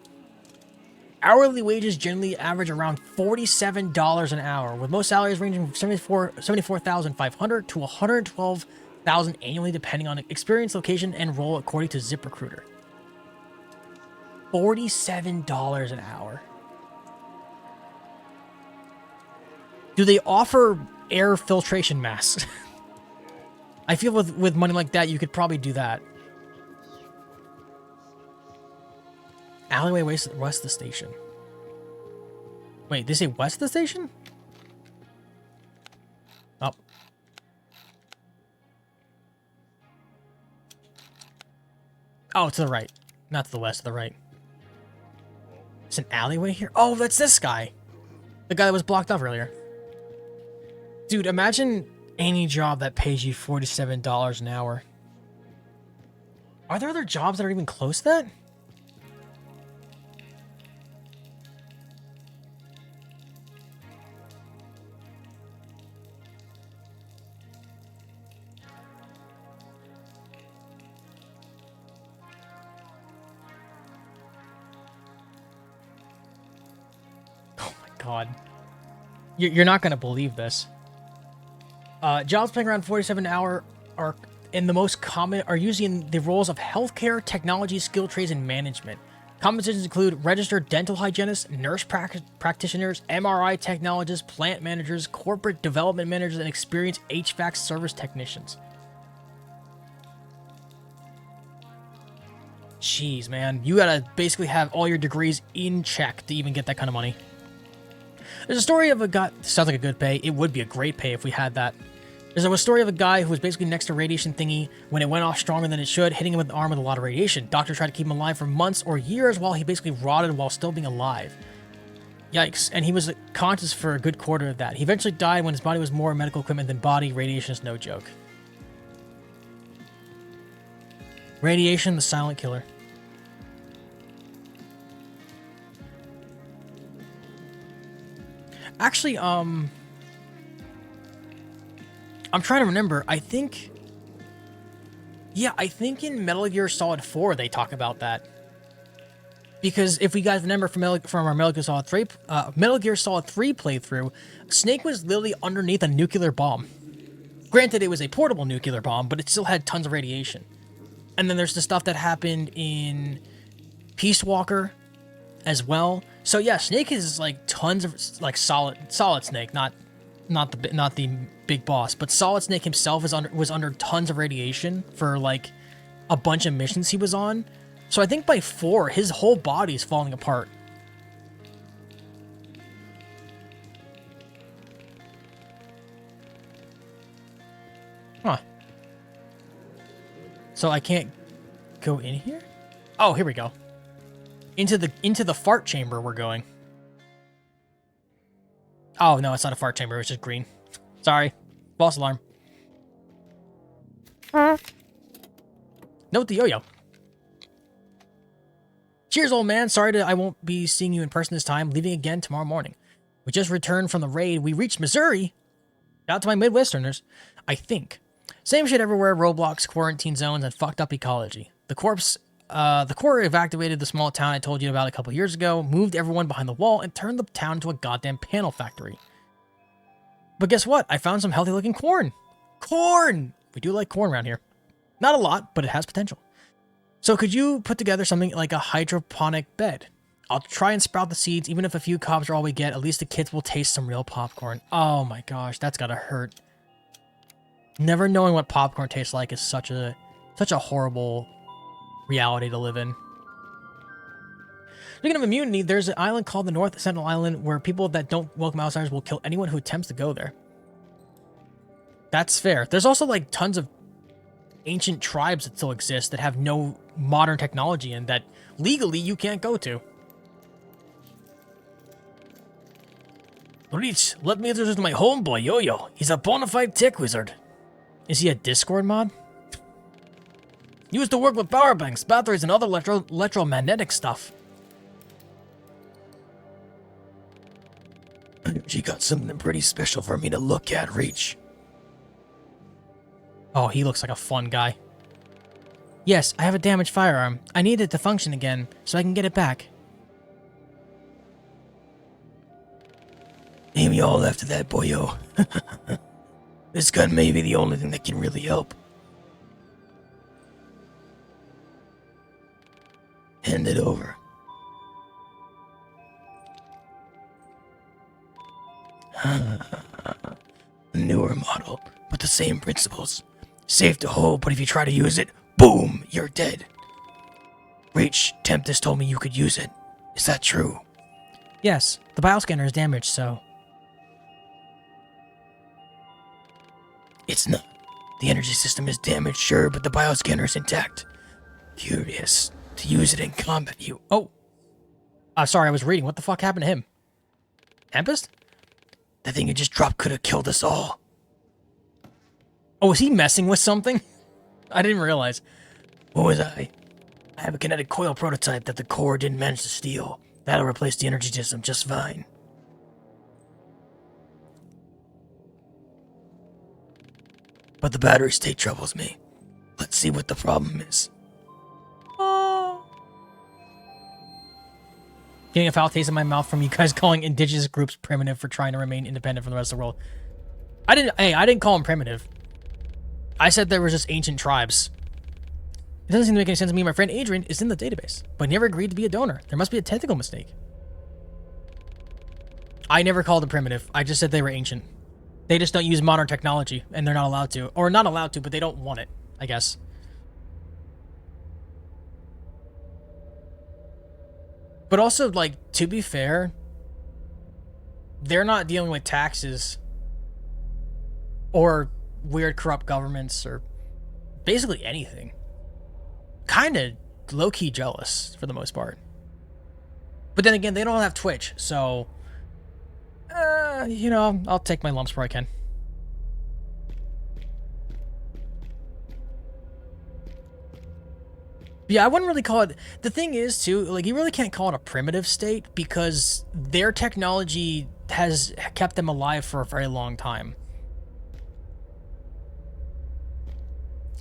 Hourly wages generally average around $47 an hour, with most salaries ranging from $74,500 to $112,000 annually, depending on experience, location, and role, according to ZipRecruiter. $47 an hour. Do they offer air filtration masks? I feel with money like that, you could probably do that. Alleyway west of the station. Wait, they say west of the station? Oh. Oh, to the right. Not to the west, to the right. It's an alleyway here? Oh, that's this guy. The guy that was blocked off earlier. Dude, imagine any job that pays you $47 an hour. Are there other jobs that are even close to that? Oh my god. You're not going to believe this. Jobs paying around 47 an hour are usually in the roles of healthcare, technology, skill trades, and management. Compensations include registered dental hygienists, nurse practitioners, MRI technologists, plant managers, corporate development managers, and experienced HVAC service technicians. Jeez, man. You gotta basically have all your degrees in check to even get that kind of money. There's a story of a guy... Sounds like a good pay. It would be a great pay if we had that. There's a story of a guy who was basically next to a radiation thingy when it went off stronger than it should, hitting him with the arm with a lot of radiation. Doctor tried to keep him alive for months or years while he basically rotted while still being alive. Yikes. And he was conscious for a good quarter of that. He eventually died when his body was more medical equipment than body. Radiation is no joke. Radiation, the silent killer. Actually, I'm trying to remember. I think in Metal Gear Solid 4 they talk about that. Because if we guys remember from our Metal Gear Solid 3 playthrough, Snake was literally underneath a nuclear bomb. Granted, it was a portable nuclear bomb, but it still had tons of radiation. And then there's the stuff that happened in Peace Walker as well. So yeah, Snake is like tons of like solid Snake, not the big boss, but Solid Snake himself was under tons of radiation for like a bunch of missions he was on. So I think by 4, his whole body is falling apart. So I can't go in here? Oh, here we go. Into the fart chamber we're going. Oh, no, it's not a fart chamber. It's just green. Sorry. False alarm. Note the yo-yo. Cheers, old man. Sorry I won't be seeing you in person this time. Leaving again tomorrow morning. We just returned from the raid. We reached Missouri. Shout out to my Midwesterners. I think. Same shit everywhere. Roadblocks, quarantine zones, and fucked up ecology. The Corps evacuated the small town I told you about a couple years ago, moved everyone behind the wall, and turned the town into a goddamn panel factory. But guess what? I found some healthy-looking corn. Corn! We do like corn around here. Not a lot, but it has potential. So could you put together something like a hydroponic bed? I'll try and sprout the seeds, even if a few cobs are all we get. At least the kids will taste some real popcorn. Oh my gosh, that's gotta hurt. Never knowing what popcorn tastes like is such a horrible reality to live in. Speaking of immunity, there's an island called the North Sentinel Island where people that don't welcome outsiders will kill anyone who attempts to go there. That's fair. There's also like tons of ancient tribes that still exist that have no modern technology and that legally you can't go to. Reach, let me introduce my homeboy, Yo-Yo. He's a bona fide tech wizard. Is he a Discord mod? Used to work with power banks, batteries, and other electromagnetic stuff. She got something pretty special for me to look at, Reach. Oh, he looks like a fun guy. Yes, I have a damaged firearm. I need it to function again, so I can get it back. Aim me all after that, boyo. This gun may be the only thing that can really help. Hand it over. A newer model, but the same principles. Safe to hold, but if you try to use it, boom, you're dead. Reach, Tempest told me you could use it. Is that true? Yes, the bioscanner is damaged, so... It's not. The energy system is damaged, sure, but the bioscanner is intact. Curious to use it in combat, you... Oh! Sorry, I was reading. What the fuck happened to him? Tempest? The thing you just dropped could have killed us all. Oh, was he messing with something? I didn't realize. What was I? I have a kinetic coil prototype that the Corps didn't manage to steal. That'll replace the energy system just fine. But the battery state troubles me. Let's see what the problem is. Oh. Getting a foul taste in my mouth from you guys calling indigenous groups primitive for trying to remain independent from the rest of the world. I didn't call them primitive. I said there were just ancient tribes. It doesn't seem to make any sense to me. My friend Adrian is in the database, but never agreed to be a donor. There must be a technical mistake. I never called them primitive. I just said they were ancient. They just don't use modern technology, and they're not allowed to. Or not allowed to, but they don't want it, I guess. But also, like, to be fair, they're not dealing with taxes or weird corrupt governments or basically anything. Kind of low-key jealous for the most part. But then again, they don't have Twitch, so... you know, I'll take my lumps where I can. Yeah, I wouldn't really call it... The thing is, too, like, you really can't call it a primitive state because their technology has kept them alive for a very long time.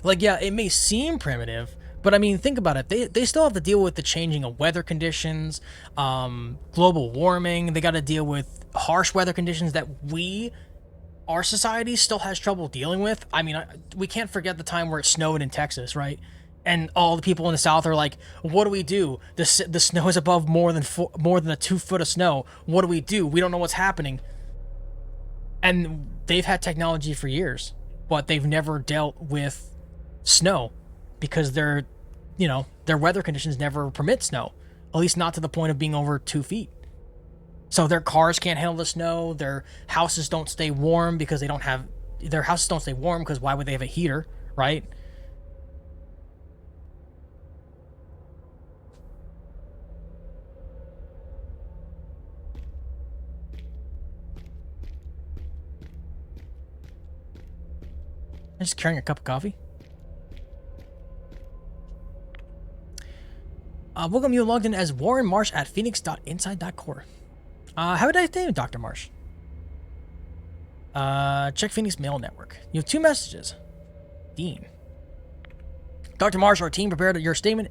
Like, yeah, it may seem primitive, but I mean, think about it. They still have to deal with the changing of weather conditions, global warming. They got to deal with harsh weather conditions that our society still has trouble dealing with. I mean, we can't forget the time where it snowed in Texas, right? And all the people in the South are like, what do? The snow is above more than a 2 foot of snow. What do? We don't know what's happening. And they've had technology for years, but they've never dealt with snow because their weather conditions never permit snow, at least not to the point of being over 2 feet. So their cars can't handle the snow. Their houses don't stay warm because why would they have a heater, right? just carrying a cup of coffee. Welcome, you logged in as Warren Marsh at phoenix.inside.core. How would I name Dr. Marsh? Check Phoenix Mail Network. You have 2 messages. Dean. Dr. Marsh, our team prepared your statement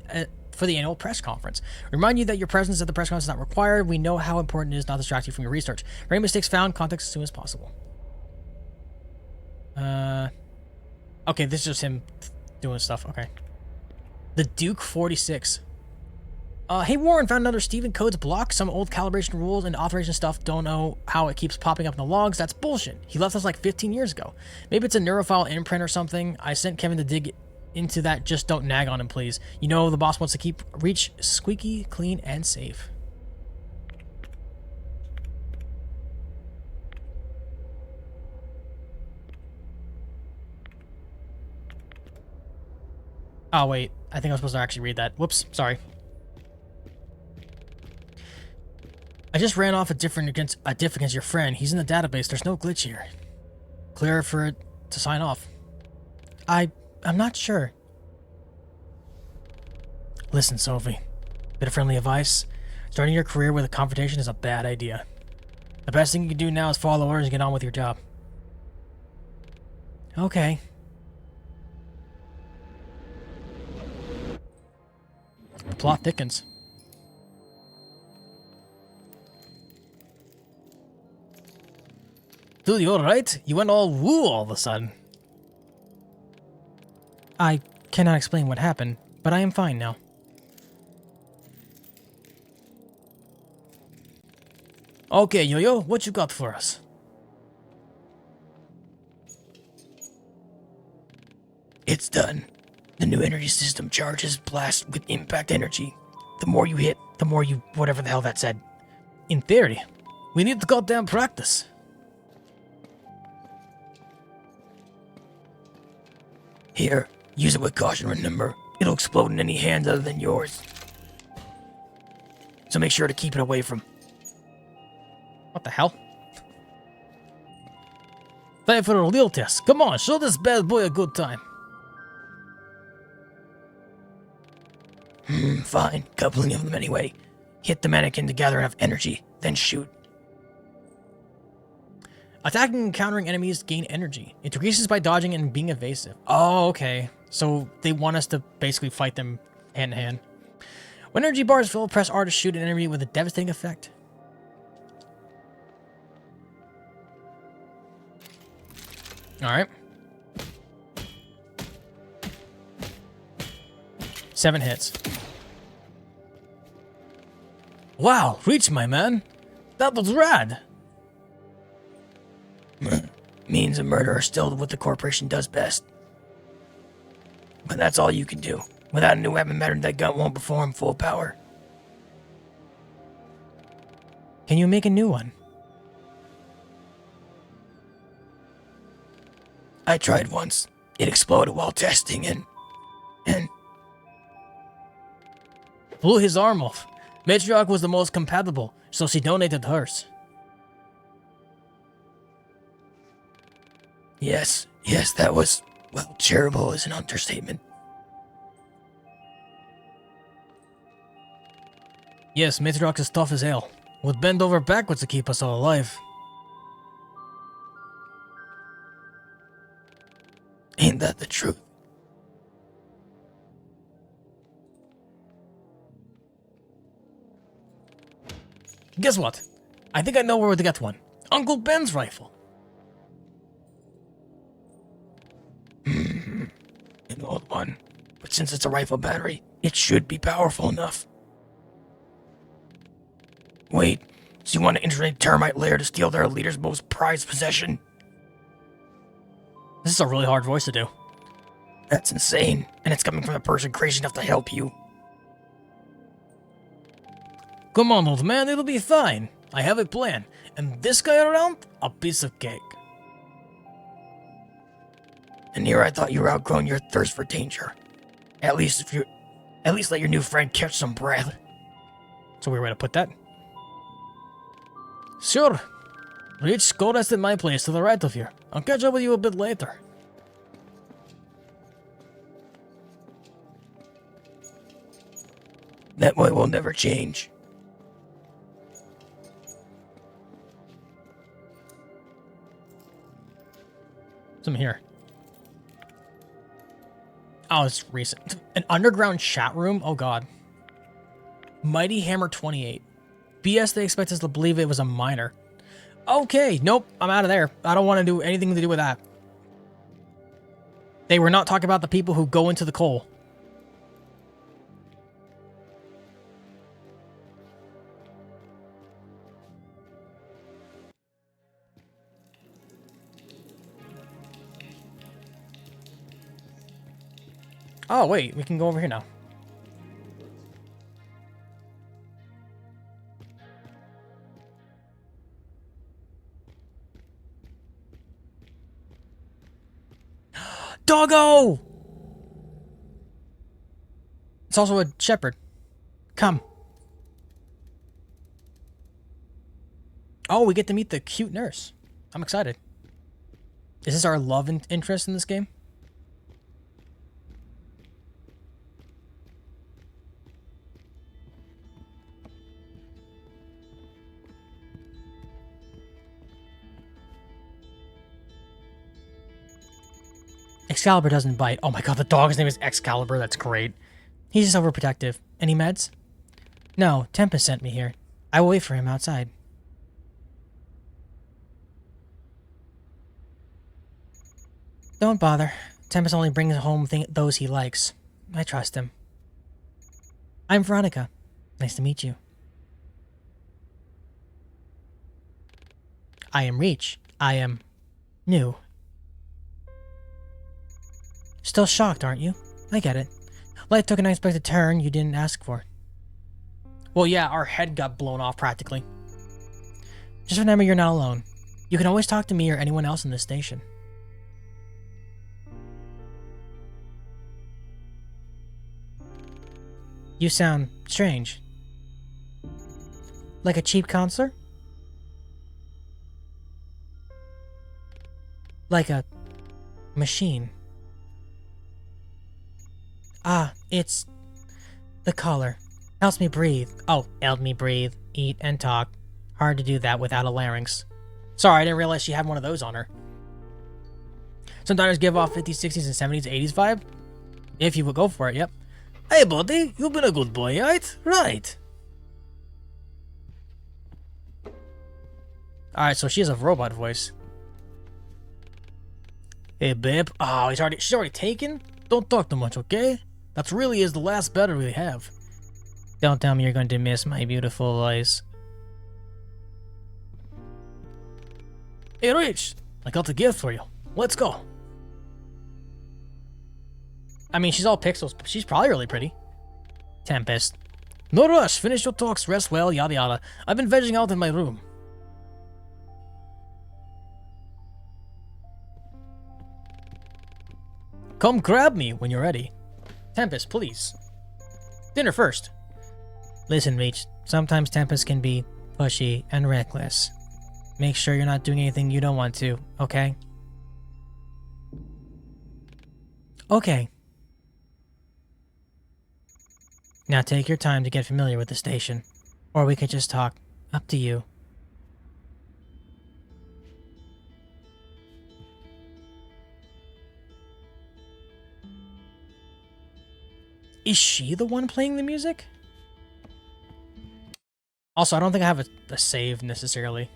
for the annual press conference. Remind you that your presence at the press conference is not required. We know how important it is not to distract you from your research. For any mistakes found, contact us as soon as possible. Okay, this is just him doing stuff. Okay. The Duke 46. Hey Warren, found another Stephen Code's block. Some old calibration rules and authorization stuff. Don't know how it keeps popping up in the logs. That's bullshit. He left us like 15 years ago. Maybe it's a neurophile imprint or something. I sent Kevin to dig into that. Just don't nag on him, please. You know the boss wants to keep Reach squeaky, clean, and safe. Oh wait, I think I was supposed to actually read that. Whoops, sorry. I just ran off a diff against your friend. He's in the database. There's no glitch here. Clear for it to sign off. I'm not sure. Listen, Sophie. Bit of friendly advice. Starting your career with a confrontation is a bad idea. The best thing you can do now is follow orders and get on with your job. Okay. The plot thickens. Dude, you alright? You went all woo all of a sudden. I cannot explain what happened, but I am fine now. Okay, Yo-Yo, what you got for us? It's done. The new energy system charges blast with impact energy. The more you hit, the more you... whatever the hell that said. In theory, we need to goddamn practice. Here, use it with caution, remember. It'll explode in any hands other than yours. So make sure to keep it away from... What the hell? Time for a real test. Come on, show this bad boy a good time. Fine. Coupling of them anyway. Hit the mannequin to gather enough energy, then shoot. Attacking and countering enemies gain energy. It decreases by dodging and being evasive. Oh, okay. So they want us to basically fight them hand in hand. When energy bar is full, press R to shoot an enemy with a devastating effect. Alright. 7 hits. Wow, Reach, my man. That was rad. Means a murder are still what the corporation does best. But that's all you can do. Without a new weapon pattern, that gun won't perform full power. Can you make a new one? I tried once. It exploded while testing and... blew his arm off. Matriarch was the most compatible, so she donated hers. Yes, that was... well, charitable is an understatement. Yes, Matriarch is tough as hell. Would bend over backwards to keep us all alive. Ain't that the truth? Guess what? I think I know where to get one. Uncle Ben's rifle. An old one. But since it's a rifle battery, it should be powerful enough. Wait, so you want to infiltrate Termite Lair to steal their leader's most prized possession? This is a really hard voice to do. That's insane, and it's coming from a person crazy enough to help you. Come on, old man, it'll be fine. I have a plan, and this guy around, a piece of cake. And here I thought you were outgrowing your thirst for danger. At least let your new friend catch some breath. That's a weird way to put that. Sure. Reach, go rest at my place to the right of here. I'll catch up with you a bit later. That way will never change. Some here. Oh, it's recent. An underground chat room? Oh, God. Mighty Hammer 28. BS, they expect us to believe it was a miner. Okay, nope, I'm out of there. I don't want to do anything to do with that. They were not talking about the people who go into the coal. Oh, wait, we can go over here now. Doggo! It's also a shepherd. Come. Oh, we get to meet the cute nurse. I'm excited. Is this our love interest in this game? Excalibur doesn't bite. Oh my god, the dog's name is Excalibur. That's great. He's just overprotective. Any meds? No, Tempest sent me here. I will wait for him outside. Don't bother. Tempest only brings home those he likes. I trust him. I'm Veronica. Nice to meet you. I am Reach. I am new. Still shocked, aren't you? I get it. Life took an unexpected turn you didn't ask for. Well, yeah, our head got blown off practically. Just remember you're not alone. You can always talk to me or anyone else in this station. You sound strange. Like a cheap counselor? Like a machine. Ah, it's the collar. Helps me breathe. Oh, help me breathe, eat, and talk. Hard to do that without a larynx. Sorry, I didn't realize she had one of those on her. Some diners give off 50s, 60s, and 70s, 80s vibe. If you would go for it, yep. Hey, buddy, you've been a good boy, right? Right. Alright, so she has a robot voice. Hey, babe. Oh, she's already taken? Don't talk too much, okay? That really is the last battle we have. Don't tell me you're going to miss my beautiful voice. Hey, Rich, I got a gift for you. Let's go. I mean, she's all pixels, but she's probably really pretty. Tempest. No rush, finish your talks, rest well, yada yada. I've been vegging out in my room. Come grab me when you're ready. Tempest, please. Dinner first. Listen, Reach, sometimes Tempest can be pushy and reckless. Make sure you're not doing anything you don't want to, okay? Okay. Now take your time to get familiar with the station. Or we could just talk. Up to you. Is she the one playing the music? Also, I don't think I have a save necessarily.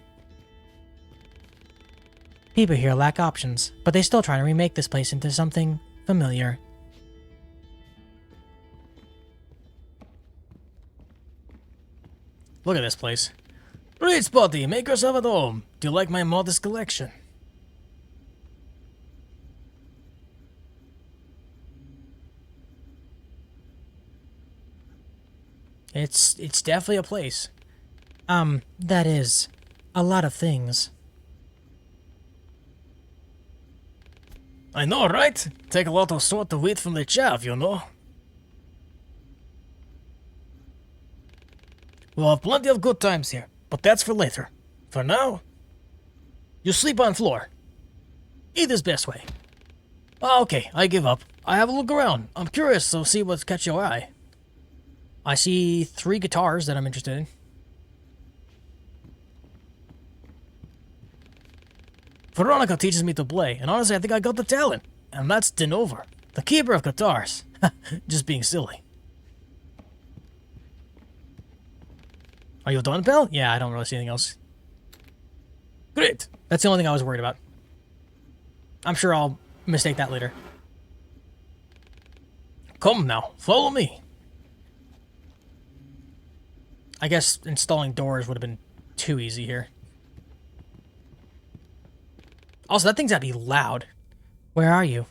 People here lack options, but they still try to remake this place into something familiar. Look at this place. Great, buddy, make yourself at home. Do you like my modest collection? It's definitely a place. That is, a lot of things. I know, right? Take a lot of sort of wheat from the chaff, you know. We'll have plenty of good times here, but that's for later. For now, you sleep on floor. Eat this best way. Okay, I give up. I have a look around. I'm curious, so see what's catch your eye. I see 3 guitars that I'm interested in. Veronica teaches me to play, and honestly, I think I got the talent. And that's Denover, the keeper of guitars. Just being silly. Are you done, pal? Yeah, I don't really see anything else. Great. That's the only thing I was worried about. I'm sure I'll mistake that later. Come now, follow me. I guess installing doors would have been too easy here. Also, that thing's gotta be loud. Where are you?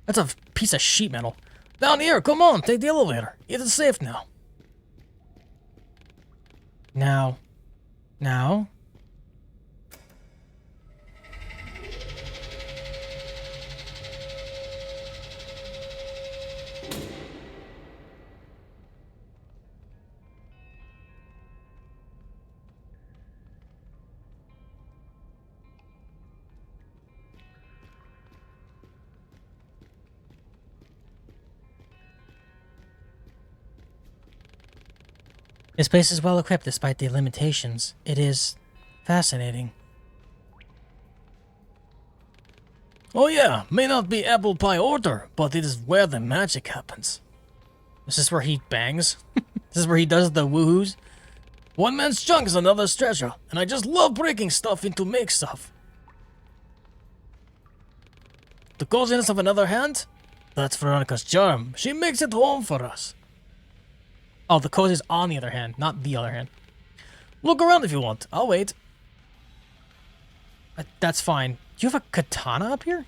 That's a piece of sheet metal. Down here, come on, take the elevator. It is safe now. Now? This place is well equipped despite the limitations. It is fascinating. Oh yeah, may not be apple pie order, but it is where the magic happens. Is this where he bangs? This is where he does the woohoos? One man's junk is another's treasure, and I just love breaking stuff into make stuff. The coziness of another hand? That's Veronica's charm. She makes it home for us. Oh, the cozy's on the other hand, not the other hand. Look around if you want. I'll wait. That's fine. Do you have a katana up here?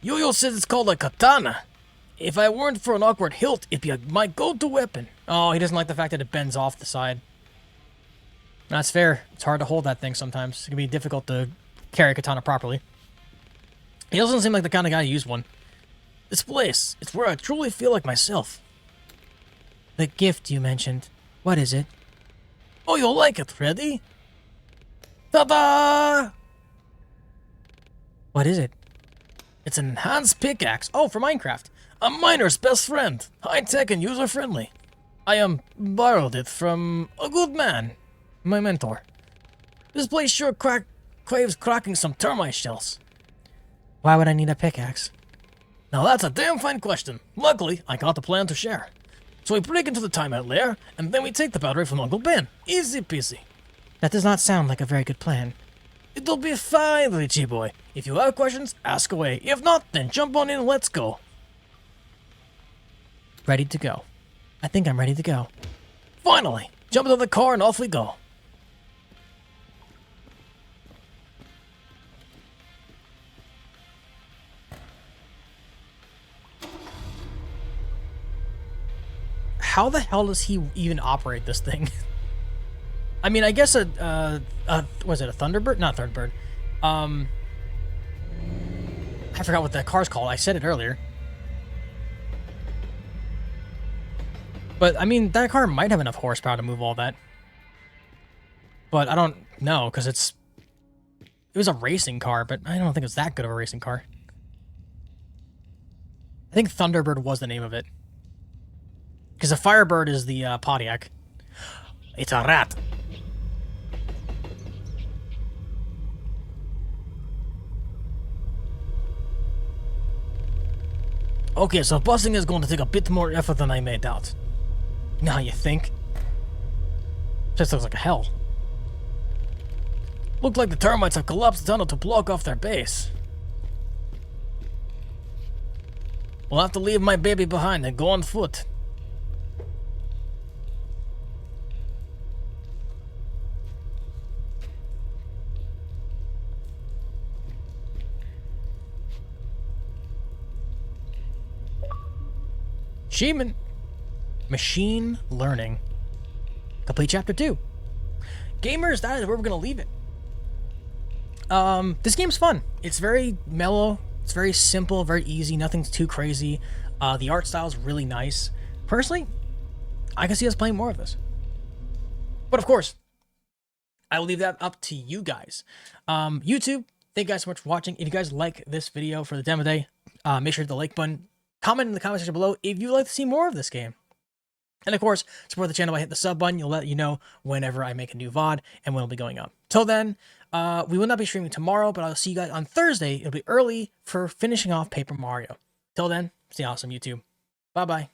Yo-Yo says it's called a katana. If I weren't for an awkward hilt, it'd be my go-to weapon. Oh, he doesn't like the fact that it bends off the side. That's fair. It's hard to hold that thing sometimes. It can be difficult to carry a katana properly. He doesn't seem like the kind of guy to use one. This place, it's where I truly feel like myself. The gift you mentioned. What is it? Oh, you'll like it. Ready? Ta-da! What is it? It's an enhanced pickaxe. Oh, for Minecraft. A miner's best friend. High-tech and user-friendly. I borrowed it from a good man. My mentor. This place sure craves cracking some termite shells. Why would I need a pickaxe? Now that's a damn fine question. Luckily, I got the plan to share. So we break into the timeout lair, and then we take the battery from Uncle Ben. Easy peasy. That does not sound like a very good plan. It'll be fine, Richie boy. If you have questions, ask away. If not, then jump on in and let's go. Ready to go. I think I'm ready to go. Finally! Jump into the car and off we go. How the hell does he even operate this thing? I mean, I guess was it a Thunderbird? Not Thunderbird. I forgot what that car's called. I said it earlier. But, I mean, that car might have enough horsepower to move all that. But I don't know, because it was a racing car, but I don't think it was that good of a racing car. I think Thunderbird was the name of it. Because the Firebird is the Pontiac. It's a rat. Okay, so busing is going to take a bit more effort than I made out. Now you think? Just looks like a hell. Looked like the termites have collapsed the tunnel to block off their base. We'll have to leave my baby behind and go on foot. Achievement. Machine learning. Complete chapter 2. Gamers, that is where we're gonna leave it. This game's fun. It's very mellow. It's very simple, very easy. Nothing's too crazy. The art style is really nice. Personally, I can see us playing more of this. But of course, I will leave that up to you guys. YouTube, thank you guys so much for watching. If you guys like this video for the demo day, make sure to hit the like button. comment in the comment section below if you'd like to see more of this game. And of course, support the channel by hitting the sub button. You'll let you know whenever I make a new VOD and when it'll be going up. Till then, we will not be streaming tomorrow, but I'll see you guys on Thursday. It'll be early for finishing off Paper Mario. Till then, stay awesome, YouTube. Bye-bye.